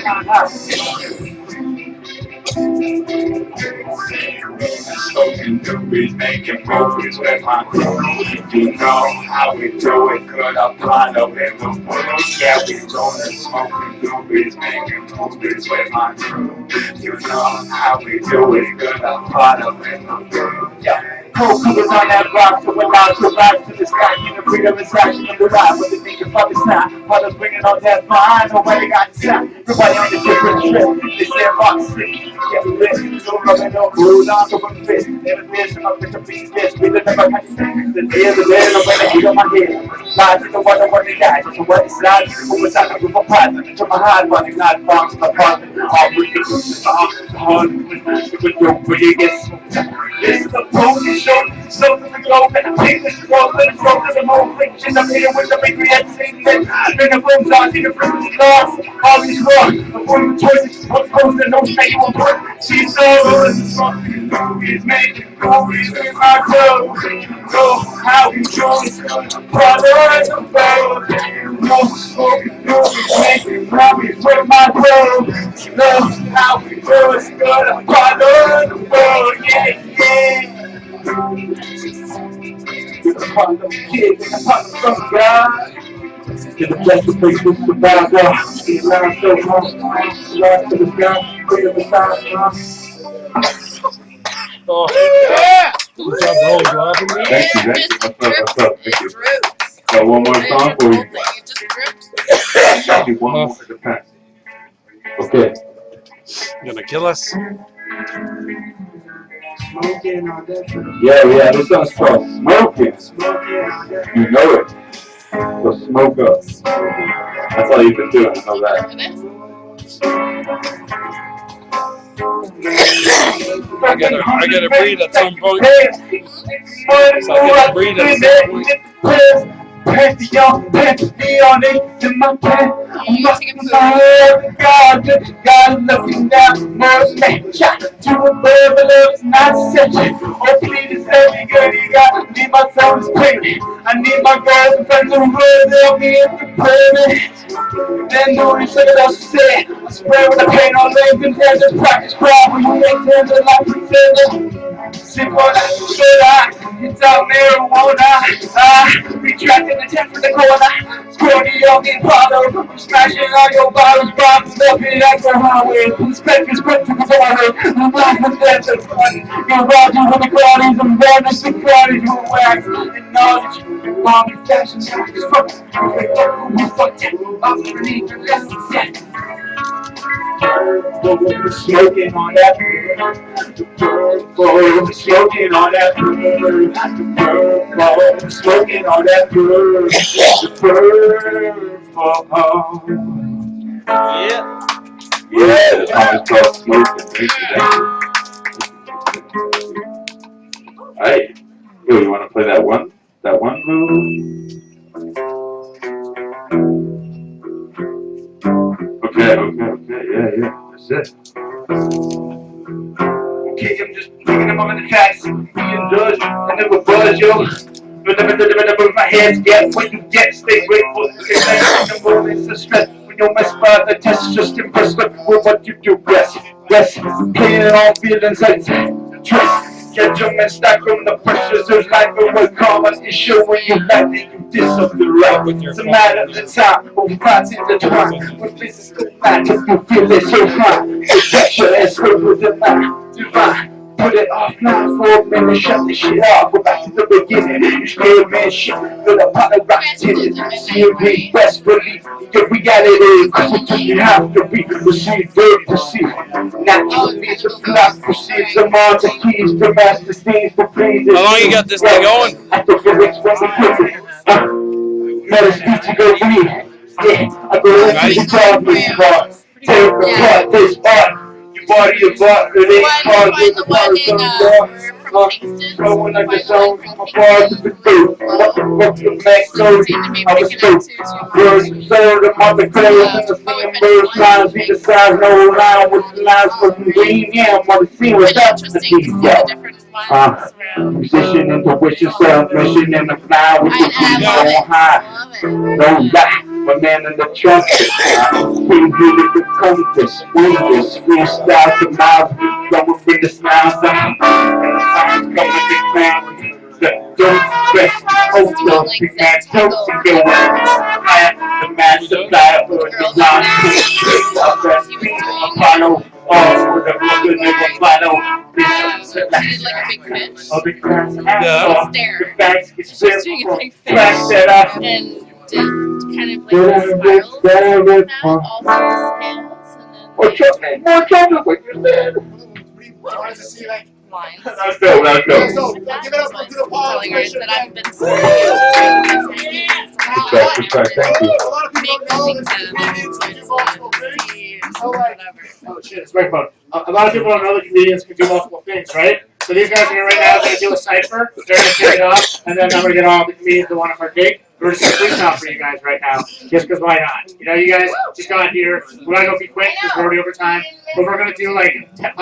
Smoking doobies, making movies with my crew. You know how we do it, good Apollo in the woods. Yeah, we rolling, smoking doobies, making movies with my crew. You know how we do it, good Apollo in the woods. Yeah. Cool, coolers on that block, so we're loud to rise to the sky. You know, freedom is action in the ride. What they think of public snap. Fathers bringing on that vine, nobody got time. Everybody on a different trip. They say rock sick, get lit. So rubbing no hold on to one fit. Never this, I'm up with the beat, this. We live never catch the day of the day, I'm gonna heat on my head. Lies in the water, what they got. Just a wet slide, who was out of a pilot. To my hard body, not box, the apartment. All ridiculous, all hard. It would go where you get smoked. This is a pony show, so to the globe, and I take this road, let it roll to the whole fiction. I'm here with the big reaction, then the boom's on, see the fruit lost, all these wrong, before the choices, what's posed and no say you will put. She's so fucking movies, making movies with my clothes. Know how we choose, brother in the world. No smoking movies, making movies with my clothes. Know how we do it, good, brother in the world, yeah, yeah. With a partner, kid, with a partner from God. To the blessed place with the bad God. See the line so hard, Lord to the sky, clear the side. Oh, Yeah! good job, the whole glove in there. Thank you. What's up? Thank you. Got one more song for you. I'll do one more for the pass. Okay. You gonna kill us? Smoking on that. Yeah, this song's called Smoking. You know it. So smoke up. That's all you've been doing, I know that. I gotta breathe at some point. So I gotta breathe at some point. Pants me on it in my pants. I'm looking for God, God looking down, more man. Shot to a bird, but love's not such. Oh, please, every girl you got. Need my son's payment. I need my girlfriends to run, they'll be in the payment. Then do you say that say? I swear with the pain on legs and hands and practice crowd. When you make hands and like pretending. Sip on that soda, it's out marijuana. Retracting the tent from the corner. Scorpio in bottle, I'm smashing all your bottles, bombs up in like the highway. Inspectors, quick to the forward. I'm laughing at the fun. You're rocking with the crowdies, I'm burning the crowdies who wax. And knowledge, mommy fashion, just fuck. We fucked it, underneath the lessons, yeah. Smoking on that purple, smoking on that purple, smoking on that purple. Yeah, the song is called Smoking. Thank you. Alright. Yo, you wanna play that one little? Okay, yeah, that's it. Okay, I'm just picking up on the tracks, being judged, I never budge, yo. But my head's get when you get, stay grateful. The moments of stress, when you mess by the test, just impressed with what you do best. Rest, playing all feelings like trust. Get your man stack from the pressures of life, but what common issue when you like it, you diss up the right. It's a matter of the time, but we fight in the twine. When physical matter, you feel it so fine. Protection and script with the mind, divine. Put it off now for a minute, shut this shit off. Go back to the beginning. You scared man shit, but a pot of rock tinted. See it read best belief. Your reality, cause you have to be received, dirty to see. Naturally, the clock proceeds among the keys to master scenes for please. How long you got this thing going? I think the rich when we get it. Let us speak to go breathe. Yeah, I go into the garbage car, tear apart this art. You body your butt, it ain't hard with the parts on the bar. Throwing like the songs from my bars to the food. What the fuck you make Cody? I was stupid. Words absurd, I'm on the clothes and the singing birds, lines be the size, no line with the lines from green. Yeah, I'm on the scene without the teeth, yo. Musician, intuition, submission, and the fly with the beat on high. No lie, my man in the trunk. King Peter the compass, windows, freestyle to mouth, going with the smiles. And the signs come with the crown. The don't best, oh no, big man, don't you go the man supply for the line. Of that beat, Apollo, oh, with the fucking never follow. Oh, the class, the facts, it's simple. Facts that I and did kind of like spirals also scales and then more chocolate, what you said. Wanted to see like lines. Let's go, let's go. So give it up for good Apollo. Telling her that I've been Respect, thank you. A lot of people know that comedians can do multiple things. So like, Oh shit, it's microphone. A lot of people don't know that comedians can do multiple things, right? So these guys are right now going to do a cipher. They're going to kick it off, and then I'm going to get all the comedians that want to partake. We're just going to freestyle for you guys right now, just because why not? You know, you guys just got here. We're going to go be quick because we're already over time. But we're going to do like 10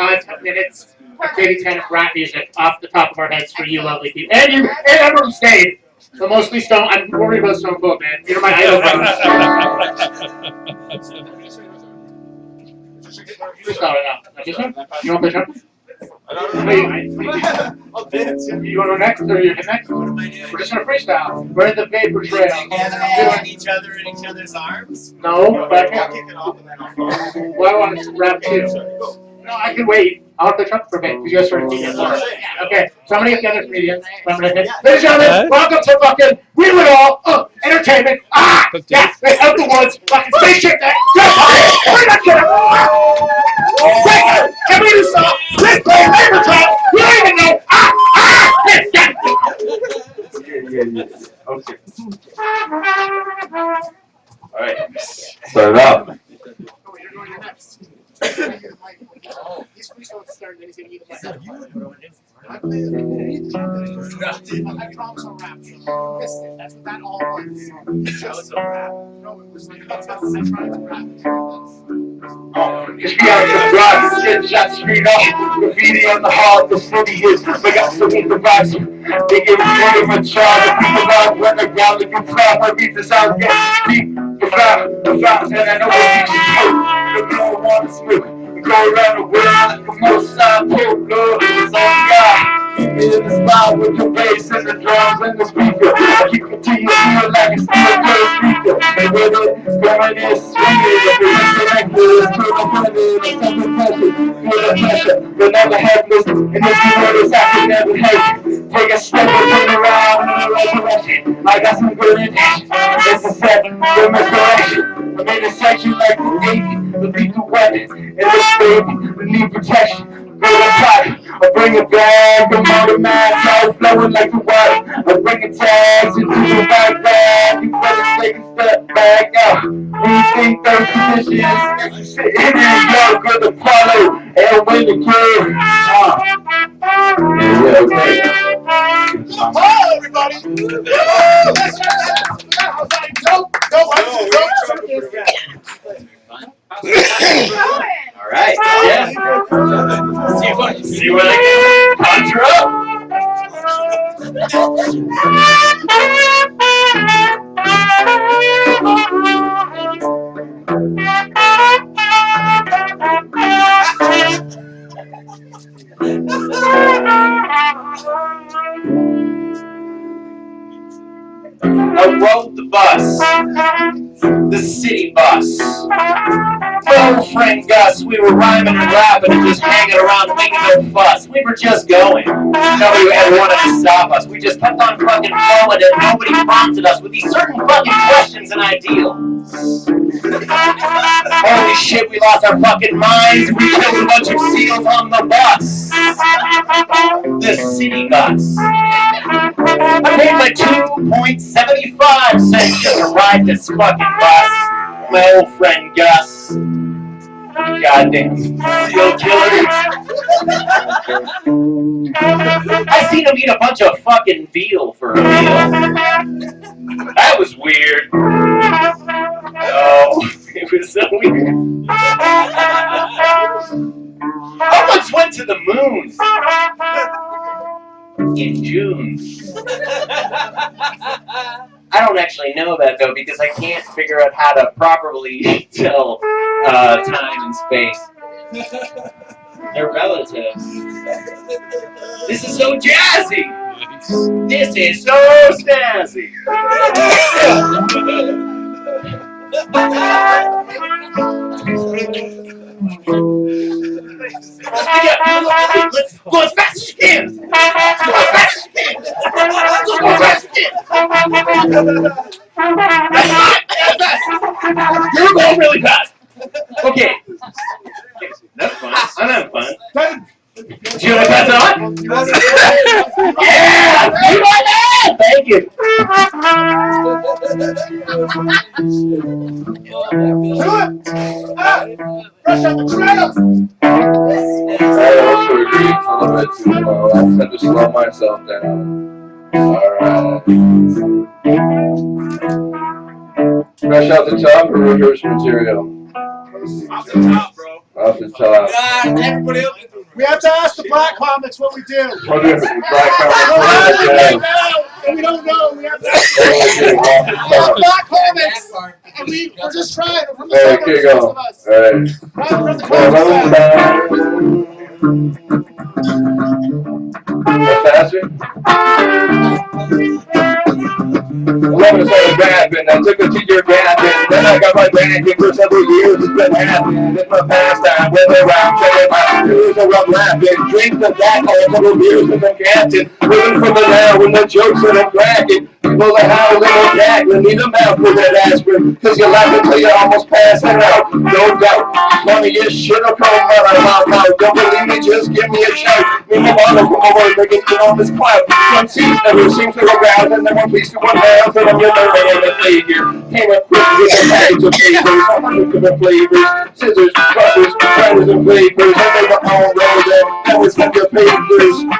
minutes of maybe 10 rap music off the top of our heads for you lovely people. And you, and everyone stayed. But mostly Stone. I'm worried about Stone Cold, man. You're my idol. Freestyle right now. This one? You want to push up? I'll dance. You want to go next, or you hit next? We're just gonna freestyle. We're in the paper trail. Together on each other in each other's arms. No, but I I'll can't. kick it off and then I'll go. Well, I want to rap too. No, I can wait. I'll have to truck for a bit because you guys started teaching it more. Okay, so I'm gonna get the other comedians. I'm gonna hit. Ladies and gentlemen, welcome to fucking We Do It All Entertainment. Ah, yeah, out the woods, fucking spaceship that. We're not kidding. Breaker, can we do something? Let's play paper trail. We don't even know. Let's get it. Yeah. Okay. Alright. Start it up. These freestyles started, then he's gonna eat I promise I'll rap. You missed it. That's what that all was. That was a rap. No, it was like, I tried to rap. Cause we out the block, get shot straight off. Graffiti on the hall, the city is. We got to meet the rocks. They give me a charge. The people out run around the new crowd. My beat the sound, get deep. The fouls, and I know what you do. The blow want to smoke. Go around the world like a Mossad polo. It's on God. Keep me in the spot with the bass and the drums and the speaker. I keep it to you, feel like it's still a good speaker. And with it, going in swinging. If you're disconnected, it's put up on it. It's something pressure. Feel the pressure. You'll never have this. And if you notice, I can never hate you. Take a step and turn around in the right direction. I got some good intentions. It's a seven, good misdirection. I'm in a section like the Navy. The lethal weapon. And this baby, we need protection. Go inside. I bring it back. I'm on the map. Now flowing like the water. I bring the tags into the background. You better take a step back out. When you think third position, it is your good Apollo. And win the game. Yeah, okay. Hello, everybody. Alright, yeah. See what I can conjure I rode the bus, the city bus. My old friend Gus, we were rhyming and rapping and just hanging around making no fuss. We were just going. Nobody ever wanted to stop us. We just kept on fucking flowing and nobody prompted us with these certain fucking questions and ideals. Holy shit, we lost our fucking minds. We killed a bunch of seals on the bus. The city bus. I paid my 2.75 cents just to ride this fucking bus. My old friend Gus. Goddamn serial killer. I seen him eat a bunch of fucking veal for a meal. That was weird. Oh, it was so weird. How much went to the moon? In June. I don't actually know that though because I can't figure out how to properly tell time and space. They're relative. This is so jazzy. This is so snazzy. Let's go as fast as you can. Let's go as fast as you can. Let's go as fast as you can. You're going really fast. Okay. That's fun. I'm having fun. Do you want to pass it on? Yeah! You want that? Thank you. Brush up the trails! I also agree it's a little bit too low. I just have to slow myself down. Alright. Fresh out the top or rehearse material? Off the top, bro. Off the top. Everybody else. We have to ask the black comics what we do. What if the black comics? We don't know. We have to ask the black comics. And we're just trying. We're from the Alright, here you go. Alright. Faster? 11 started rapping, I took a 2-year gap, and then I got my back, and for several years it's been happening. It's my pastime, whether I'm checking my shoes or I'm laughing. Drink the back, all a couple beers with the captain. Living from the now when the jokes that I'm cracking. People are howling and cackling, need a mouth for that aspirin. Cause you laugh until you almost pass it out, no doubt. Funniest shit will come out of my mouth. Don't believe me, just give me a shout. Me and mama from over, they can get on this cloud. Some seats never seems to arouse, and then one piece to one down. So I'm your learner on the figure. Came up quick with a package of flavors, 100 different flavors. Scissors, butters, grinders, and flavors. And they were all rolled up. That was like your papers.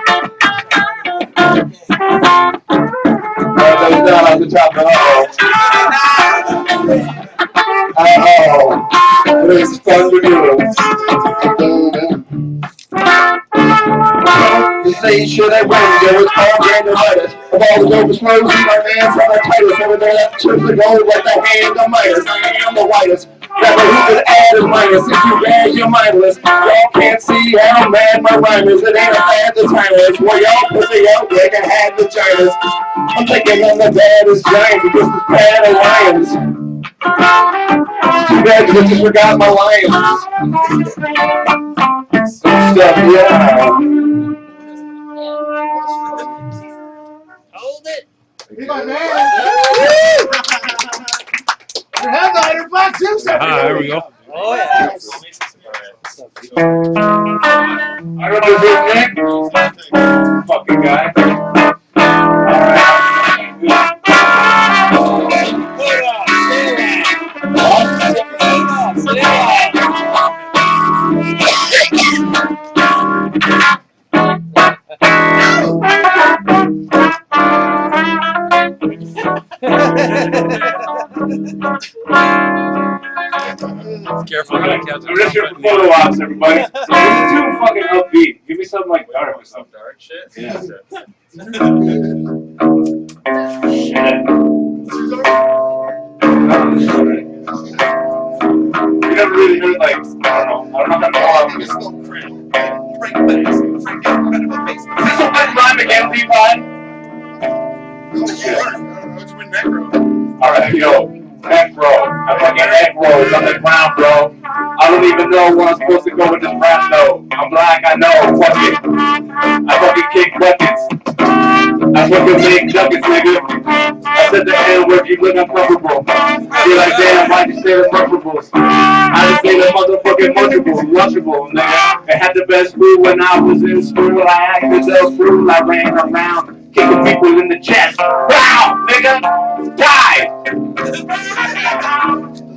That was down off the top of it was fun to do. The same shit I went, there was all ganglitis. Of all the dope explosions, my man's on the tightest. Over there, that chips the gold like the hand of Midas. I am the whitest. Never who could add is minus. If you bad, you're mindless. Y'all can't see how mad my rhyme is. It ain't a bad the timeless. Well, y'all pussy out there can have the vaginas. I'm thinking I'm the baddest giant because it's bad alliance. Too bad because I just forgot my lions. Some stuff, yeah. Hold it. Be my man. Your headliner, Black Zeus. There we go. Oh, yeah. I don't know his name. Fucking guy. Alright. Careful, I'm just here for photo ops, everybody. This is too fucking upbeat. Give me something like dark or something. Dark shit. Yeah. You never really heard like, I don't know how to Is this a wet rhyme again, Levi? Alright, yo. Neck roll. I fucking neck rolls on the ground, bro. I don't even know where I'm supposed to go with this rap, though. I'm black, I know. Fuck it. I fucking kick buckets. I fucking make nuggets, nigga. I said the N-word, you look uncomfortable. You're like, damn, why'd you say the rushable? I just say the motherfucking rushable, nigga. I had the best food when I was in school. I acted so cruel, I ran around. kicking people in the chest. Wow, nigga, die.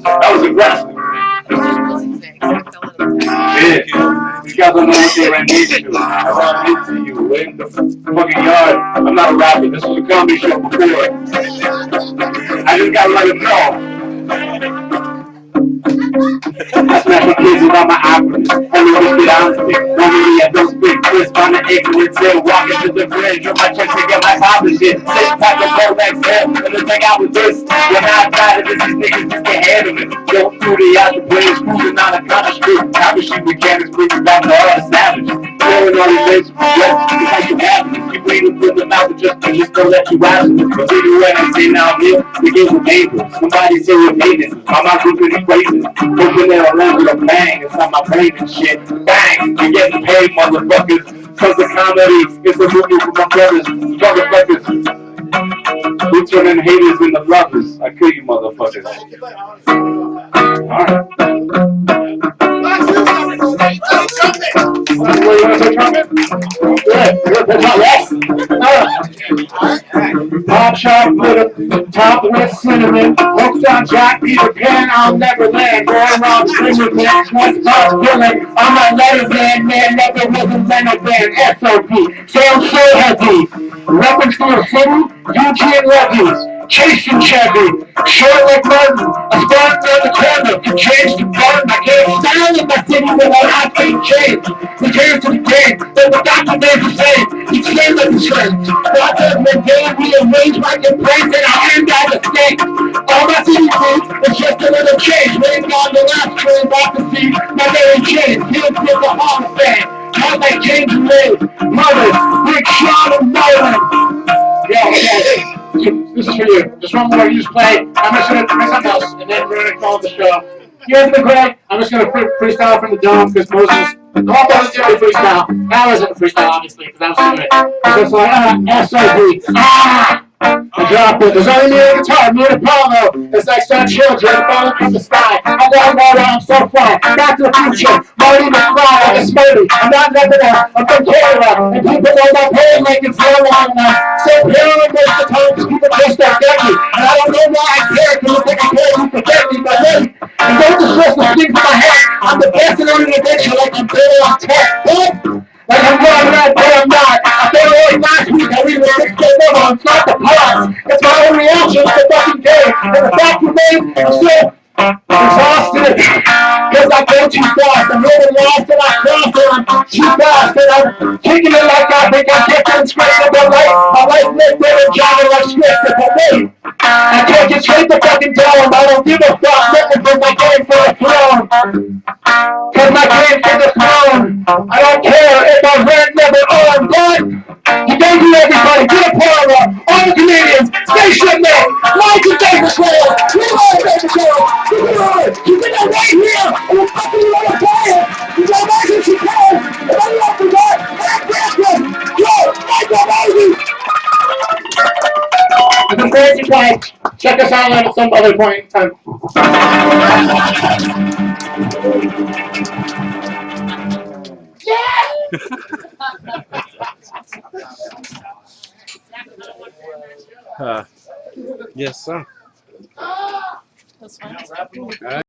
That was aggressive. Yeah, you guys don't know what they ran me to. I ran into you in the fucking yard. I'm not a rapper. This was a comedy show before. I just gotta let him know. I smash my kids without my eyebrows. Only wicked honesty. Normally I don't speak twist on the ignorance here. Walking to the bridge with my chest to get my pop and shit. Six pack of Rolex here. And the thing out with this. When I die, these niggas just can't handle it. Go through the after players, cruising on a corner street. Time machine mechanics bringing down the other savages. Throwing all these things from yes, it's like you have it. You bleed them from the mouth and just don't let you out of it. But then you when I say now here, the games are dangerous. Somebody say what maintenance. I'm not looking at phrases. Hoping they'll land with a bang inside my brain and shit. Bang! You're getting paid, motherfuckers. Cause the comedy is the movie for my brothers. Motherfuckers. We turning haters into lovers. I kill you, motherfuckers. Alright. What, you wanna say trumpet? Good, that's not less. Hot chocolate, topped with cinnamon. Hooks on Jack, Peter Pan, I'll never land. Going around screaming, man, twice past killing. I'm a letter man, never was a letter man. Esso B, sound so heavy. Reference to a city, Eugene Levies. Chasing Chevy, short like Martin, a spark on the corner, can change the button. I can't stand in my city without asking change. Return to the game, but the document the same. He came like a train. Doctors my day, rearrange my complaints, and I end out the state. All my city needs is just a little change. Waiting on the last train, about to see my Mary Jane. Here's with the Hall of Fame. Not like James Wade, Mother, Big Sean and Nolan. Yo, this is for you. Just one more. You just play. I'm just gonna play something else, and then we're gonna call the show. You guys been great. I'm just gonna freestyle from the dome because Moses. All Moses did a freestyle. That wasn't a freestyle, obviously, because I was doing it. So it's like S-O-B. I drop it. There's only me and the guitar, me and Apollo. It's like some children falling from the sky. I don't know where I'm so far. Back to the future. Marty McFly, I'm a Smurdy. I'm not nothing else. I'm from Canada. And people know my pain like it's so long now. So paranoid most of the time, people just don't get me. And I don't know why I care, because it's like I care you forget me, but hey. And don't distress the things in my head. I'm the best in an adventure like I'm better on tech. Like I'm going right, but I'm not. I thought early last week I read the 6 day memo. It's not the pause. It's my own reaction to the fucking game. And the fact remains, I'm still exhausted. Cause I go too fast. I'm really lost and I cross and I'm too fast. And I'm kicking it like I think I'm getting scripted. But my life lived there and jogging like scripted. But wait, I can't get straight the fucking dome. I don't give a fuck. Looking for my game for a throne. Cause my game for the throne. I don't care if my rent never earned, but you thank you everybody, get a pour up, all the comedians, Spaceship Man, Mike and David Slayer, Levi David Slayer, you can go right here, and we'll fucking let it play it, you go back if you can, and then you have to go, Black Zeus, yo, Michael Baby! It's a fancy play, check us out at some other point in time. Yes, sir. That's fine.